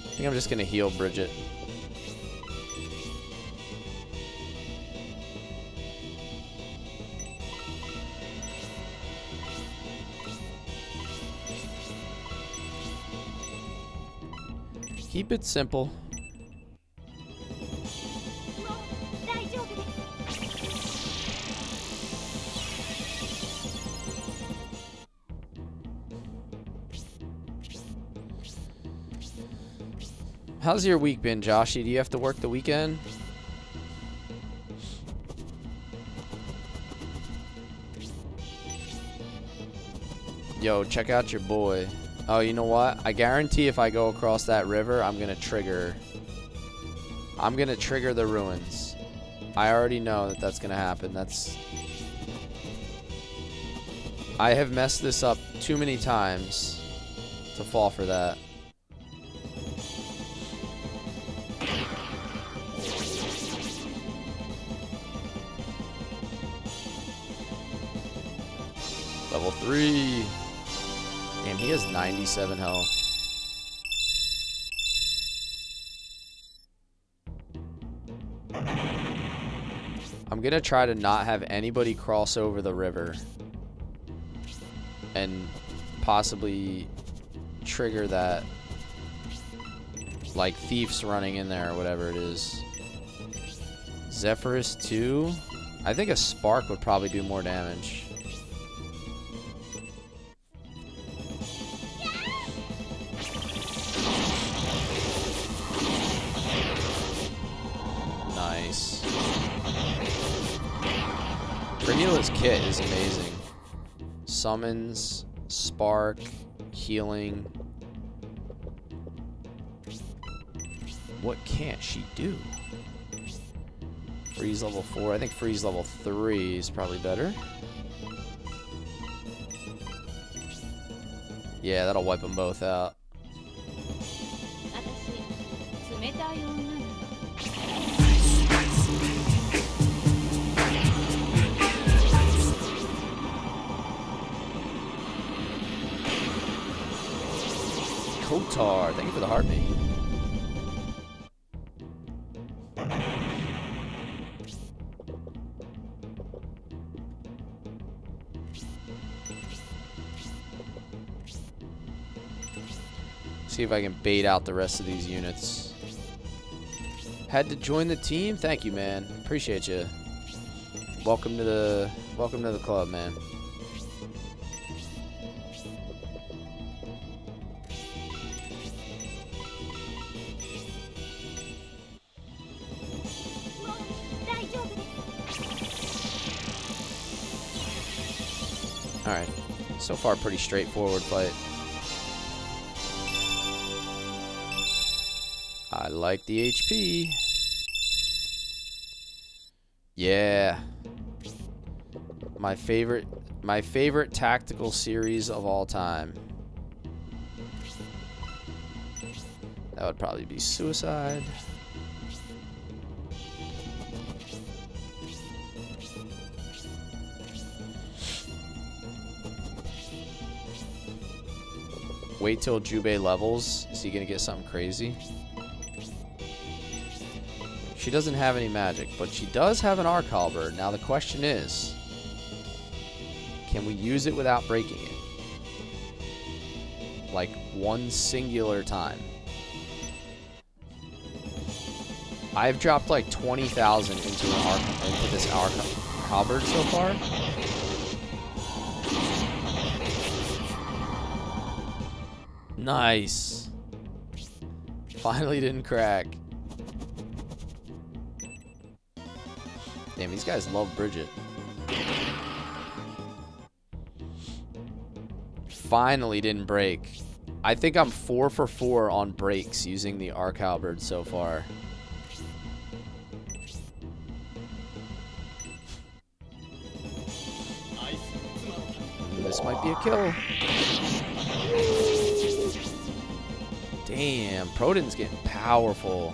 I think I'm just gonna heal Bridget. Keep it simple. How's your week been, Joshy? Do you have to work the weekend? Yo, check out your boy. Oh, you know what? I guarantee if I go across that river, I'm gonna trigger the ruins. I already know that that's gonna happen. I have messed this up too many times to fall for that. Level 3. Damn, he has 97 health. I'm gonna try to not have anybody cross over the river and possibly trigger that, like, thieves running in there or whatever it is. Zephyrus 2. I think a spark would probably do more damage. Nice. Regula's kit is amazing. Summons, spark, healing. What can't she do? Freeze level 4. I think freeze level 3 is probably better. Yeah, that'll wipe them both out. Kotar, thank you for the heartbeat. See if I can bait out the rest of these units. Had to join the team? Thank you, man. Appreciate you. Welcome to the club, man. Alright, so far pretty straightforward fight. I like the HP. Yeah. My favorite tactical series of all time. That would probably be Suicide. Wait till Jubei levels. Is he gonna get something crazy? she doesn't have any magic, but she does have an arc halberd. Now the question is, can we use it without breaking it? Like one singular time. I've dropped like 20,000 into this arc halberd so far. Nice. Finally didn't crack. Damn, these guys love Bridget. Finally didn't break. I think I'm 4 for 4 on breaks using the arc halberd so far. This might be a kill. Damn, Proton's getting powerful.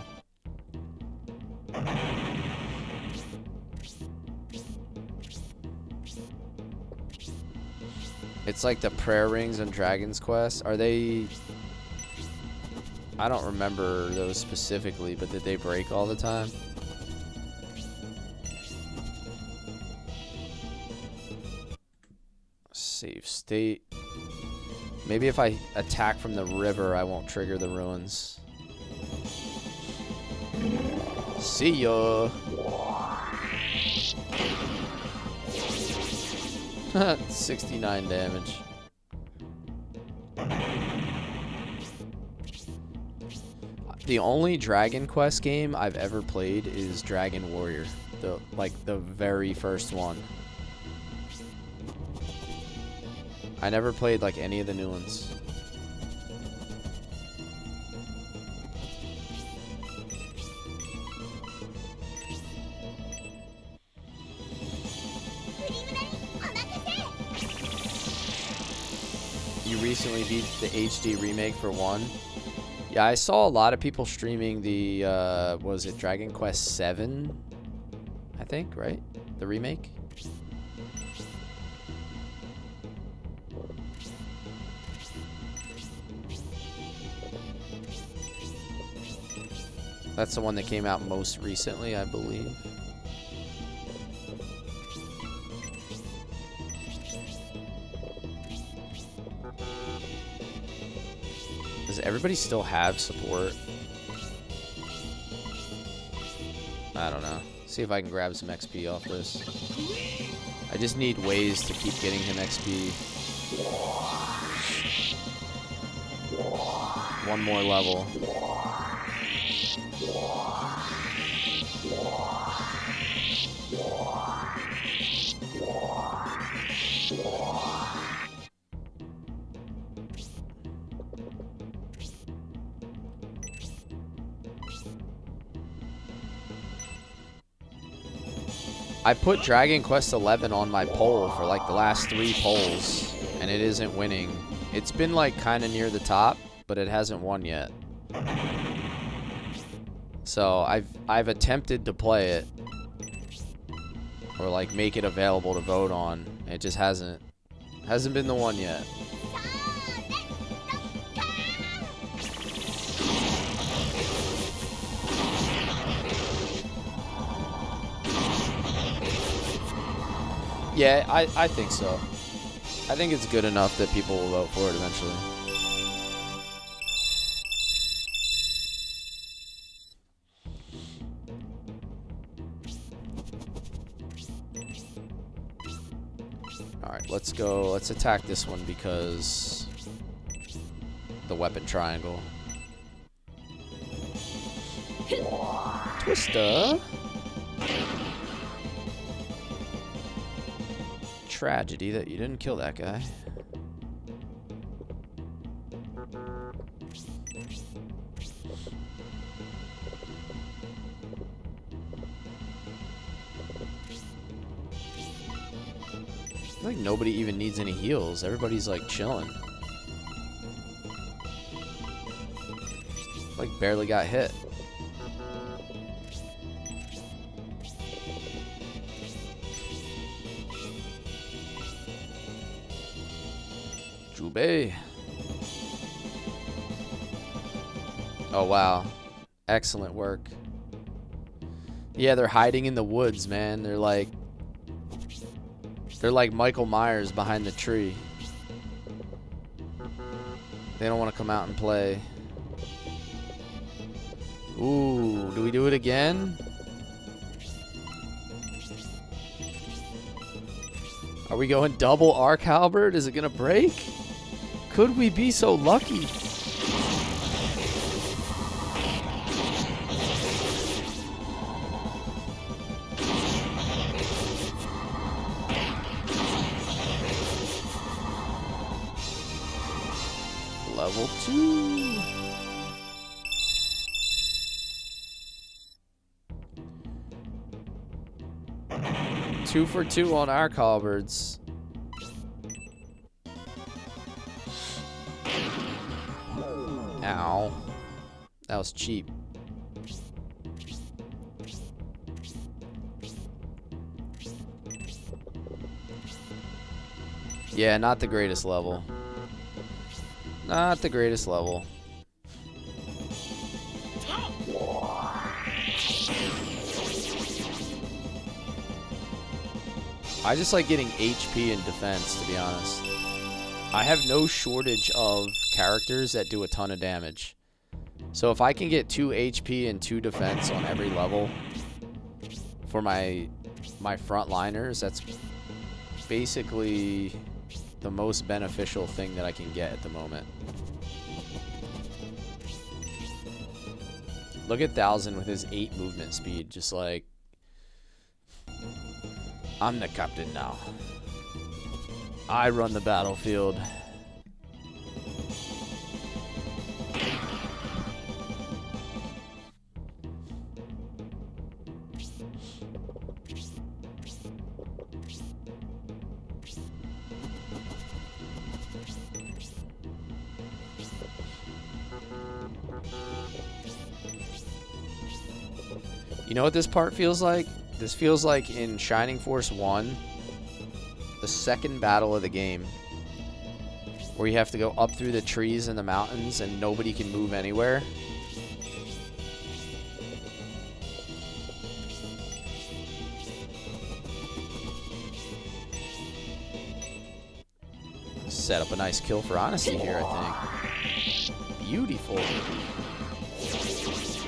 It's like the prayer rings on Dragon's Quest. Are they... I don't remember those specifically, but did they break all the time? Save state. Maybe if I attack from the river, I won't trigger the ruins. See ya. 69 damage. The only Dragon Quest game I've ever played is Dragon Warrior, the very first one. I never played like any of the new ones. You recently beat the HD remake for 1. Yeah, I saw a lot of people streaming the, was it Dragon Quest 7? I think, right? The remake? That's the one that came out most recently, I believe. Does everybody still have support? I don't know. See if I can grab some XP off this. I just need ways to keep getting him XP. One more level. I put Dragon Quest XI on my poll for like the last 3 polls, and it isn't winning. It's been like kind of near the top, but it hasn't won yet. So I've attempted to play it, or like make it available to vote on. It just hasn't been the one yet. Yeah, I think so. I think it's good enough that people will vote for it eventually. Alright, let's go. Let's attack this one because the weapon triangle. Twister. Tragedy that you didn't kill that guy. I think nobody even needs any heals. Everybody's like chilling. Like barely got hit. Jubei. Oh wow. Excellent work. Yeah, they're hiding in the woods, man. They're like Michael Myers behind the tree. They don't want to come out and play. Ooh, do we do it again? Are we going double arc halberd? Is it gonna break? Could we be so lucky? Level 2. Two for 2 on arc halberds. Ow. That was cheap. Yeah, not the greatest level. Not the greatest level. I just like getting HP and defense, to be honest. I have no shortage of characters that do a ton of damage. So if I can get 2 HP and 2 defense on every level for my frontliners, that's basically the most beneficial thing that I can get at the moment. Look at 1000 with his 8 movement speed, just like, I'm the captain now. I run the battlefield. You know what this part feels like? This feels like in Shining Force 1, the second battle of the game, where you have to go up through the trees and the mountains and nobody can move anywhere. Set up a nice kill for Honesty here, I think. Beautiful.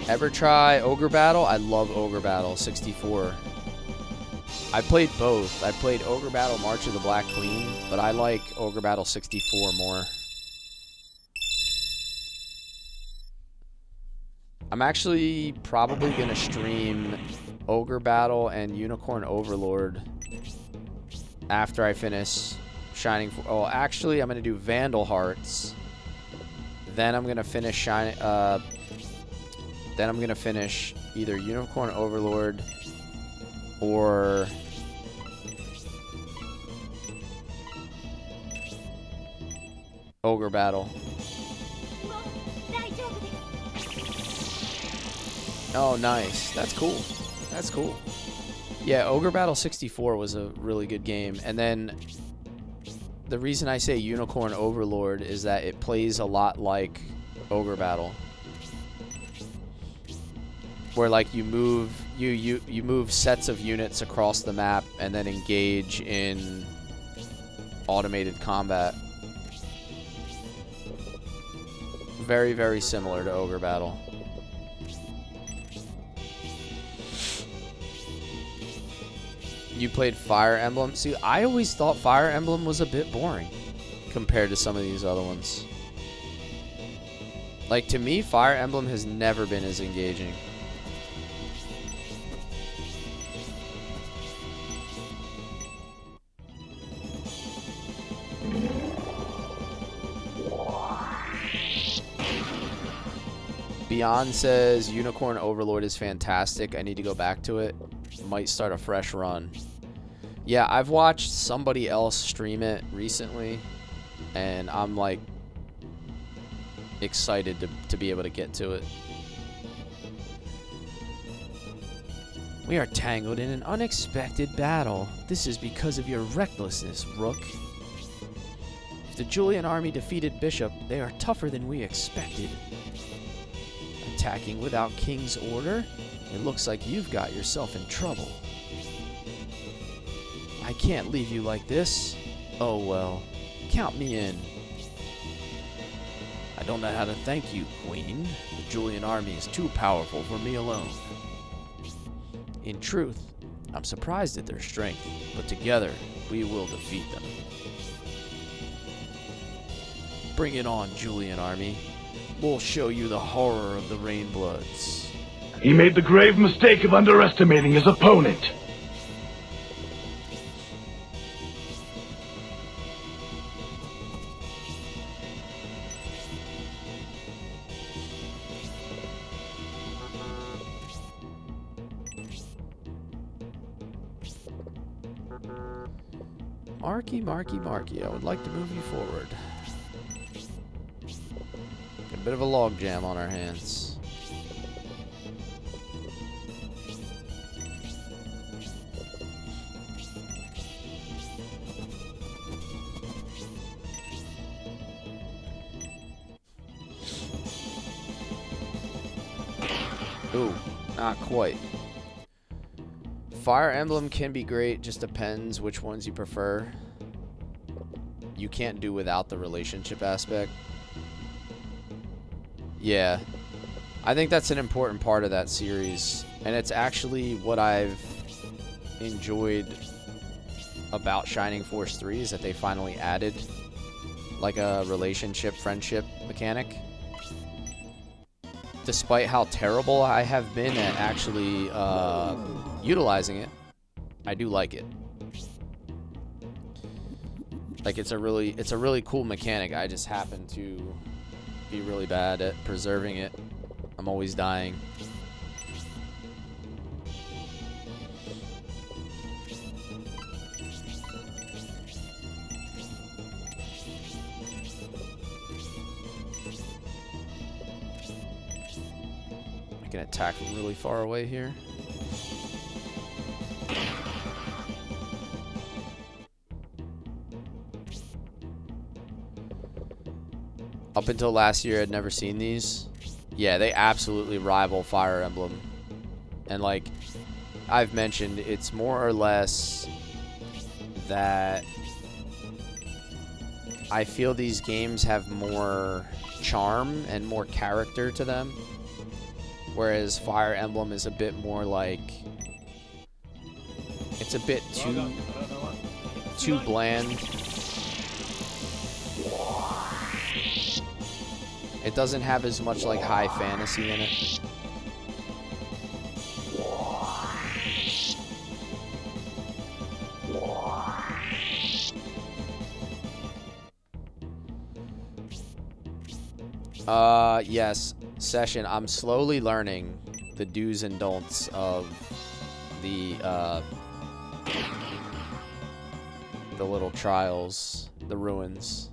Ever try Ogre Battle? I love Ogre Battle 64. I played both. I played Ogre Battle March of the Black Queen, but I like Ogre Battle 64 more. I'm actually probably going to stream Ogre Battle and Unicorn Overlord after I finish Shining. Oh, actually, I'm going to do Vandal Hearts. Then I'm going to finish Then I'm going to finish either Unicorn Overlord or Ogre Battle. Oh, nice. That's cool. That's cool. Yeah, Ogre Battle 64 was a really good game. And then the reason I say Unicorn Overlord is that it plays a lot like Ogre Battle, where like you move you move sets of units across the map and then engage in automated combat. Very, very similar to Ogre Battle. You played Fire Emblem? See, I always thought Fire Emblem was a bit boring compared to some of these other ones. Like, to me, Fire Emblem has never been as engaging. Beyond says Unicorn Overlord is fantastic. I need to go back to it. Might start a fresh run. Yeah, I've watched somebody else stream it recently, and I'm like excited to be able to get to it. We are tangled in an unexpected battle. This is because of your recklessness, Rook. If the Julian army defeated Bishop, they are tougher than we expected. Attacking without King's order? It looks like you've got yourself in trouble. I can't leave you like this. Oh well, count me in. I don't know how to thank you, Queen. The Julian army is too powerful for me alone. In truth, I'm surprised at their strength, but together, we will defeat them. Bring it on, Julian army. We'll show you the horror of the Rainbloods. He made the grave mistake of underestimating his opponent. Marky, I would like to move you forward. Got a bit of a logjam on our hands. Ooh, not quite. Fire Emblem can be great, just depends which ones you prefer. You can't do without the relationship aspect. Yeah. I think that's an important part of that series. And it's actually what I've enjoyed about Shining Force 3 is that they finally added like a relationship, friendship mechanic. Despite how terrible I have been at actually utilizing it, I do like it. Like it's a really cool mechanic. I just happen to be really bad at preserving it. I'm always dying. I can attack from really far away here. Up until last year, I'd never seen these. Yeah, they absolutely rival Fire Emblem. And like I've mentioned, it's more or less that I feel these games have more charm and more character to them. Whereas Fire Emblem is a bit more like... It's a bit too bland. It doesn't have as much like high fantasy in it. Yes, Session, I'm slowly learning the do's and don'ts of the little trials, the ruins.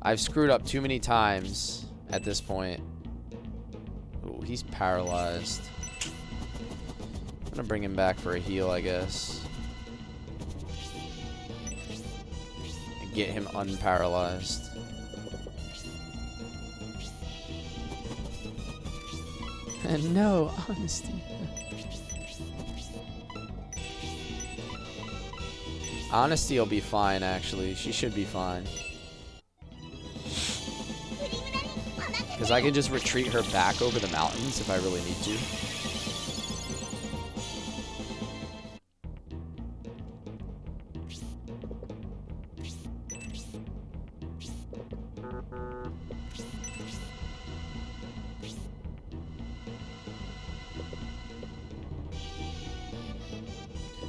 I've screwed up too many times at this point. Ooh, he's paralyzed. I'm gonna bring him back for a heal, I guess. And get him unparalyzed. And no, honesty. Honesty will be fine, actually. She should be fine. Because I can just retreat her back over the mountains if I really need to.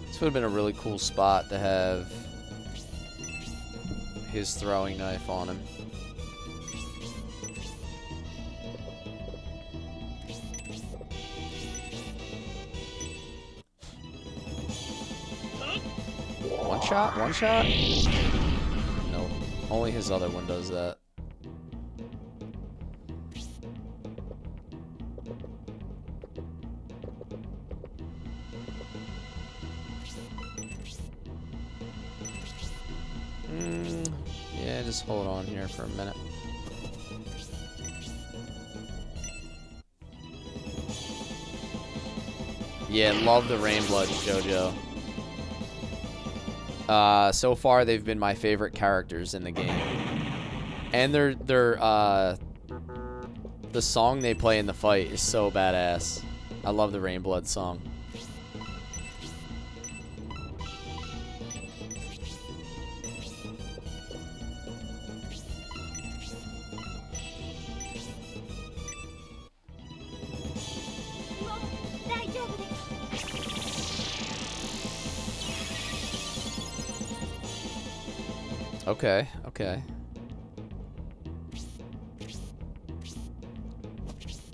This would have been a really cool spot to have his throwing knife on him. One shot? No. Only his other one does that. Yeah, just hold on here for a minute. Yeah, love the Rainbloods, JoJo. So far they've been my favorite characters in the game. And the song they play in the fight is so badass. I love the Rainblood song. Okay, okay.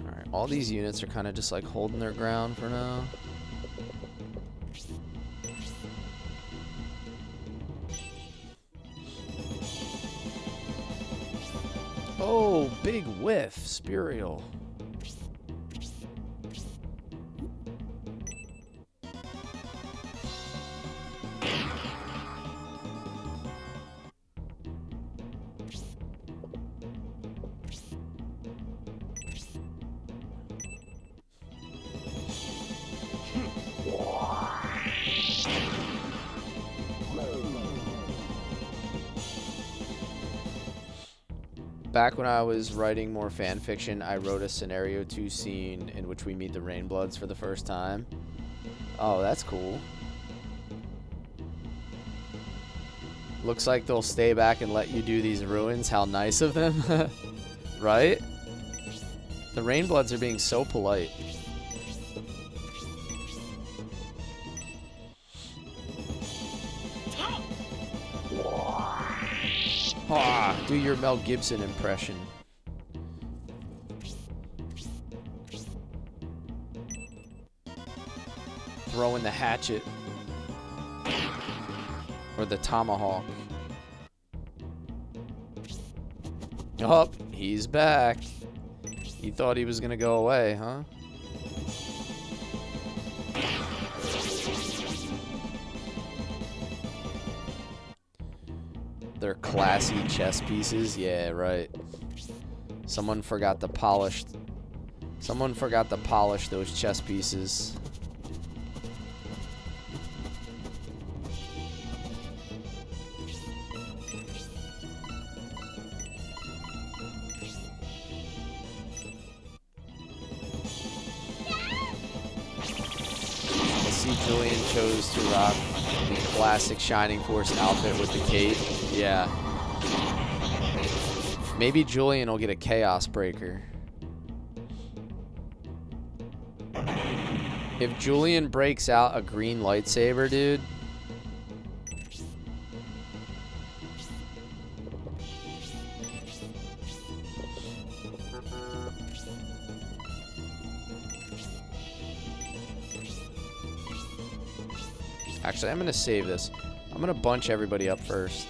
Alright, all these units are kind of just like holding their ground for now. Oh, big whiff, Spurial. Back when I was writing more fan fiction, I wrote a scenario 2 scene in which we meet the Rainbloods for the first time. Oh, that's cool. Looks like they'll stay back and let you do these ruins. How nice of them. Right? The Rainbloods are being so polite. Ah, do your Mel Gibson impression. Throwing the hatchet. Or the tomahawk. Oh, he's back. He thought he was gonna go away, huh? They're classy chess pieces. Yeah, right. Someone forgot to polish those chess pieces. I see Julian chose to rock the classic Shining Force outfit with the cape. Yeah. Maybe Julian will get a Chaos Breaker. If Julian breaks out a green lightsaber, dude. Actually, I'm going to save this. I'm going to bunch everybody up first.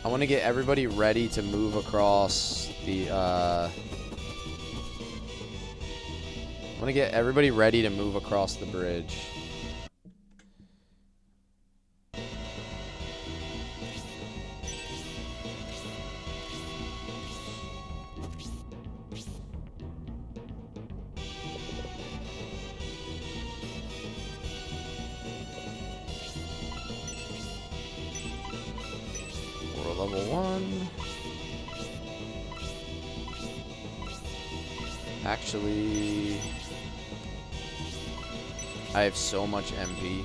I want to get everybody ready to move across the, I want to get everybody ready to move across the bridge. Level 1. Actually, I have so much MP.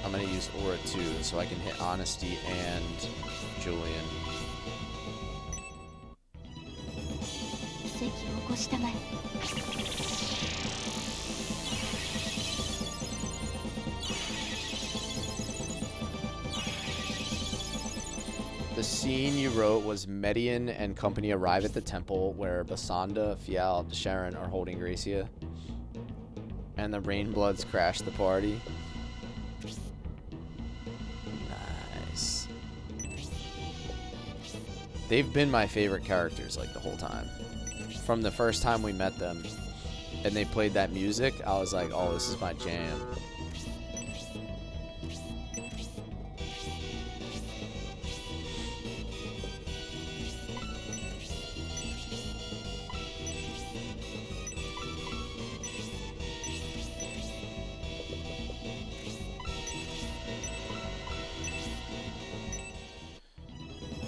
I'm gonna use Aura 2 so I can hit Honesty and Julian. The scene you wrote was Median and company arrive at the temple where Basanda, Fial, and Sharon are holding Gracia. And the Rainbloods crash the party. Nice. They've been my favorite characters like the whole time. From the first time we met them and they played that music, I was like, oh, this is my jam.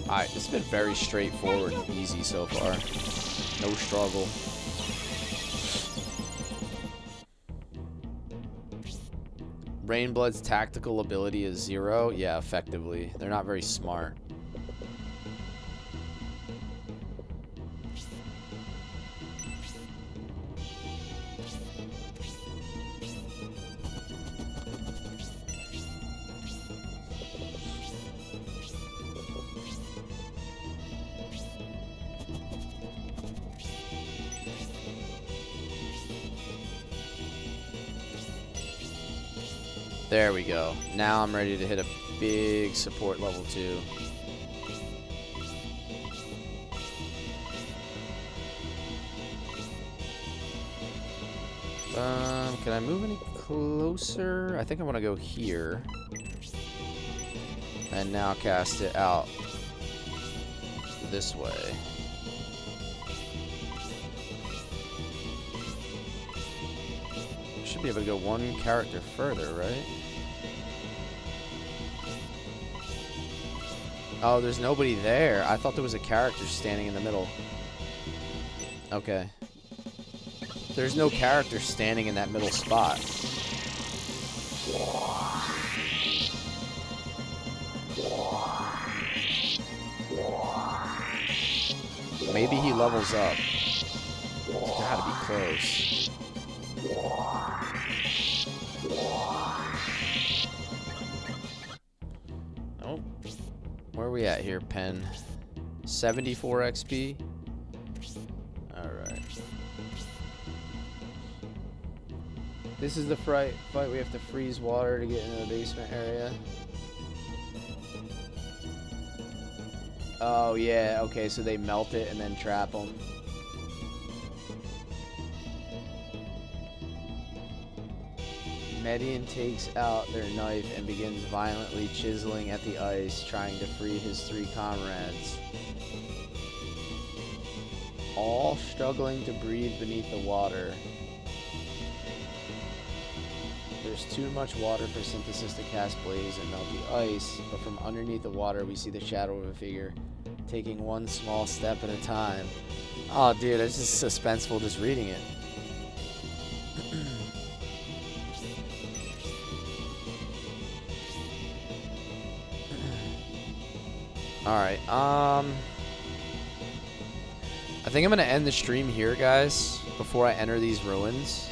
Alright, it's been very straightforward and easy so far. No struggle. Rainblood's tactical ability is 0. Yeah, effectively. They're not very smart. There we go. Now I'm ready to hit a big support level 2. Can I move any closer? I think I want to go here. And now cast it out this way. Should be able to go one character further, right? Oh, there's nobody there. I thought there was a character standing in the middle. Okay. There's no character standing in that middle spot. Maybe he levels up. It's gotta be close. Nope. Where are we at here, Pen? 74 XP? Alright. This is the fight we have to freeze water to get into the basement area. Oh, yeah. Okay, so they melt it and then trap them. Median takes out their knife and begins violently chiseling at the ice, trying to free his 3 comrades. All struggling to breathe beneath the water. There's too much water for Synthesis to cast Blaze and melt the ice, but from underneath the water we see the shadow of a figure, taking one small step at a time. Oh, dude, it's just suspenseful just reading it. Alright, I think I'm going to end the stream here, guys, before I enter these ruins.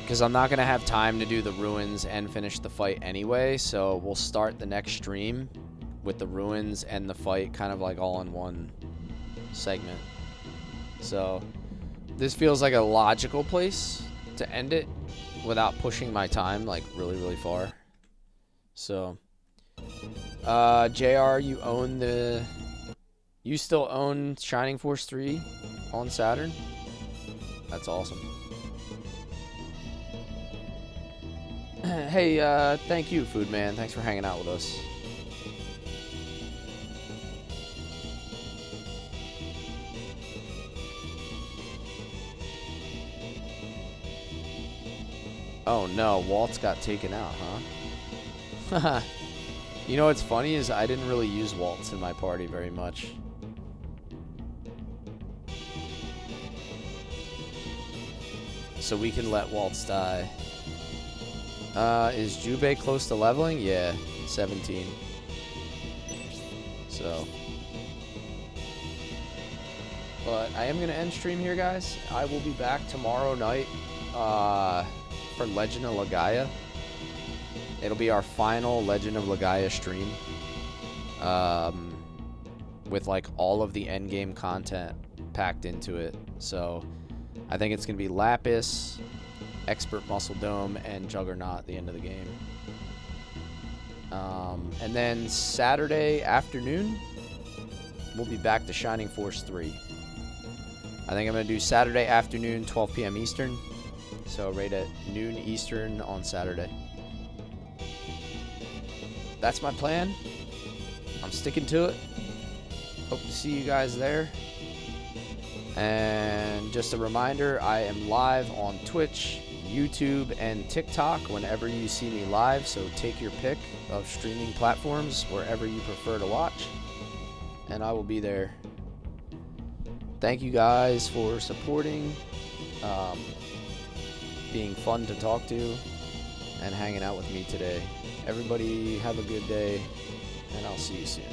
Because I'm not going to have time to do the ruins and finish the fight anyway, so we'll start the next stream with the ruins and the fight kind of like all in one segment. So, this feels like a logical place to end it without pushing my time like really, really far. So, JR, you own the... You still own Shining Force 3 on Saturn? That's awesome. Hey, thank you, Food Man. Thanks for hanging out with us. Oh no, Walt's got taken out, huh? You know what's funny is I didn't really use Waltz in my party very much. So we can let Waltz die. Is Jubei close to leveling? Yeah, 17. So. But I am going to end stream here, guys. I will be back tomorrow night for Legend of Legaia. It'll be our final Legend of Legaia stream. With like all of the endgame content packed into it. So I think it's going to be Lapis, Expert Muscle Dome, and Juggernaut at the end of the game. And then Saturday afternoon, we'll be back to Shining Force 3. I think I'm going to do Saturday afternoon, 12 p.m. Eastern. So right at noon Eastern on Saturday. That's my plan. I'm sticking to it. Hope to see you guys there. And just a reminder, I am live on Twitch, YouTube, and TikTok whenever you see me live, so take your pick. of streaming platforms, wherever you prefer to watch, and I will be there. Thank you guys for supporting, being fun to talk to, and hanging out with me today. Everybody have a good day, and I'll see you soon.